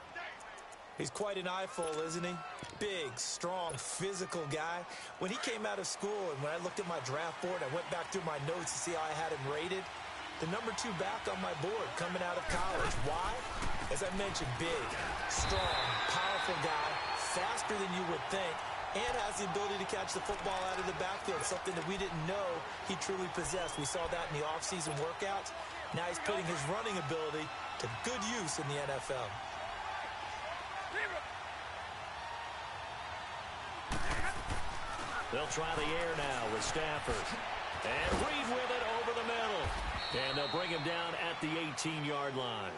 He's quite an eyeful, isn't he? Big, strong, physical guy. When he came out of school and when I looked at my draft board, I went back through my notes to see how I had him rated. The number 2 back on my board coming out of college. Why? As I mentioned, big, strong, powerful guy, faster than you would think, and has the ability to catch the football out of the backfield, something that we didn't know he truly possessed. We saw that in the offseason workouts. Now he's putting his running ability to good use in the NFL. They'll try the air now with Stafford. And Reed with it over the middle. And they'll bring him down at the 18-yard line.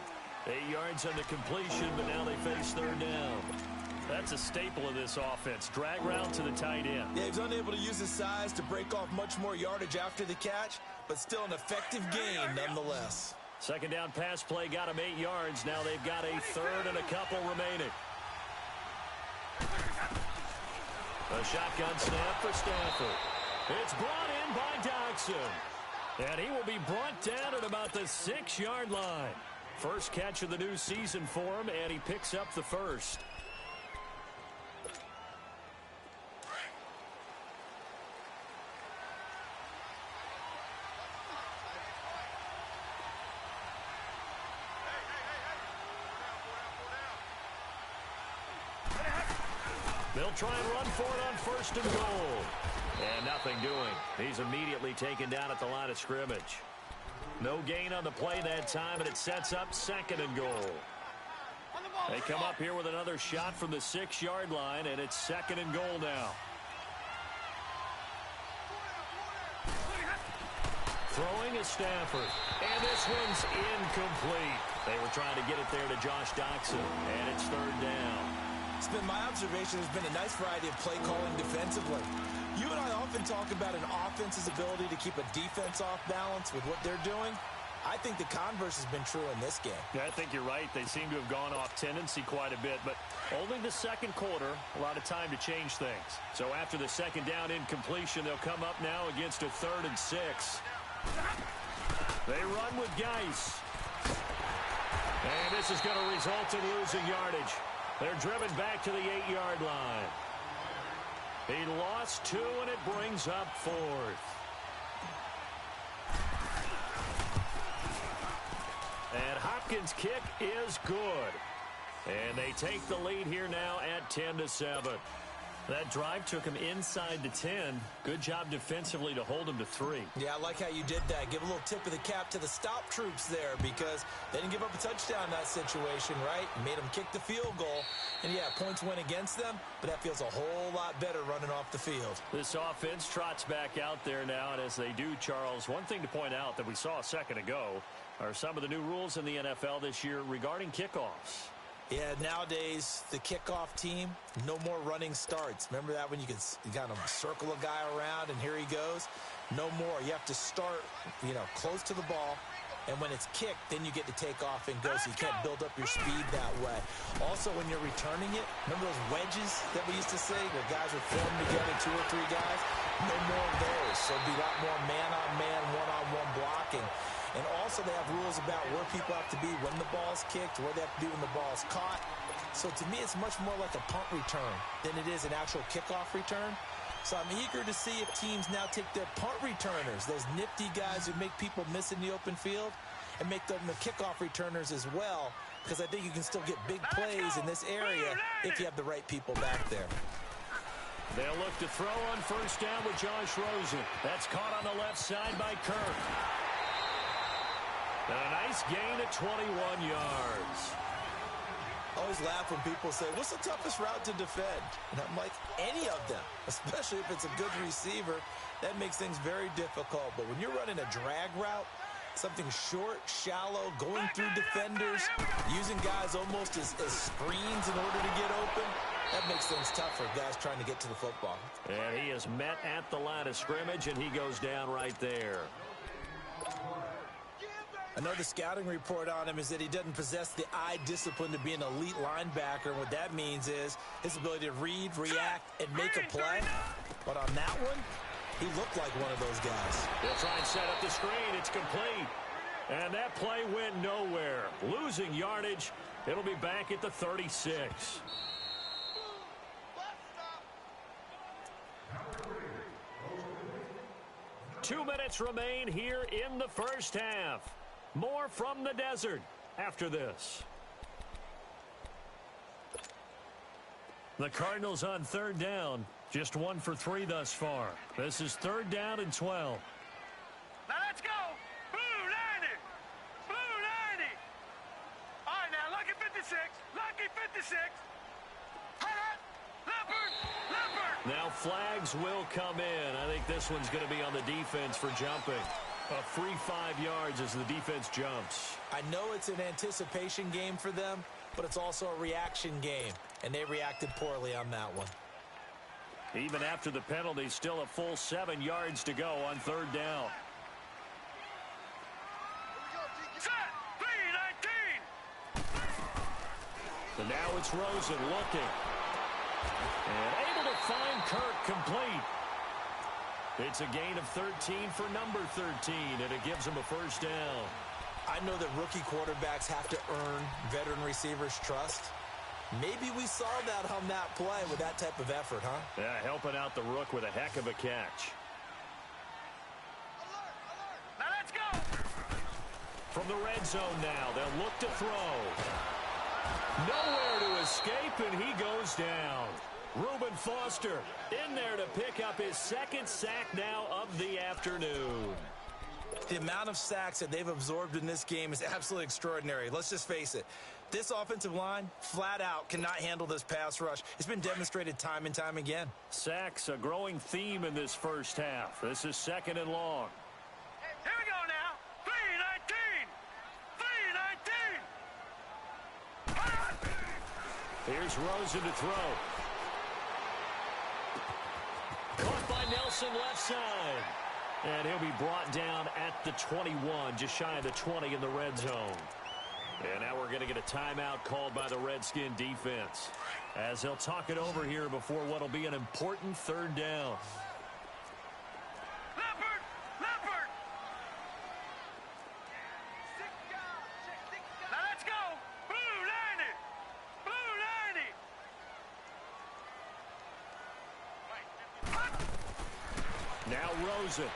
8 yards on the completion, but now they face third down. That's a staple of this offense. Drag route to the tight end. Yeah, he's unable to use his size to break off much more yardage after the catch, but still an effective gain nonetheless. Second down pass play got him 8 yards. Now they've got a third and a couple remaining. A shotgun snap for Stafford. It's brought in by Doxson. And he will be brought down at about the 6-yard line. First catch of the new season for him, and he picks up the first. They'll try and run for it on 1st and goal. And nothing doing. He's immediately taken down at the line of scrimmage. No gain on the play that time, and it sets up 2nd and goal. They come up here with another shot from the 6-yard line, and it's 2nd and goal now. Throwing is Stafford, and this one's incomplete. They were trying to get it there to Josh Doxson, and it's 3rd down. It's been my observation there's been a nice variety of play calling defensively. You and I often talk about an offense's ability to keep a defense off balance with what they're doing. I think the converse has been true in this game. Yeah, I think you're right. They seem to have gone off tendency quite a bit, but only the 2nd quarter, a lot of time to change things. So after the 2nd down incompletion, they'll come up now against a 3rd and 6. They run with Geis. And this is going to result in losing yardage. They're driven back to the 8-yard line. He lost 2, and it brings up 4th. And Hopkins' kick is good. And they take the lead here now at 10-7. That drive took him inside the 10. Good job defensively to hold him to 3. Yeah, I like how you did that. Give a little tip of the cap to the stop troops there because they didn't give up a touchdown in that situation, right? Made them kick the field goal. And, yeah, points went against them, but that feels a whole lot better running off the field. This offense trots back out there now, and as they do, Charles, one thing to point out that we saw a second ago are some of the new rules in the NFL this year regarding kickoffs. Yeah, nowadays, the kickoff team, no more running starts. Remember that when you kind of circle a guy around and here he goes? No more. You have to start, close to the ball. And when it's kicked, then you get to take off and go. So you can't build up your speed that way. Also, when you're returning it, remember those wedges that we used to say where guys would form together, 2 or 3 guys? No more of those. So it'd be a lot more man-on-man, one-on-one blocking. And also they have rules about where people have to be when the ball's kicked, where they have to be when the ball's caught. So to me, it's much more like a punt return than it is an actual kickoff return. So I'm eager to see if teams now take their punt returners, those nifty guys who make people miss in the open field, and make them the kickoff returners as well, because I think you can still get big plays in this area if you have the right people back there. They'll look to throw on 1st down with Josh Rosen. That's caught on the left side by Kirk. And a nice gain at 21 yards. I always laugh when people say, what's the toughest route to defend? And I'm like, any of them, especially if it's a good receiver. That makes things very difficult. But when you're running a drag route, something short, shallow, going through defenders, using guys almost as screens in order to get open, that makes things tough for guys trying to get to the football. And he is met at the line of scrimmage, and he goes down right there. Another scouting report on him is that he doesn't possess the eye discipline to be an elite linebacker. What that means is his ability to read, react, and make a play. But on that one, he looked like one of those guys. They'll try and set up the screen. It's complete. And that play went nowhere. Losing yardage. It'll be back at the 36. Two minutes remain here in the first half. More from the desert after this. The Cardinals on 3rd down. Just 1 for 3 thus far. This is 3rd down and 12. Now let's go. Blue 90. Blue 90. All right, now lucky 56. Lucky 56. Leopard. Now flags will come in. I think this one's going to be on the defense for jumping. A free 5 yards as the defense jumps. I know it's an anticipation game for them, but it's also a reaction game, and they reacted poorly on that one. Even after the penalty, still a full 7 yards to go on 3rd down. Set. 3-19. So now it's Rosen looking. And able to find Kirk complete. It's a gain of 13 for number 13, and it gives him a 1st down. I know that rookie quarterbacks have to earn veteran receivers' trust. Maybe we saw that on that play with that type of effort, huh? Yeah, helping out the rook with a heck of a catch. Now let's go. From the red zone now, they'll look to throw. Nowhere to escape, and he goes down. Reuben Foster in there to pick up his second sack now of the afternoon. The amount of sacks that they've absorbed in this game is absolutely extraordinary. Let's just face it. This offensive line, flat out, cannot handle this pass rush. It's been demonstrated time and time again. Sacks, a growing theme in this first half. This is 2nd and long. Here we go now. 3-19. 3-19. Here's Rosen to throw. Caught by Nelson left side. And he'll be brought down at the 21, just shy of the 20 in the red zone. And now we're going to get a timeout called by the Redskin defense, as they'll talk it over here before what will be an important 3rd down. Leopard! Leopard! Now let's go! Blue 90! Blue 90! Now Rosen.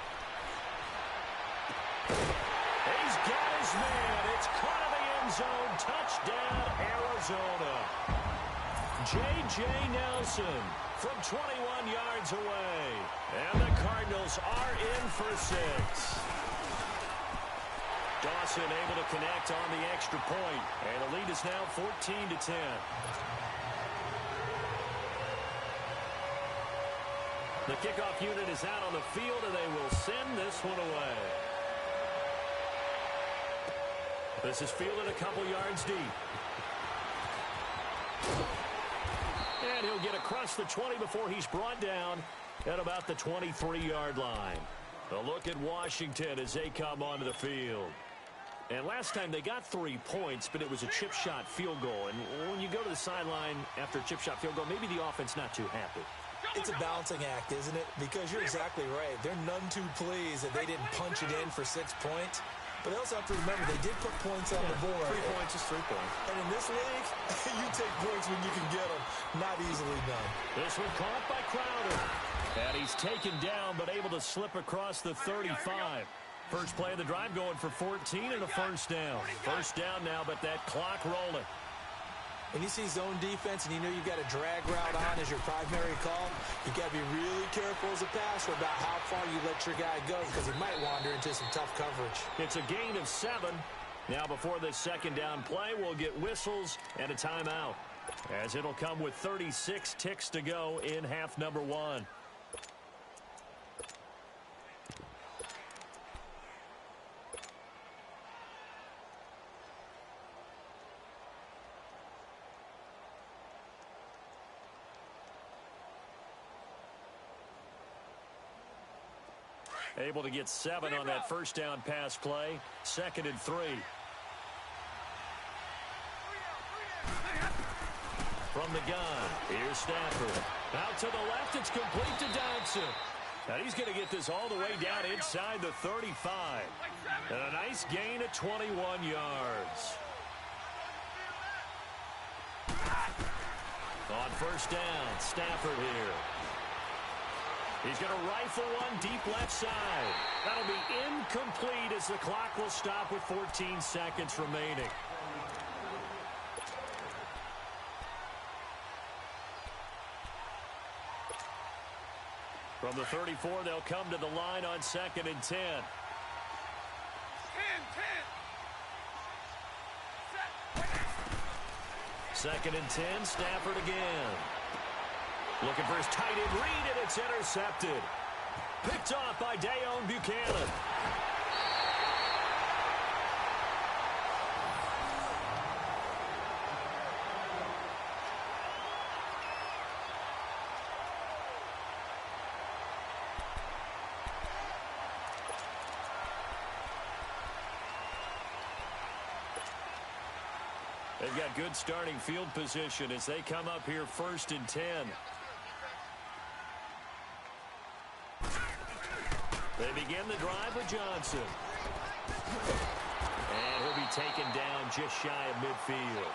He's got his man. It's caught in the end zone. Touchdown, Arizona. J.J. Nelson from 21 yards away. And the Cardinals are in for 6. Dawson able to connect on the extra point. And the lead is now 14-10. The kickoff unit is out on the field, and they will send this one away. This is fielded a couple yards deep. And he'll get across the 20 before he's brought down at about the 23-yard line. A look at Washington as they come onto the field. And last time they got 3 points, but it was a chip shot field goal. And when you go to the sideline after a chip shot field goal, maybe the offense not too happy. It's a balancing act, isn't it? Because you're exactly right. They're none too pleased that they didn't punch it in for 6 points. But they also have to remember they did put points on the board. 3 points is 3 points. And in this league, you take points when you can get them. Not easily done. This one caught by Crowder. And he's taken down, but able to slip across the 35. First play of the drive going for 14 and a first down. First down now, but that clock rolling. When you see zone defense and you know you've got a drag route on as your primary call, you got to be really careful as a passer about how far you let your guy go because he might wander into some tough coverage. It's a gain of 7. Now before this second down play, we'll get whistles and a timeout, as it'll come with 36 ticks to go in half number 1. Able to get 7 on that first down pass play. 2nd and 3. From the gun, here's Stafford. Out to the left, it's complete to Dodson. And he's going to get this all the way down inside the 35. And a nice gain of 21 yards. On first down, Stafford here. He's going to rifle one deep left side. That'll be incomplete as the clock will stop with 14 seconds remaining. From the 34, they'll come to the line on 2nd and 10. 2nd and 10, Stafford again. Looking for his tight end read, and it's intercepted. Picked off by Dayon Buchanan. They've got good starting field position as they come up here 1st and 10. They begin the drive with Johnson. And he'll be taken down just shy of midfield.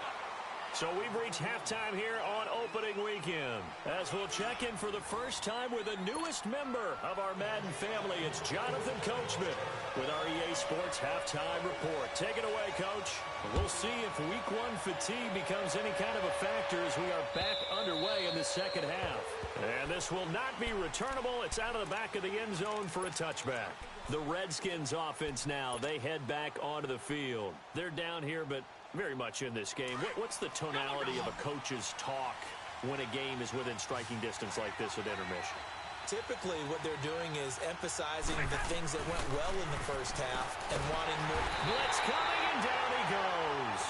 So we've reached halftime here on opening weekend. As we'll check in for the first time with the newest member of our Madden family, it's Jonathan Coachman with our EA Sports Halftime Report. Take it away, Coach. We'll see if Week 1 fatigue becomes any kind of a factor as we are back underway in the second half. And this will not be returnable. It's out of the back of the end zone for a touchback. The Redskins offense now, they head back onto the field. They're down here, but very much in this game. What's the tonality of a coach's talk when a game is within striking distance like this at intermission? Typically, what they're doing is emphasizing the things that went well in the first half and wanting more. Blitz coming, and down he goes.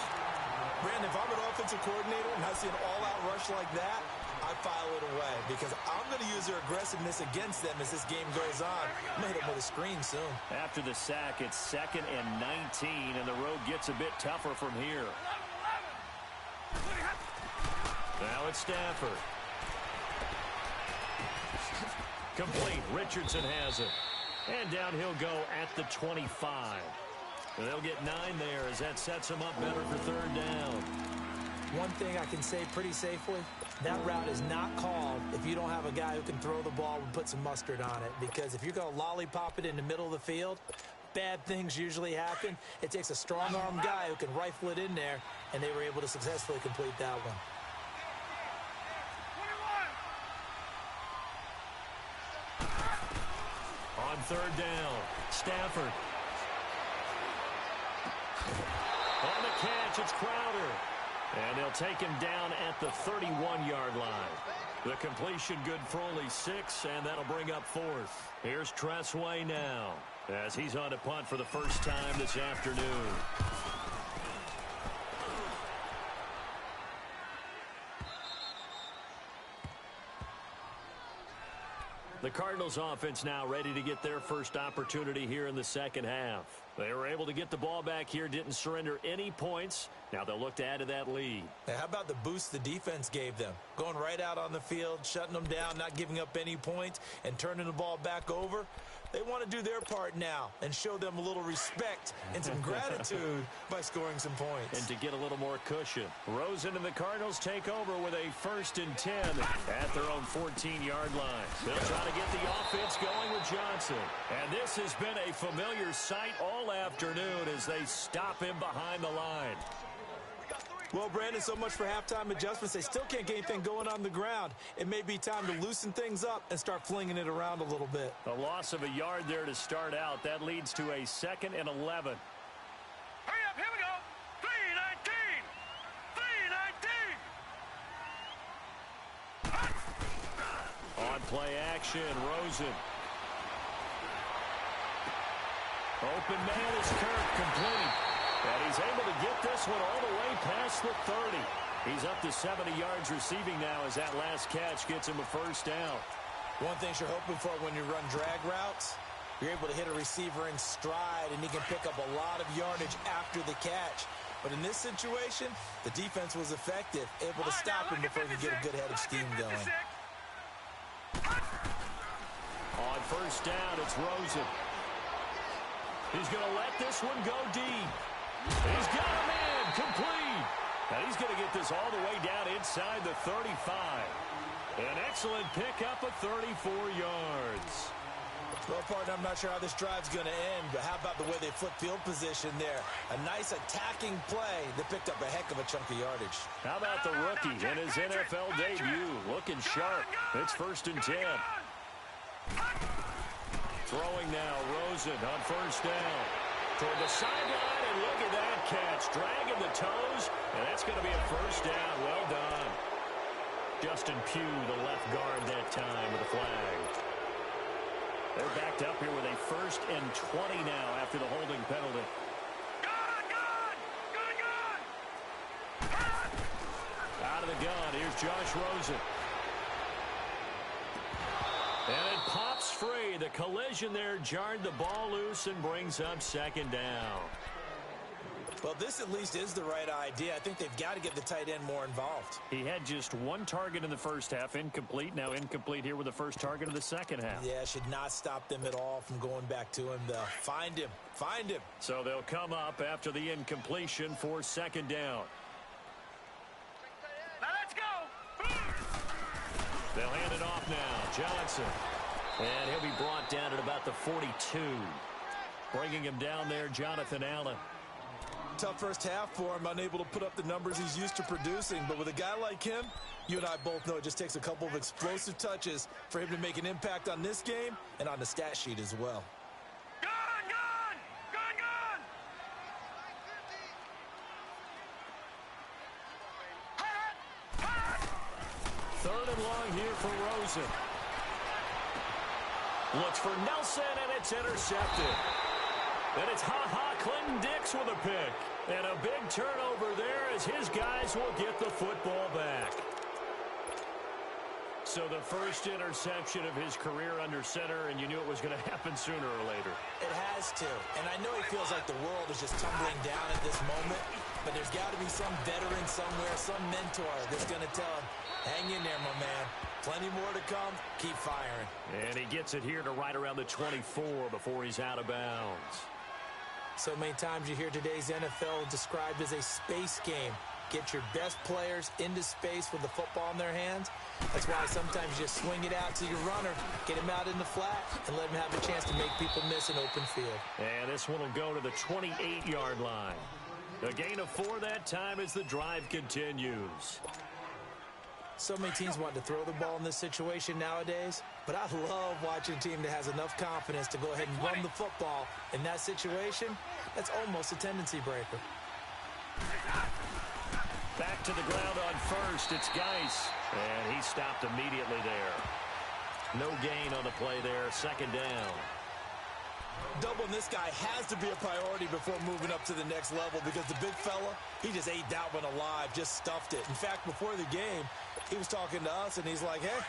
Brandon, if I'm an offensive coordinator and I see an all-out rush like that, I file it away because I'm going to use their aggressiveness against them as this game goes on. I'm going to hit them with a screen soon. After the sack, it's 2nd and 19, and the road gets a bit tougher from here. Now it's Stafford. Complete. Richardson has it. And down he'll go at the 25. And they'll get 9 there as that sets them up better for 3rd down. One thing I can say pretty safely, that route is not called if you don't have a guy who can throw the ball and put some mustard on it. Because if you're going to lollipop it in the middle of the field, bad things usually happen. It takes a strong-arm guy who can rifle it in there, and they were able to successfully complete that one. On 3rd down, Stafford. On the catch, it's Crowder. And they'll take him down at the 31-yard line. The completion good for only 6, and that'll bring up 4th. Here's Tressway now as he's on to punt for the first time this afternoon. The Cardinals offense now ready to get their first opportunity here in the second half. They were able to get the ball back here, didn't surrender any points. Now they'll look to add to that lead. Hey, how about the boost the defense gave them? Going right out on the field, shutting them down, not giving up any points, and turning the ball back over. They want to do their part now and show them a little respect and some gratitude by scoring some points. And to get a little more cushion. Rosen and the Cardinals take over with a 1st and 10 at their own 14-yard line. They'll try to get the offense going with Johnson. And this has been a familiar sight all afternoon as they stop him behind the line. Well, Brandon, so much for halftime adjustments. They still can't get anything going on the ground. It may be time to loosen things up and start flinging it around a little bit. A loss of a yard there to start out. That leads to a 2nd and 11. Hurry up, here we go. 3-19. On play action, Rosen. Open man is Kirk, complete. And he's able to get this one all the way past the 30. He's up to 70 yards receiving now as that last catch gets him a 1st down. One thing you're hoping for when you run drag routes, you're able to hit a receiver in stride, and he can pick up a lot of yardage after the catch. But in this situation, the defense was effective, able to stop him before he could get a good head of steam going. On 1st down, it's Rosen. He's going to let this one go deep. He's got him in, complete. And he's going to get this all the way down inside the 35. An excellent pickup of 34 yards. Well, partner, I'm not sure how this drive's going to end, but how about the way they flip field position there? A nice attacking play that picked up a heck of a chunk of yardage. How about the rookie in his NFL debut? Looking sharp. It's 1st and 10. Throwing now, Rosen on 1st down. Toward the sideline, and look at that catch. Dragging the toes, and that's going to be a 1st down. Well done. Justin Pugh, the left guard that time with a flag. They're backed up here with a 1st and 20 now after the holding penalty. Out of the gun, here's Josh Rosen. And it pops free. The collision there jarred the ball loose and brings up 2nd down. Well, this at least is the right idea. I think they've got to get the tight end more involved. He had just 1 target in the first half, incomplete. Now incomplete here with the first target of the second half. Yeah, should not stop them at all from going back to him, though. Find him. Find him. So they'll come up after the incompletion for 2nd down. They'll hand it off now. Johnson. And he'll be brought down at about the 42. Bringing him down there, Jonathan Allen. Tough first half for him, unable to put up the numbers he's used to producing. But with a guy like him, you and I both know it just takes a couple of explosive touches for him to make an impact on this game and on the stat sheet as well. Third and long here for Rosen. Looks for Nelson, and it's intercepted. And it's Clinton Dix with a pick. And a big turnover there as his guys will get the football back. So the first interception of his career under center, and you knew it was going to happen sooner or later. It has to. And I know he feels like the world is just tumbling down at this moment, but there's got to be some veteran somewhere, some mentor that's going to tell him, hang in there, my man. Plenty more to come. Keep firing. And he gets it here to right around the 24 before he's out of bounds. So many times you hear today's NFL described as a space game. Get your best players into space with the football in their hands. That's why sometimes you just swing it out to your runner, get him out in the flat, and let him have a chance to make people miss an open field. And this one will go to the 28-yard line. A gain of 4 that time as the drive continues. So many teams want to throw the ball in this situation nowadays, but I love watching a team that has enough confidence to go ahead and run the football. In that situation, that's almost a tendency breaker. Back to the ground on first. It's Geis. And he stopped immediately there. No gain on the play there. Second down. Doubling this guy has to be a priority before moving up to the next level because the big fella, he just ate that one alive, just stuffed it. In fact, before the game, he was talking to us, and he's like, hey,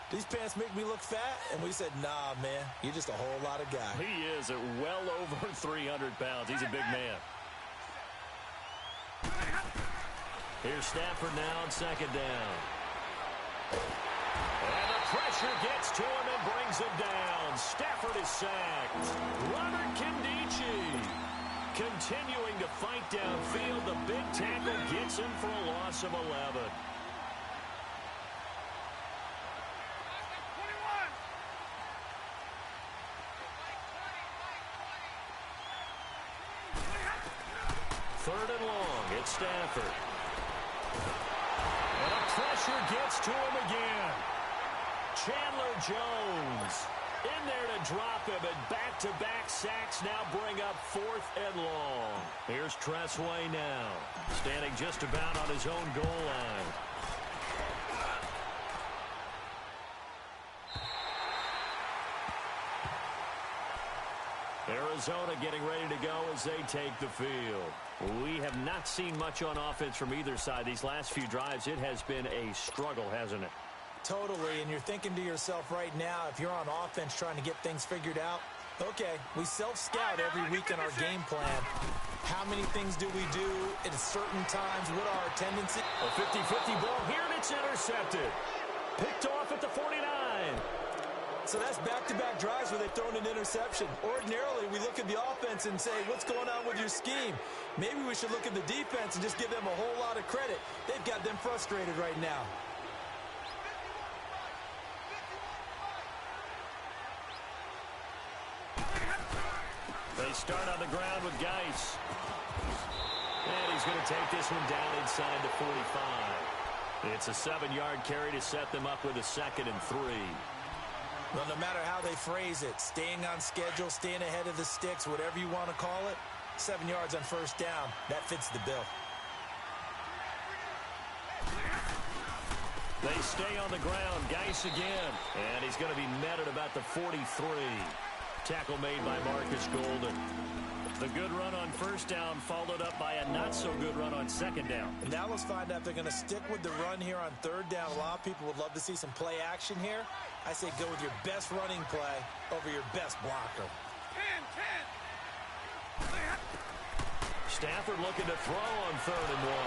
these pants make me look fat? And we said, nah, man, you're just a whole lot of guy. He is at well over 300 pounds. He's a big man. Here's Stafford now on second down. And the pressure gets to him and brings him down. Stafford is sacked. Robert Kindici continuing to fight downfield. The big tackle gets him for a loss of 11. Third and long. It's Stafford. And the pressure gets to him again. Chandler Jones in there to drop him, and back-to-back sacks now bring up 4th and long. Here's Tressway now, standing just about on his own goal line. Arizona getting ready to go as they take the field. We have not seen much on offense from either side these last few drives. It has been a struggle, hasn't it? Totally, and you're thinking to yourself right now, if you're on offense trying to get things figured out, okay, we self-scout every week in our game plan. How many things do we do at certain times? What are our tendencies? A 50-50 ball here, and it's intercepted. Picked off at the 49. So that's back-to-back drives where they've thrown an interception. Ordinarily, we look at the offense and say, what's going on with your scheme? Maybe we should look at the defense and just give them a whole lot of credit. They've got them frustrated right now. They start on the ground with Geis. And he's going to take this one down inside the 45. It's a 7-yard carry to set them up with a 2nd and 3. Well, no matter how they phrase it, staying on schedule, staying ahead of the sticks, whatever you want to call it, 7 yards on first down, that fits the bill. They stay on the ground. Geis again. And he's going to be met at about the 43. Tackle made by Marcus Golden. The good run on first down followed up by a not-so-good run on second down. And now let's find out if they're going to stick with the run here on third down. A lot of people would love to see some play action here. I say go with your best running play over your best blocker. 10. Stafford looking to throw on 3rd and 1.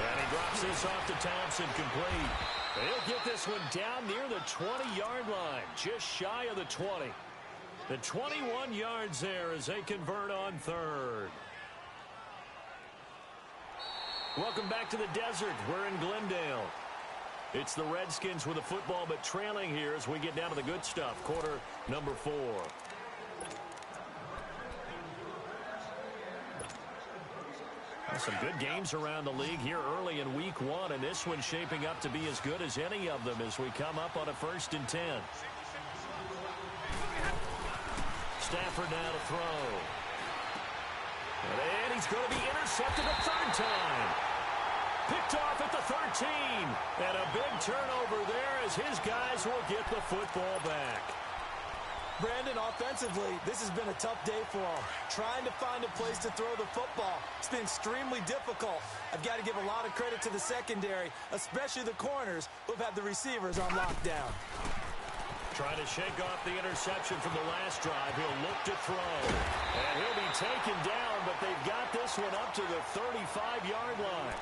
And he drops this off to Thompson, complete. He'll get this one down near the 20-yard line, just shy of the 20. The 21 yards there as they convert on 3rd. Welcome back to the desert. We're in Glendale. It's the Redskins with the football, but trailing here as we get down to the good stuff. Quarter number 4. Some good games around the league here early in week 1, and this one's shaping up to be as good as any of them as we come up on a 1st and 10. Stafford now to throw. And he's going to be intercepted a 3rd time. Picked off at the 13. And a big turnover there as his guys will get the football back. Brandon, offensively, this has been a tough day for him. Trying to find a place to throw the football. It's been extremely difficult. I've got to give a lot of credit to the secondary, especially the corners who have had the receivers on lockdown. Trying to shake off the interception from the last drive. He'll look to throw. And he'll be taken down, but they've got this one up to the 35-yard line.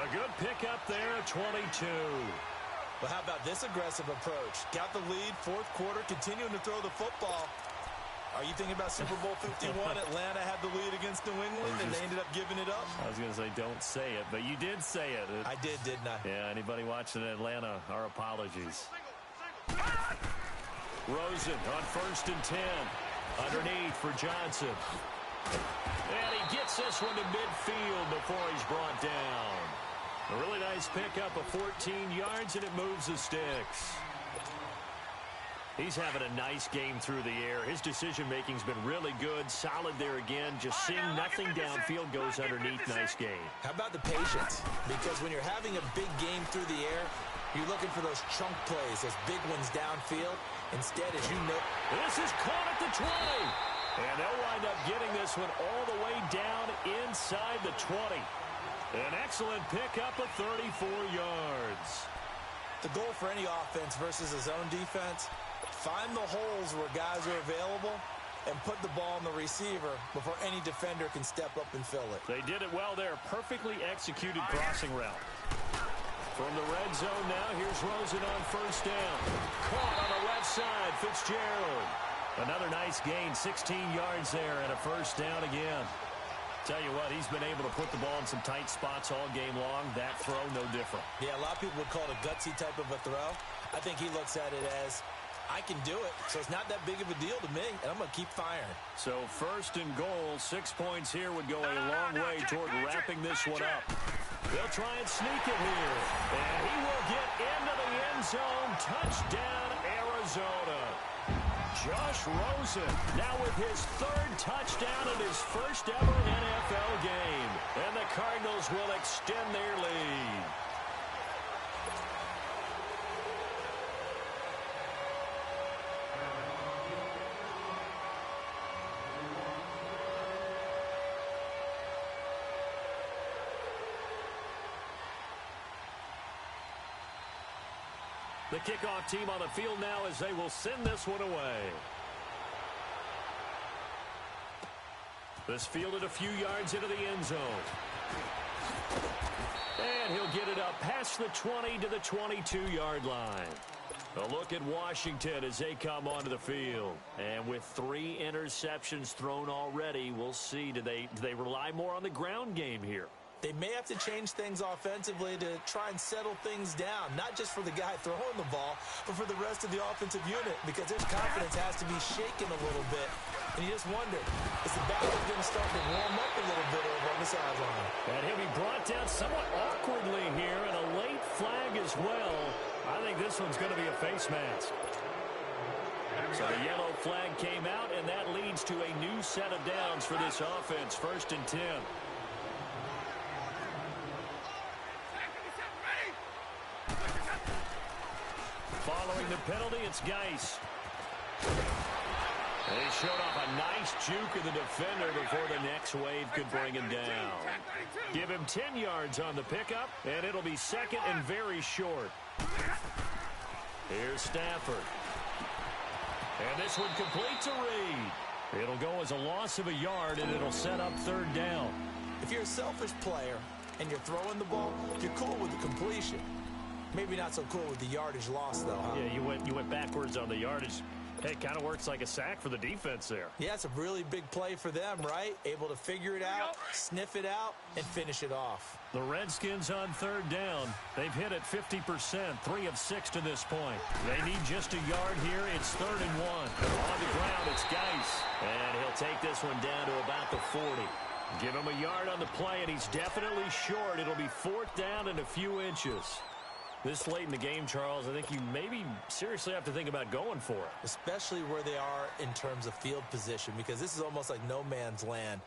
A good pickup there at 22. Well, how about this aggressive approach? Got the lead, 4th quarter, continuing to throw the football. Are you thinking about Super Bowl 51? Atlanta had the lead against New England, and they ended up giving it up? I was going to say, don't say it, but you did say it. I did, didn't I? Yeah, anybody watching Atlanta, our apologies. Rosen on 1st and 10. Underneath for Johnson. And he gets this one to midfield before he's brought down. A really nice pickup of 14 yards, and it moves the sticks. He's having a nice game through the air. His decision-making's been really good. Solid there again. Just seeing nothing downfield, goes underneath. Nice game. How about the patience? Because when you're having a big game through the air, you're looking for those chunk plays, those big ones downfield. Instead, as you know, this is caught at the 20. And they'll wind up getting this one all the way down inside the 20. An excellent pickup of 34 yards. The goal for any offense versus a zone defense, find the holes where guys are available and put the ball on the receiver before any defender can step up and fill it. They did it well there. Perfectly executed crossing route. From the red zone now, here's Rosen on 1st down. Caught on the left side, Fitzgerald. Another nice gain, 16 yards there, and a 1st down again. Tell you what, he's been able to put the ball in some tight spots all game long. That throw, no different. Yeah, a lot of people would call it a gutsy type of a throw. I think he looks at it as, I can do it, so it's not that big of a deal to me, and I'm going to keep firing. So 1st and goal, 6 points here would go a long way toward wrapping this one up. They'll try and sneak it here, and he will get into the end zone. Touchdown, Arizona. Josh Rosen now with his 3rd touchdown in his 1st ever NFL game. And the Cardinals will extend their lead. The kickoff team on the field now as they will send this one away. This fielded a few yards into the end zone. And he'll get it up past the 20 to the 22-yard line. A look at Washington as they come onto the field. And with 3 interceptions thrown already, we'll see, do they rely more on the ground game here? They may have to change things offensively to try and settle things down, not just for the guy throwing the ball, but for the rest of the offensive unit, because their confidence has to be shaken a little bit. And you just wonder, is the backup going to start to warm up a little bit over on the sideline? And he'll be brought down somewhat awkwardly here, and a late flag as well. I think this one's going to be a face mask. So the yellow flag came out, and that leads to a new set of downs for this offense. 1st and 10. Following the penalty, it's Geis. And he showed off a nice juke of the defender before the next wave could bring him down. Give him 10 yards on the pickup, and it'll be 2nd and very short. Here's Stafford. And this one completes a read. It'll go as a loss of a yard, and it'll set up 3rd down. If you're a selfish player and you're throwing the ball, you're cool with the completion. Maybe not so cool with the yardage loss, though, huh? Yeah, you went backwards on the yardage. Hey, it kind of works like a sack for the defense there. Yeah, it's a really big play for them, right? Able to figure it out, sniff it out, and finish it off. The Redskins on third down. They've hit it 50%, 3 of 6 to this point. They need just a yard here. It's 3rd and 1. On the ground, it's Geis. And he'll take this one down to about the 40. Give him a yard on the play, and he's definitely short. It'll be 4th down and a few inches. This late in the game, Charles, I think you maybe seriously have to think about going for it. Especially where they are in terms of field position, because this is almost like no man's land.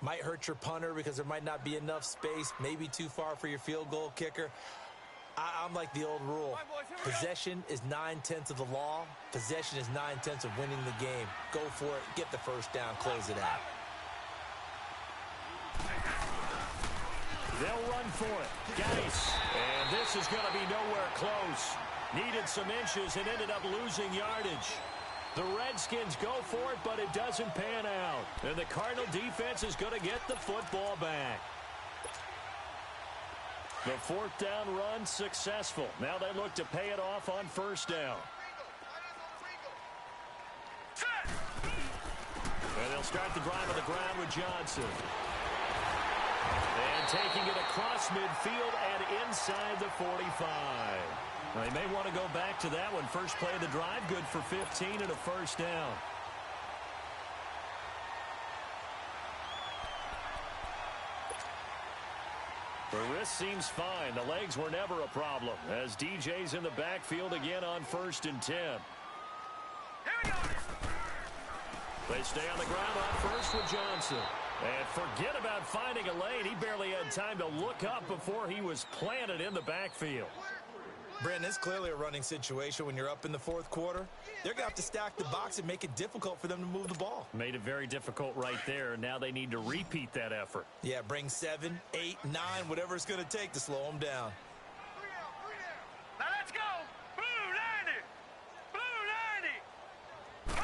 Might hurt your punter because there might not be enough space, maybe too far for your field goal kicker. I'm like the old rule. Possession is 9/10 of the law. Possession is 9/10 of winning the game. Go for it, get the first down, close it out. They'll run for it. Geis. And this is going to be nowhere close. Needed some inches and ended up losing yardage. The Redskins go for it, but it doesn't pan out. And the Cardinal defense is going to get the football back. The 4th down run successful. Now they look to pay it off on 1st down. And they'll start the drive on the ground with Johnson. And taking it across midfield and inside the 45. Now, they may want to go back to that one. First play of the drive, good for 15 and a 1st down. The wrist seems fine. The legs were never a problem as DJ's in the backfield again on 1st and 10. They stay on the ground on 1st with Johnson. And forget about finding a lane. He barely had time to look up before he was planted in the backfield. Brandon, it's clearly a running situation when you're up in the 4th quarter. They're going to have to stack the box and make it difficult for them to move the ball. Made it very difficult right there. Now they need to repeat that effort. Yeah, bring 7, 8, 9, whatever it's going to take to slow them down. Now let's go. Blue 90. Blue 90.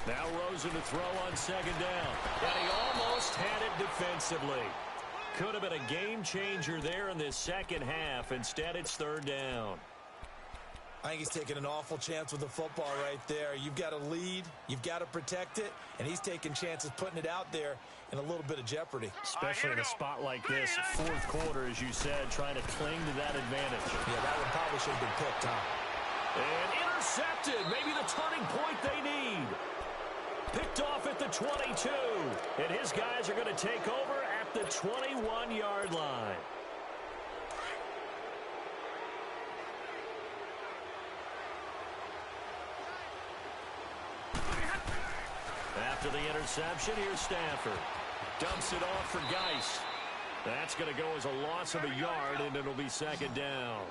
Now Rosen to throw on 2nd down. And he almost had it defensively. Could have been a game changer there in this 2nd half. Instead, it's 3rd down. I think he's taking an awful chance with the football right there. You've got to lead, you've got to protect it, and he's taking chances putting it out there in a little bit of jeopardy. Especially in a spot like this, 4th quarter, as you said, trying to cling to that advantage. Yeah, that one probably should have been picked, huh? And intercepted. Maybe the turning point they need. Picked off at the 22. And his guys are going to take over at the 21-yard line. After the interception, here's Stafford. Dumps it off for Geis. That's going to go as a loss of a yard, and it'll be 2nd down.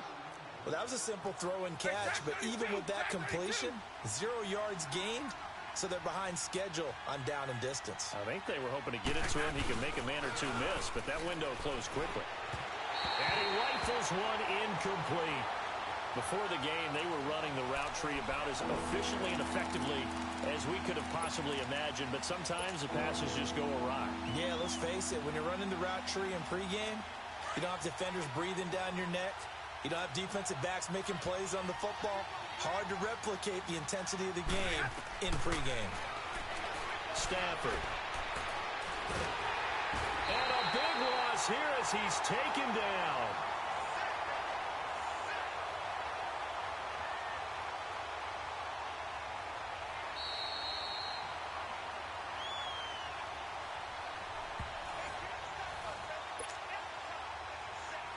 Well, that was a simple throw and catch, but even with that completion, 0 yards gained, so they're behind schedule on down and distance. I think they were hoping to get it to him. He could make a man or two miss, but that window closed quickly. And he rifles one incomplete. Before the game, they were running the route tree about as efficiently and effectively as we could have possibly imagined, but sometimes the passes just go awry. Yeah, let's face it, when you're running the route tree in pregame, you don't have defenders breathing down your neck. You don't have defensive backs making plays on the football. Hard to replicate the intensity of the game in pregame. Stafford. And a big loss here as he's taken down.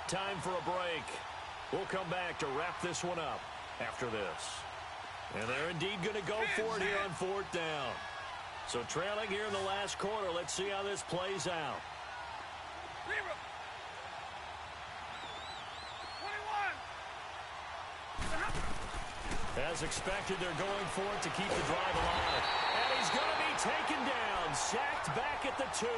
Time for a break. We'll come back to wrap this one up after this. And they're indeed going to go for it here on 4th down. So trailing here in the last quarter. Let's see how this plays out. 21. As expected, they're going for it to keep the drive alive. And he's going to be taken down. Sacked back at the 2.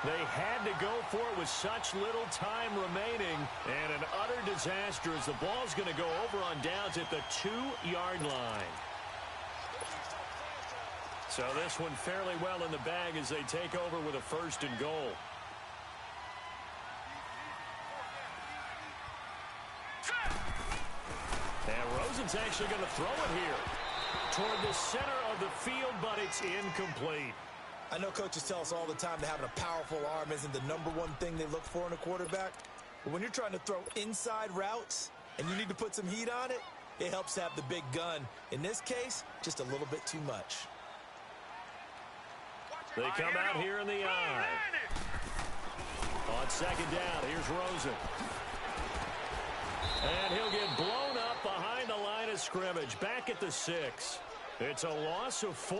They had to go for it with such little time remaining. And an utter disaster as the ball's going to go over on downs at the 2-yard line. So this one fairly well in the bag as they take over with a 1st and goal. And Rosen's actually going to throw it here. toward the center of the field, but it's incomplete. I know coaches tell us all the time that having a powerful arm isn't the number one thing they look for in a quarterback. But when you're trying to throw inside routes and you need to put some heat on it, it helps to have the big gun. In this case, just a little bit too much. They come out here in the eye. On second down, here's Rosen. And he'll get blown up behind the line of scrimmage. Back at the 6. It's a loss of 4.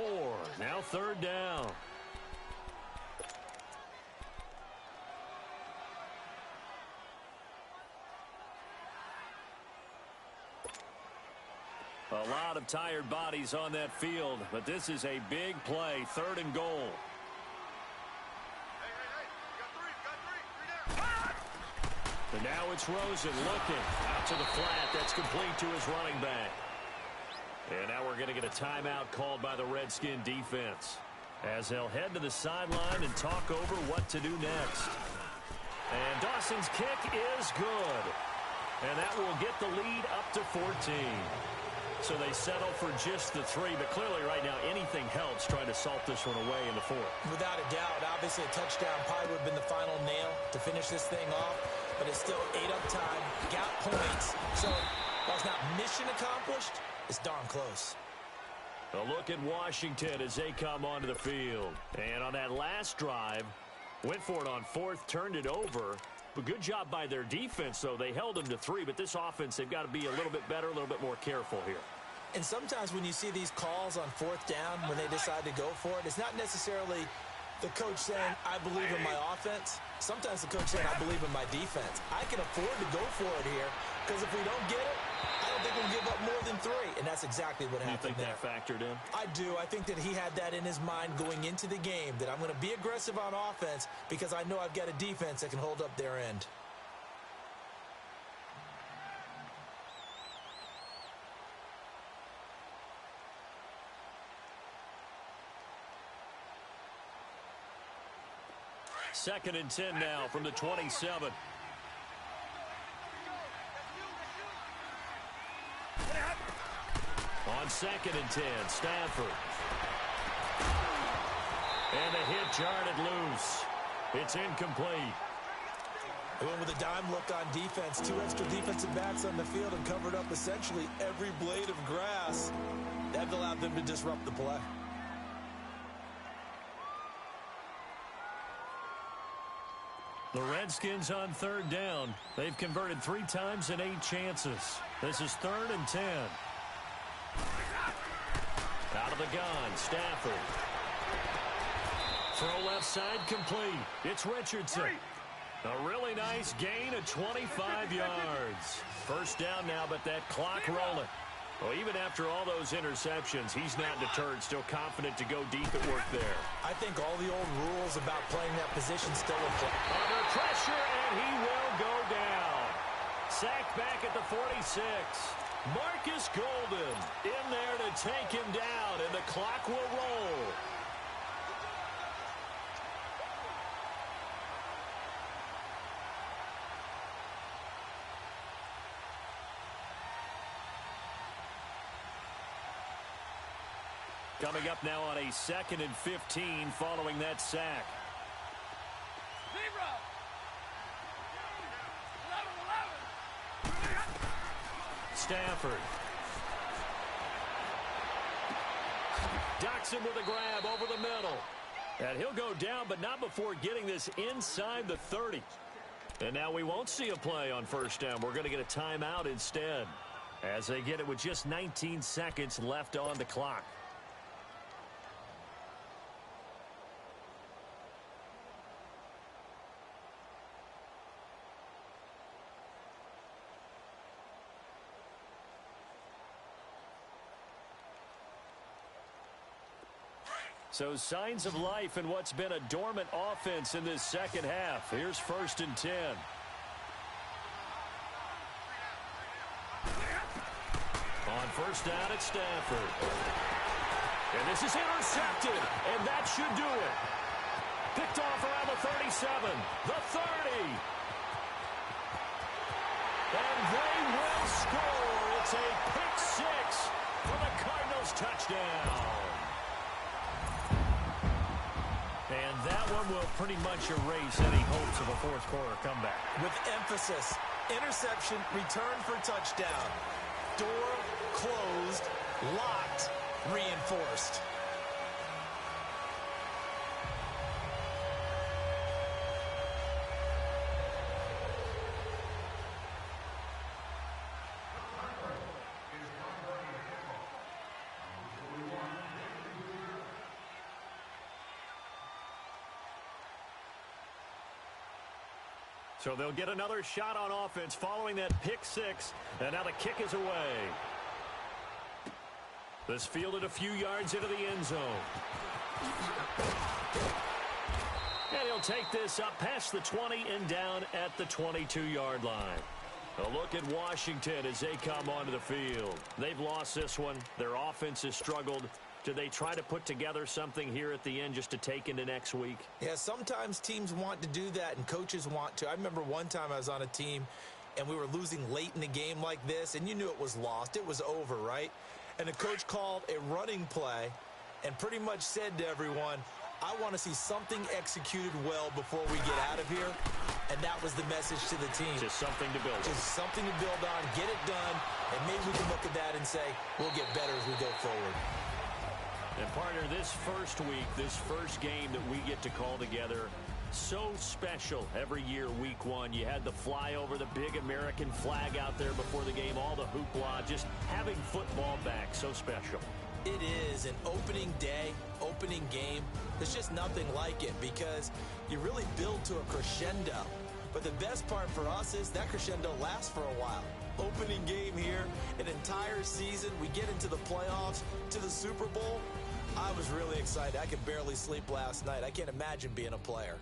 Now third down. A lot of tired bodies on that field, but this is a big play, 3rd and goal. And now it's Rosen looking out to the flat. That's complete to his running back. And now we're going to get a timeout called by the Redskin defense as they'll head to the sideline and talk over what to do next. And Dawson's kick is good. And that will get the lead up to 14. So they settle for just the 3, but clearly right now anything helps trying to salt this one away in the 4th. Without a doubt, obviously a touchdown probably would have been the final nail to finish this thing off, but it's still 8 up time, got points. So while it's not mission accomplished, it's darn close. A look at Washington as they come onto the field. And on that last drive, went for it on 4th, turned it over. But good job by their defense, though. They held them to 3, but this offense, they've got to be a little bit better, a little bit more careful here. And sometimes when you see these calls on 4th down, when they decide to go for it, it's not necessarily the coach saying, I believe in my offense. Sometimes the coach saying, I believe in my defense. I can afford to go for it here, because if we don't get it, I don't think we'll give up more than 3. And that's exactly what happened there. You think that factored in? I do. I think that he had that in his mind going into the game, that I'm going to be aggressive on offense because I know I've got a defense that can hold up their end. Second and 10 now from the 27. On 2nd and 10, Stafford. And the hit jarred it loose. It's incomplete. They went with a dime look on defense. 2 extra defensive backs on the field and covered up essentially every blade of grass. That allowed them to disrupt the play. The Redskins on 3rd down. They've converted 3 times in 8 chances. This is 3rd and 10. Out of the gun, Stafford. Throw left side complete. It's Richardson. A really nice gain of 25 yards. First down now, but that clock rolling. Well, even after all those interceptions, he's not deterred, still confident to go deep at work there. I think all the old rules about playing that position still apply. Under pressure, and he will go down. Sacked back at the 46. Marcus Golden in there to take him down, and the clock will roll. Coming up now on a 2nd and 15 following that sack. Stafford. Docks him with a grab over the middle. And he'll go down, but not before getting this inside the 30. And now we won't see a play on first down. We're going to get a timeout instead, as they get it with just 19 seconds left on the clock. So signs of life in what's been a dormant offense in this second half. Here's 1st and 10. On first down at Stafford. And this is intercepted, and that should do it. Picked off around the 37, the 30. And they will score. It's a pick 6 for the Cardinals. Bills touchdown. And that one will pretty much erase any hopes of a fourth quarter comeback. With emphasis, interception, return for touchdown. Door closed, locked, reinforced. So they'll get another shot on offense following that pick six. And now the kick is away. This fielded a few yards into the end zone. And he'll take this up past the 20 and down at the 22-yard line. A look at Washington as they come onto the field. They've lost this one. Their offense has struggled. Do they try to put together something here at the end just to take into next week? Yeah, sometimes teams want to do that and coaches want to. I remember one time I was on a team and we were losing late in the game like this, and you knew it was lost. It was over, right? And the coach called a running play and pretty much said to everyone, I want to see something executed well before we get out of here. And that was the message to the team. Just something to build on. Just something to build on, get it done, and maybe we can look at that and say, we'll get better as we go forward. And partner, this first week, this first game that we get to call together, so special every year, week one. You had the flyover, the big American flag out there before the game, all the hoopla, just having football back, so special. It is an opening day, opening game. There's just nothing like it because you really build to a crescendo. But the best part for us is that crescendo lasts for a while. Opening game here, an entire season. We get into the playoffs, to the Super Bowl. I was really excited. I could barely sleep last night. I can't imagine being a player.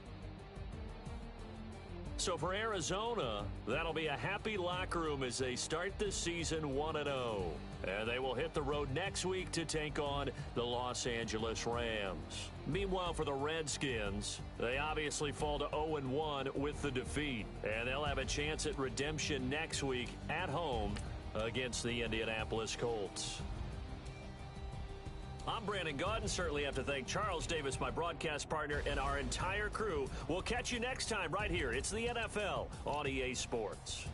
So for Arizona, that'll be a happy locker room as they start this season 1-0. And they will hit the road next week to take on the Los Angeles Rams. Meanwhile, for the Redskins, they obviously fall to 0-1 with the defeat. And they'll have a chance at redemption next week at home against the Indianapolis Colts. I'm Brandon Gaudin. Certainly have to thank Charles Davis, my broadcast partner, and our entire crew. We'll catch you next time right here. It's the NFL on EA Sports.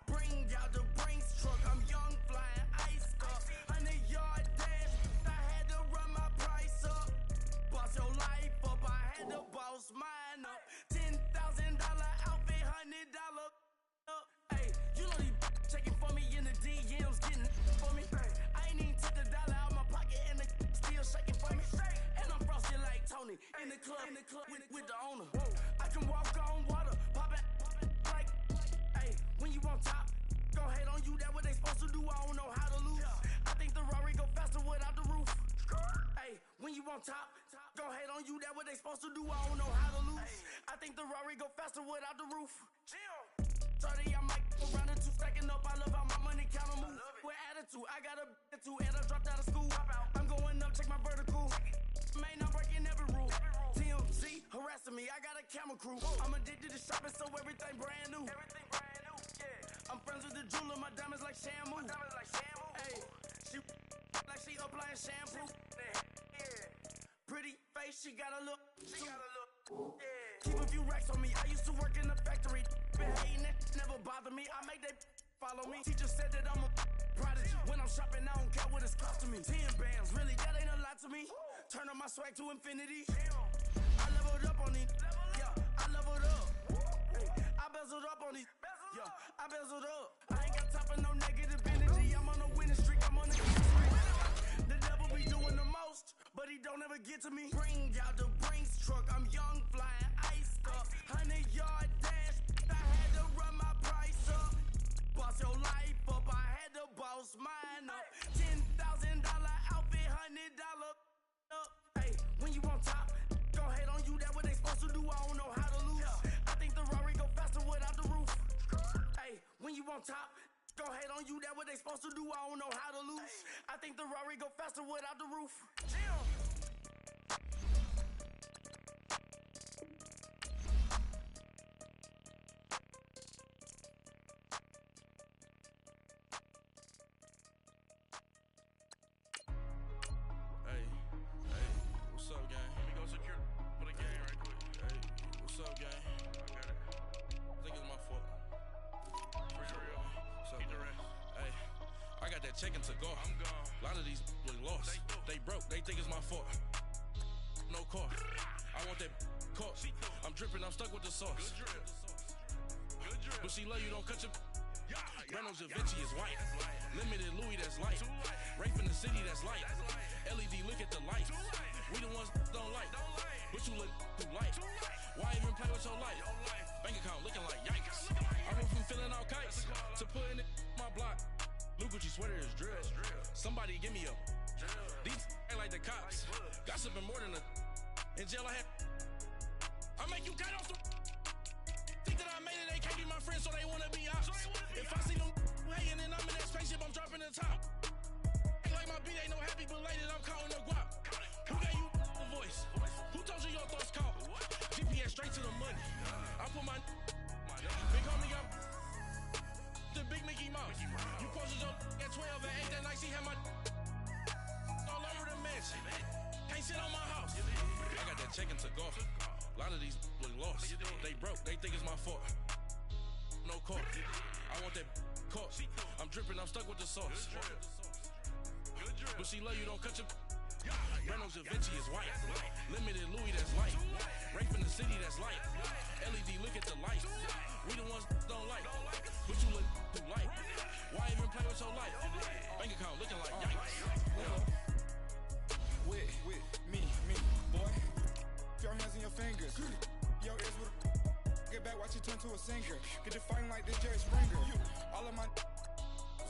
Bring out the Brinks truck, I'm young, flying ice cup. 100-yard dash, I had to run my price up. Boss your life up, I had to boss mine up. $10,000 outfit, $100 up. Hey, you know these checking for me in the DMs, getting for me. I ain't even took the dollar out my pocket and the still shaking for me. And I'm frosted like Tony in the club with the owner. I can walk on water, pop it like. When you on top, gon' hate on you, that what they supposed to do, I don't know how to lose. I think the Rari go faster without the roof. Hey, when you on top, gon' hate on you, that what they supposed to do, I don't know how to lose. I think the Rari go faster without the roof. 30, I might go round the two, stacking up, I love how my money counter move. With attitude, I got a attitude, and I dropped out of school. I'm going up, check my vertical. Man, I'm breaking every rule. TMZ harassing me, I got a camera crew. I'm addicted to shopping, so everything brand new. I'm friends with the jeweler, my diamonds like shampoo. Hey, she like she applying shampoo. Pretty face, she got a look. Keep a few racks on me. I used to work in the factory. Been hating it, never bother me. I make they follow me. Teacher said that I'm a prodigy. When I'm shopping, I don't care what it's costing me. 10 bands, really, that ain't a lot to me. Turn on my swag to infinity. I leveled up on it. to me. Bring out the Brinks truck, I'm young, flying, iced up. 100-yard dash, I had to run my price up. Boss your life up, I had to boss mine up. $10,000 outfit, $100 up. Hey, when you on top, go hate on you, that what they supposed to do, I don't know how to lose. I think the Rari go faster without the roof. Hey, when you on top, go hate on you, that what they supposed to do, I don't know how to lose. I think the Rari go faster without the roof. Hey, what's up, gang? Let me go secure for the game right quick. Hey, what's up, gang? I got it. I think it's my fault. For real. What's up, the rest? Hey, I got that check-in to go. I'm gone. A lot of these look lost. They broke. They think it's my fault. No car. I want that caught. I'm dripping. I'm stuck with the sauce. Good drip. Good drip. But she love you. Don't cut your. Reynolds Da Vinci is white. Limited Louis, that's light. Rape in the city, that's light. LED, look at the light. We the ones don't like. But you look too light. Why even play with your life? Bank account looking like yikes. I went from filling out kites to putting it in my block. Blue Gucci sweater is drill. Somebody give me a. These ain't like the cops. Gossiping more than a. In jail I had. I make you cut off the. Think that I made it, they can't be my friends, so they wanna be ops. If I see them hating and I'm in that spaceship, I'm dropping the top. Ain't like my beat ain't no happy belated, I'm counting the guap. Who gave you the voice? Who told you your thoughts count? GPS straight to the money. I put my big homie up the big Mickey Mouse. You posted your at 12 and 8 that night, she had my all over the mansion. Can't sit on my house. I got that check-in to golf. A lot of these look lost. They broke, they think it's my fault. No car. I want that caught. I'm dripping, I'm stuck with the sauce. But she love you, don't cut your. Reynolds Da Vinci is white. Limited Louis, that's light. Rape in the city, that's light. LED, look at the light. We the ones don't like. But you look too light. Why even play with your life? Bank account looking like yikes. With me, boy. Your hands and your fingers. Your ears with get back, watch it turn to a singer. Get it fighting like this Jerry Springer. All of my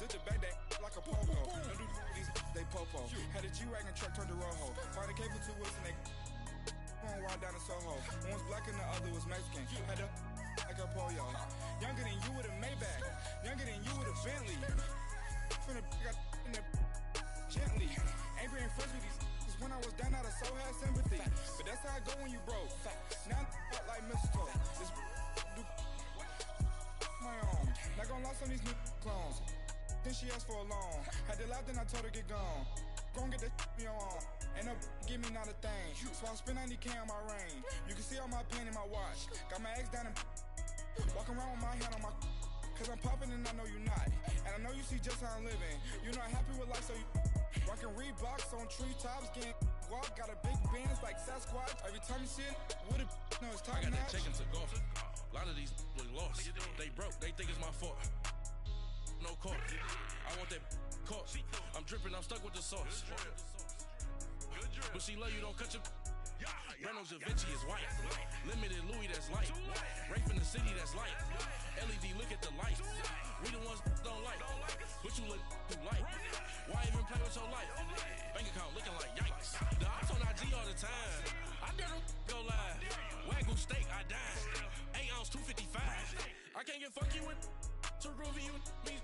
zip the back that like a pogo. No do these they popo. Had a G-Wagon truck turned to Rojo. Find a cable 2 wheels and they going wild down in Soho. One was black and the other was Mexican. Had a like a pollo. Younger than you with a Maybach. Younger than you with a Bentley. From the got in the gently. Angry and friends with these. When I was down out of so had sympathy. But that's how I go when you broke. Now I'm felt like mistletoe. This do my own. Not gonna lie on these new clones. Then she asked for a loan. Had to laugh, then I told her get gone. Gon' get that me on. Ain't no give me not a thing. So I spend 90K on my range. You can see all my pain in my watch. Got my ex down and walking around with my hand on my. Cause I'm popping and I know you not. And I know you see just how I'm living. You're not happy with life, so you rockin' Reeboks on treetops, getting walk, got a big bands like Sasquatch. Every time you see it, with a no, it's top I got that notch. check-in to golf. A lot of these look lost. They broke, they think it's my fault. No car. I want that caught. I'm dripping, I'm stuck with the sauce. But she love you, don't cut your. Reynolds Da Vinci is white. Limited Louis, that's light. Rape in the city, that's light. LED, look at the light. We the ones don't like. But you look too light. Why even play with your life? Bank account looking like yikes. The ops on IG all the time. I dare them go live. Wagyu steak, I died. 8 ounce, 255. I can't get funky with too groovy you me.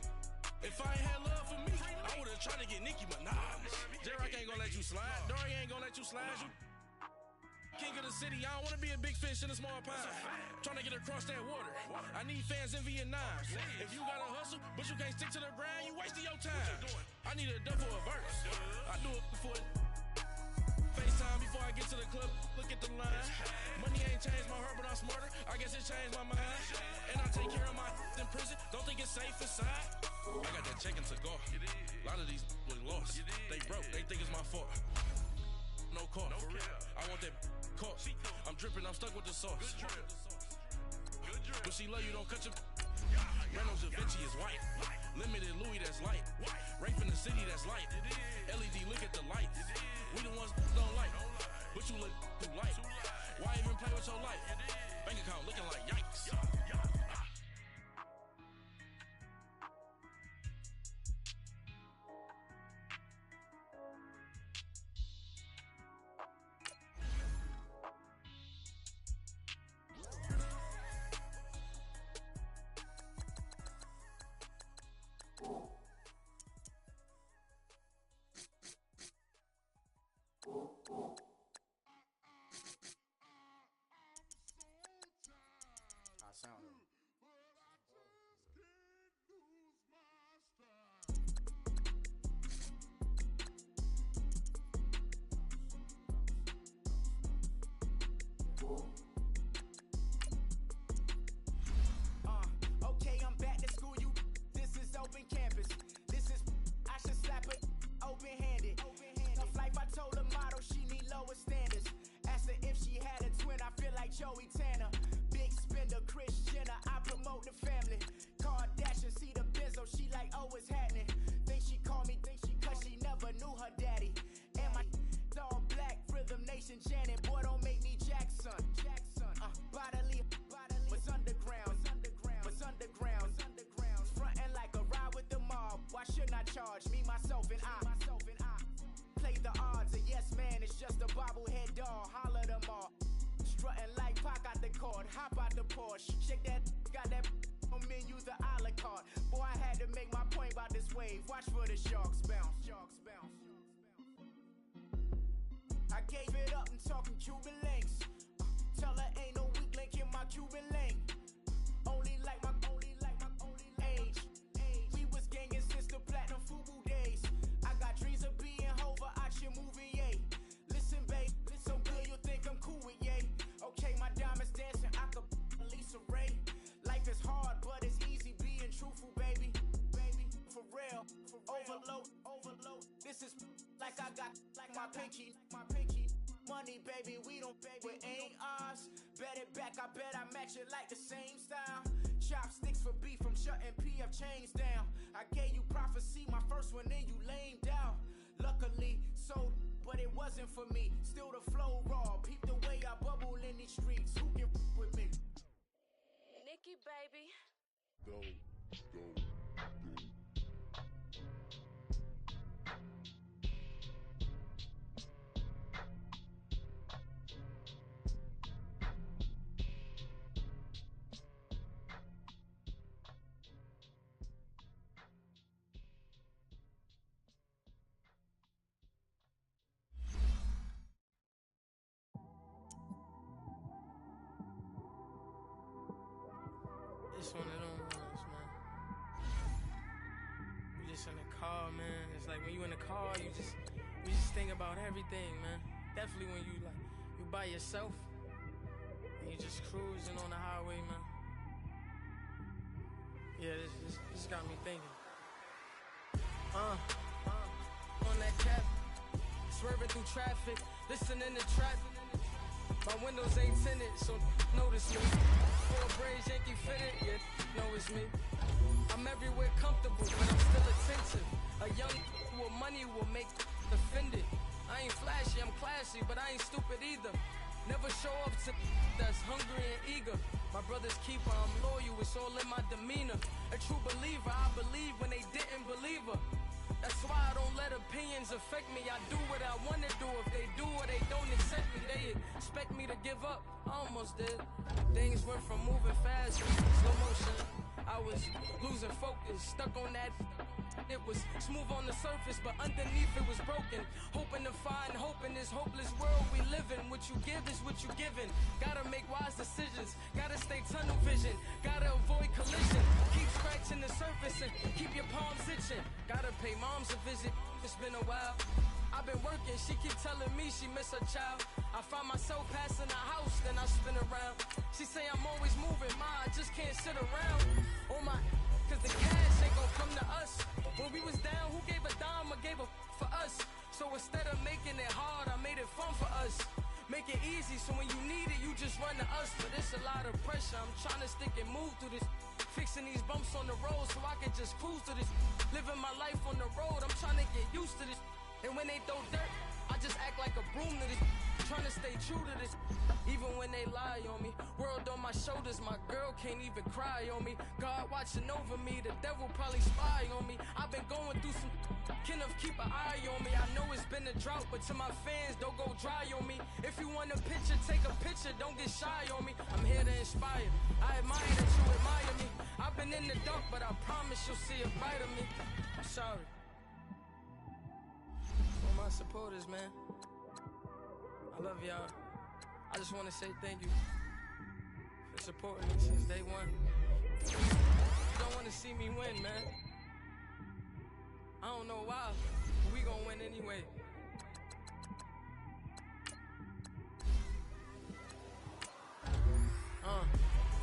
If I ain't had love for me, I would've tried to get Nicki Minaj. J-Rock ain't gonna let you slide. Dory ain't gonna let you slide. You king of the city, I don't wanna be a big fish in a small pond. Trying to get across that water. I need fans in Vietnam. If you gotta hustle, but you can't stick to the grind, you wasting your time. I need a dub for a verse. I do it for FaceTime before I get to the club. Look at the line. Money ain't changed my heart, but I'm smarter. I guess it changed my mind. And I take care of my in prison. Don't think it's safe inside. I got that check-in to golf. A lot of these look lost. They broke. They think it's my fault. No car. I want that caught. I'm dripping, I'm stuck with the sauce. But she love you, don't cut your. Reynolds Da Vinci is white. Limited Louis, that's light. Rape in the city, that's light. LED, look at the light. We the ones don't like. but you look too light. Why even play with your life? Bank account looking like yikes. I sound it. Okay, I'm back to school, you. This is open campus. This is, I should slap it open-handed. Tough life, I told her model she need lower standards. Asked her if she had a twin, I feel like Joey Tanner. Big spender, Kris Jenner, I promote the family. Kardashian, see the Benzo, she like, oh, it's happening. Think she called me, cause she never knew her daddy. And my all black, Rhythm Nation Janet, boy, don't make me Jackson. Bodily, was underground. Frontin' like a ride with the mob. Why shouldn't I charge me, myself, and I? Play the odds, a yes man is just a bobblehead doll. Holler them all. Strutting like Pac out the court, hop out the Porsche. Shake that, got that on menu, the a la carte. Boy, I had to make my point about this wave. Watch for the sharks bounce. I gave it up and talking Cuban links. Tell her ain't no weak link in my Cuban link. Only like my age. We was gangin' since the platinum FUBU days. I got dreams of being Hova out your movie, yay. Listen, babe, so good you think I'm cool with yay. Okay, my diamonds dancing, I could Lisa Ray. Life is hard, but it's easy being truthful, baby. For real, overload. This is like I got like my pinky. Money, baby, we don't pay, but ain't ours. Bet it back, I bet I match it like the same style. Chopsticks for beef, I'm shutting PF chains down. I gave you prophecy, my first one, then you lamed out. Luckily, sold, but it wasn't for me. Still the flow raw, peep the way I bubble in these streets. Who can with me? Nikki, baby. Go. It's one of them ones, man. You just in the car, man. It's like when you in the car, you just think about everything, man. Definitely when you by yourself and you just cruising on the highway, man. Yeah, this got me thinking. On that cap, swerving through traffic, listening to trap. My windows ain't tinted, so notice me. Four braids, Yankee fitted, yeah, know it's me. I'm everywhere comfortable, but I'm still attentive. A young with money will make offended. I ain't flashy, I'm classy, but I ain't stupid either. Never show up to that's hungry and eager. My brother's keeper, I'm loyal, it's all in my demeanor. A true believer, I believe when they didn't believe her. That's why I don't let opinions affect me. I do what I want to do. If they do or they don't accept me, they expect me to give up. I almost did. Things went from moving fast to slow motion. I was losing focus, stuck on that. It was smooth on the surface, but underneath it was broken. Hoping to find hope in this hopeless world we live in. What you give is what you given. Gotta make wise decisions. Gotta stay tunnel vision. Gotta avoid collision. Keep scratching the surface and keep your palms itching. Gotta pay moms a visit. It's been a while. I've been working, she keep telling me she miss her child. I find myself passing the house, then I spin around. She say I'm always moving, ma, I just can't sit around. Oh my, cause the cash ain't gon' come to us. When we was down, who gave a dime or gave a for us? So instead of making it hard, I made it fun for us. Make it easy, so when you need it, you just run to us. But it's a lot of pressure, I'm trying to stick and move through this. Fixing these bumps on the road so I can just cruise to this. Living my life on the road, I'm trying to get used to this. And when they throw dirt, I just act like a broom to this. trying to stay true to this, even when they lie on me. World on my shoulders, my girl can't even cry on me. God watching over me, the devil probably spy on me. I've been going through some, Kenneth keep an eye on me. I know it's been a drought, but to my fans, don't go dry on me. If you want a picture, take a picture, don't get shy on me. I'm here to inspire, I admire that you admire me. I've been in the dark, but I promise you'll see a brighter me. I'm sorry. For my supporters, man, I love y'all. I just want to say thank you for supporting me since day one. You don't want to see me win, man. I don't know why, but we gon' win anyway.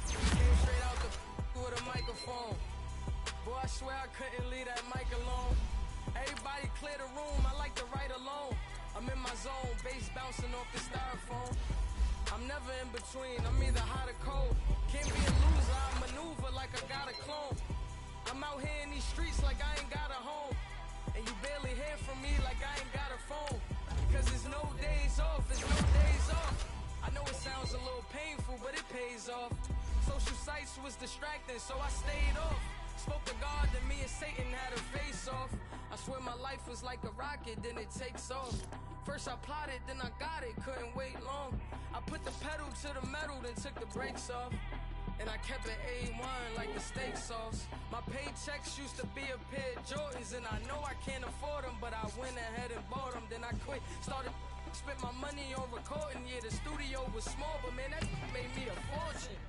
Came straight out the with a microphone. Boy, I swear I couldn't leave that mic alone. Everybody clear the room, I like to write alone. I'm in my zone, bass bouncing off the styrofoam. I'm never in between, I'm either hot or cold. Can't be a loser, I maneuver like I got a clone. I'm out here in these streets like I ain't got a home. And you barely hear from me like I ain't got a phone. Cause there's no days off, there's no days off. I know it sounds a little painful, but it pays off. Social sites was distracting, so I stayed off. Spoke to God, then me and Satan had a face off. I swear my life was like a rocket, then it takes off. First I plotted, then I got it, couldn't wait long. I put the pedal to the metal, then took the brakes off. And I kept it A1 like the steak sauce. My paychecks used to be a pair of Jordans, and I know I can't afford them, but I went ahead and bought them. Then I quit, started spent my money on recording. Yeah, the studio was small, but man, that made me a fortune.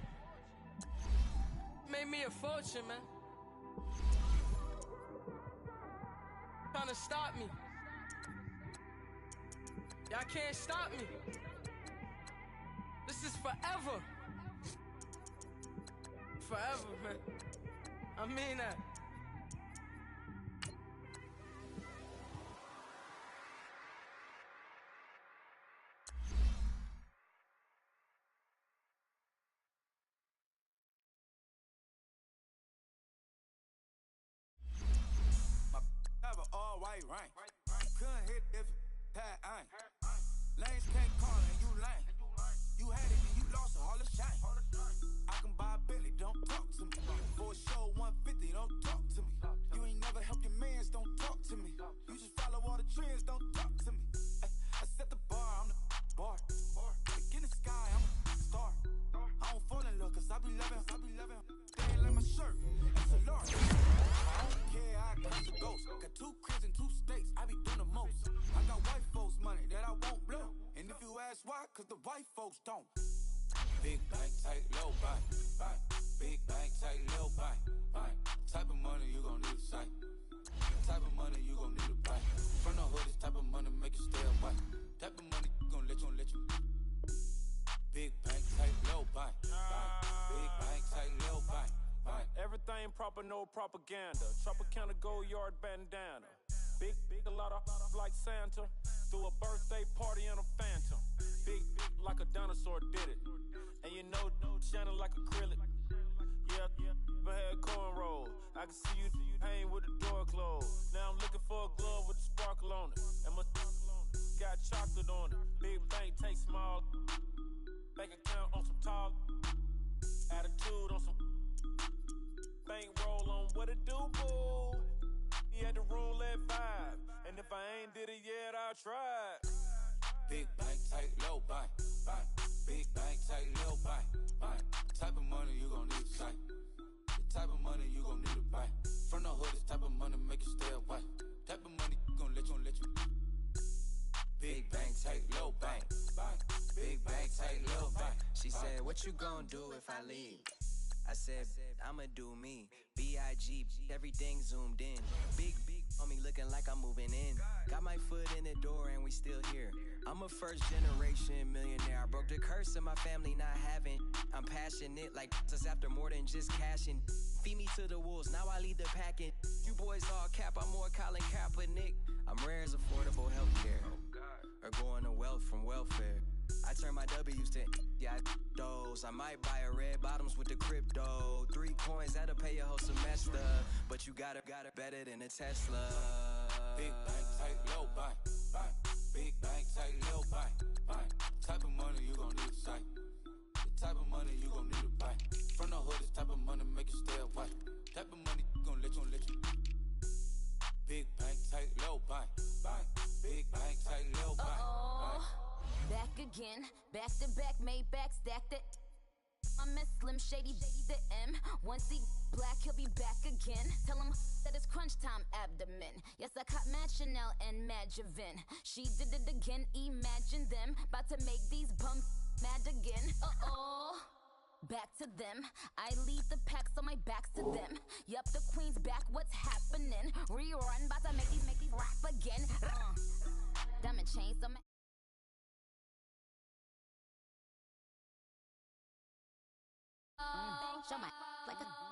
Made me a fortune, man. Trying to stop me. Y'all can't stop me. This is forever. Forever, man. I mean that. My have an all-white rank. Couldn't hit if it had ain't. Lanes can't call and you lame. You had it and you lost it, all the shame. I can buy a Billy, don't talk to me. For a show 150, don't talk to me. You ain't never help your mans, don't talk to me. You just follow all the trends, don't talk to me. I set the bar, I'm the bar. Look in the sky, I'm a star. I don't fall in love, cause I be loving. They ain't like my shirt, it's a large. I don't care, I catch a ghost. Got 2 cribs and 2 states, I be doing the most. I got white folks money that I won't blow. And if you ask why, cause the white folks don't. Big bank, tight, low bank. Big bank, tight, low bank. Type of money you gon' need to sight. Type of money you gon' need to buy. From the hood, this type of money make you stay away. Type of money gon' let you. Big bank, tight, low bank. Big bank, tight, low bank. Everything proper, no propaganda. Tropicana gold yard bandana. Big, a lot of like Santa. Threw a birthday party in a phantom. Big like a dinosaur did it. And you know, shining like acrylic. Yeah, I had cornrows. I can see you hang with the door closed. Now I'm looking for a glove with a sparkle on it. And my got chocolate on it. Big bank, take small. Bank account on some tall. Attitude on some. Bank roll on what it do, boo. He had the roulette vibe. And if I ain't did it yet, I'll try. Big bank, tight, low bank. Big bank, tight, low bank. Type of money you gon' need to sight. The type of money you gon' need to buy. From the hood, this type of money make you stay away. Type of money gon' let you. Big bank, tight, low bank. Big bank, tight, low bank. She said, what you gon' do if I leave? I said, I'ma do me. B.I.G. Everything zoomed in. Big on me looking like I'm moving in. Got my foot in the door and we still here. I'm a first generation millionaire. I broke the curse of my family not having. I'm passionate like us after more than just cashing. Feed me to the wolves, now I lead the packing. You boys all cap, I'm more Colin Kaepernick. I'm rare as affordable healthcare. Or going to wealth from welfare. I turn my W's to those. I might buy a red bottoms with the crypto. 3 coins, that'll pay your whole semester. But you got it better than a Tesla. Big bank, tight, low bank. Big bank, tight, low bank. Back to back, made back, stacked it. I miss Slim Shady, the M. Once he black, he'll be back again. Tell him that it's crunch time abdomen. Yes, I caught Mad Chanel and Mad Javin. She did it again, imagine them. About to make these bums mad again. Uh-oh. Back to them. I lead the pack, so my back's to them. Yup, the queen's back, what's happening? Rerun, about to make these rap again. Diamond chains on my... Show my like a